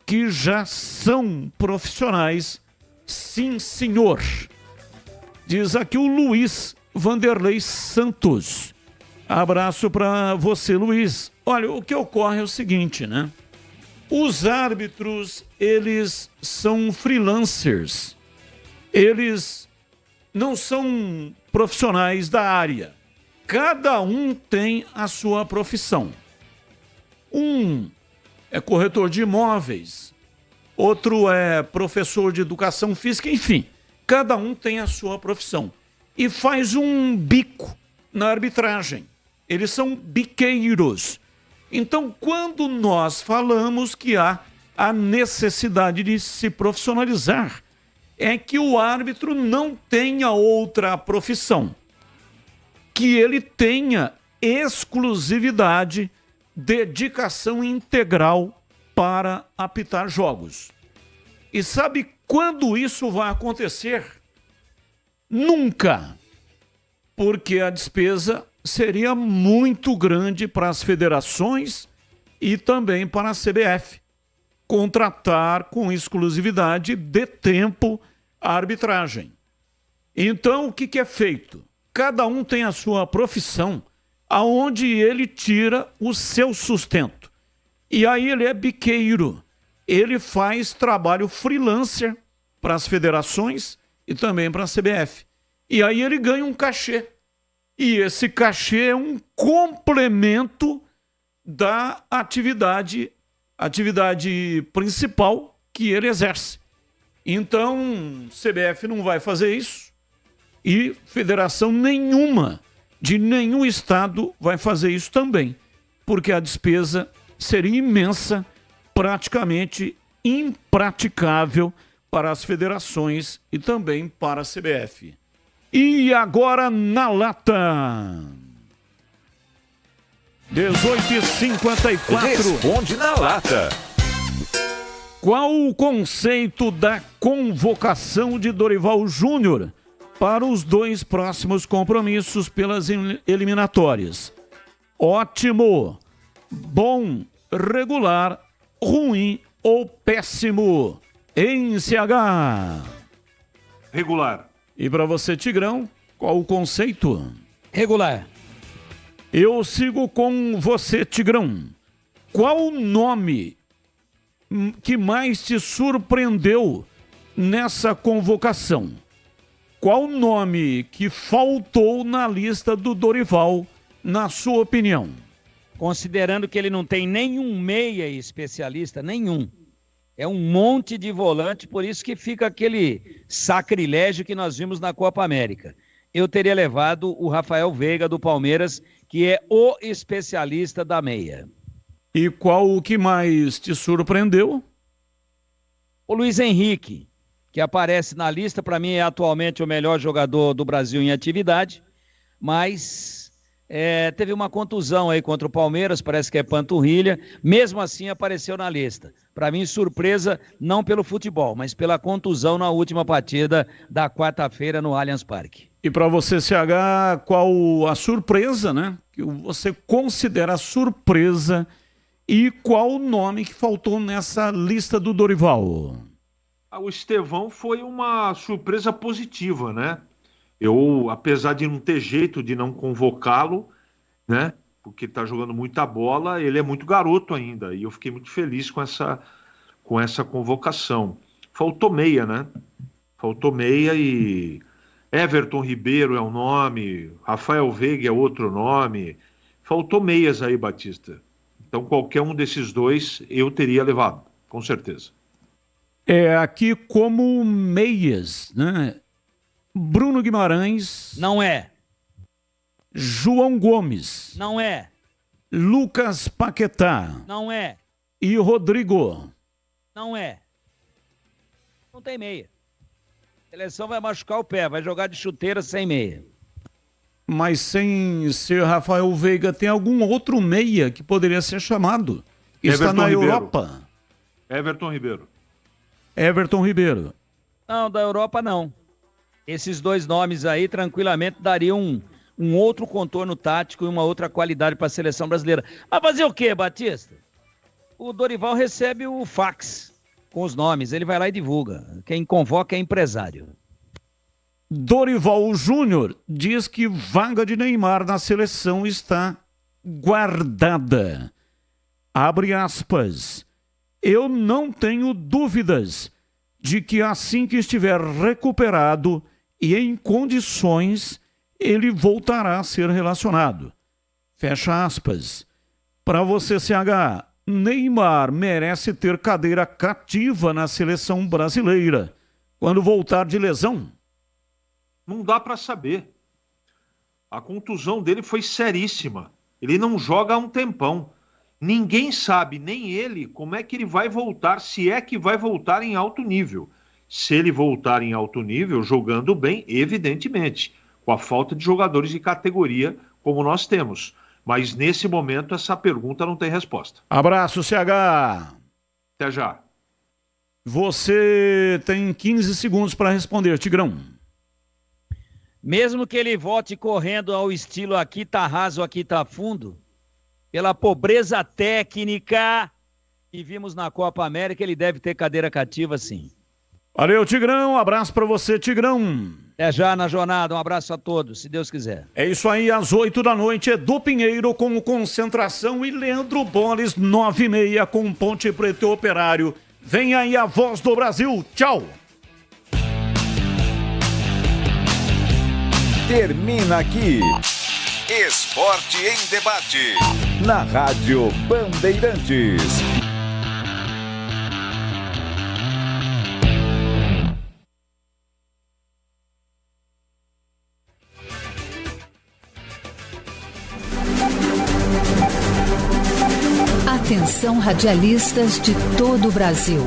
que já são profissionais, sim, senhor. Diz aqui o Luiz Vanderlei Santos. Abraço para você, Luiz. Olha, o que ocorre é o seguinte, né? Os árbitros, eles são freelancers. Eles não são profissionais da área. Cada um tem a sua profissão. Um é corretor de imóveis, outro é professor de educação física, enfim, cada um tem a sua profissão e faz um bico na arbitragem. Eles são biqueiros. Então, quando nós falamos que há a necessidade de se profissionalizar, é que o árbitro não tenha outra profissão, que ele tenha exclusividade, dedicação integral para apitar jogos. E sabe quando isso vai acontecer? Nunca. Porque a despesa seria muito grande para as federações e também para a CBF. Contratar com exclusividade de tempo a arbitragem. Então, o que é feito? Cada um tem a sua profissão, aonde ele tira o seu sustento. E aí ele é biqueiro. Ele faz trabalho freelancer para as federações e também para a CBF. E aí ele ganha um cachê. E esse cachê é um complemento da atividade principal que ele exerce. Então, CBF não vai fazer isso e federação nenhuma de nenhum estado vai fazer isso também, porque a despesa seria imensa, praticamente impraticável para as federações e também para a CBF. E agora na lata. 18h54. Responde na lata. Qual o conceito da convocação de Dorival Júnior para os 2 próximos compromissos pelas eliminatórias? Ótimo, bom, regular, ruim ou péssimo? Em CH. Regular. E para você, Tigrão, qual o conceito? Regular. Eu sigo com você, Tigrão. Qual o nome que mais te surpreendeu nessa convocação? Qual o nome que faltou na lista do Dorival, na sua opinião? Considerando que ele não tem nenhum meia especialista, nenhum. É um monte de volante, por isso que fica aquele sacrilégio que nós vimos na Copa América. Eu teria levado o Rafael Veiga do Palmeiras, que é o especialista da meia. E qual o que mais te surpreendeu? O Luiz Henrique, que aparece na lista, para mim é atualmente o melhor jogador do Brasil em atividade, mas teve uma contusão aí contra o Palmeiras, parece que é panturrilha, mesmo assim apareceu na lista. Para mim, surpresa não pelo futebol, mas pela contusão na última partida da quarta-feira no Allianz Parque. E para você, CH, qual a surpresa, né? Que você considera surpresa e qual o nome que faltou nessa lista do Dorival? O Estevão foi uma surpresa positiva, né? Eu, apesar de não ter jeito de não convocá-lo, né? Porque está jogando muita bola, ele é muito garoto ainda. E eu fiquei muito feliz com essa convocação. Faltou meia, né? Faltou meia e Everton Ribeiro é um nome, Rafael Veiga é outro nome. Faltou meias aí, Batista. Então qualquer um desses dois eu teria levado, com certeza. Aqui como meias, né? Bruno Guimarães. Não é. João Gomes. Não é. Lucas Paquetá. Não é. E Rodrigo. Não é. Não tem meia. A seleção vai machucar o pé, vai jogar de chuteira sem meia. Mas sem ser Rafael Veiga, tem algum outro meia que poderia ser chamado? Está Everton na Ribeiro. Europa. Everton Ribeiro. Everton Ribeiro. Não, da Europa não. Esses dois nomes aí tranquilamente dariam um outro contorno tático e uma outra qualidade para a seleção brasileira. Mas fazer o quê, Batista? O Dorival recebe o fax com os nomes, ele vai lá e divulga. Quem convoca é empresário. Dorival Júnior diz que vaga de Neymar na seleção está guardada. Abre aspas. Eu não tenho dúvidas de que assim que estiver recuperado e em condições, ele voltará a ser relacionado. Fecha aspas. Para você, CH, Neymar merece ter cadeira cativa na seleção brasileira quando voltar de lesão? Não dá para saber. A contusão dele foi seríssima. Ele não joga há um tempão. Ninguém sabe, nem ele, como é que ele vai voltar, se é que vai voltar em alto nível. Se ele voltar em alto nível, jogando bem, evidentemente, com a falta de jogadores de categoria como nós temos. Mas nesse momento essa pergunta não tem resposta. Abraço, CH. Até já. Você tem 15 segundos para responder, Tigrão. Mesmo que ele volte correndo ao estilo aqui tá raso, aqui tá fundo, pela pobreza técnica que vimos na Copa América, ele deve ter cadeira cativa sim. Valeu, Tigrão. Abraço pra você, Tigrão. Até já na jornada. Um abraço a todos, se Deus quiser. É isso aí, às 8 da noite, Edu Pinheiro com Concentração e Leandro Boles, 9h30 com Ponte Preta e Operário. Vem aí a Voz do Brasil. Tchau. Termina aqui Esporte em Debate na Rádio Bandeirantes. Atenção, radialistas de todo o Brasil.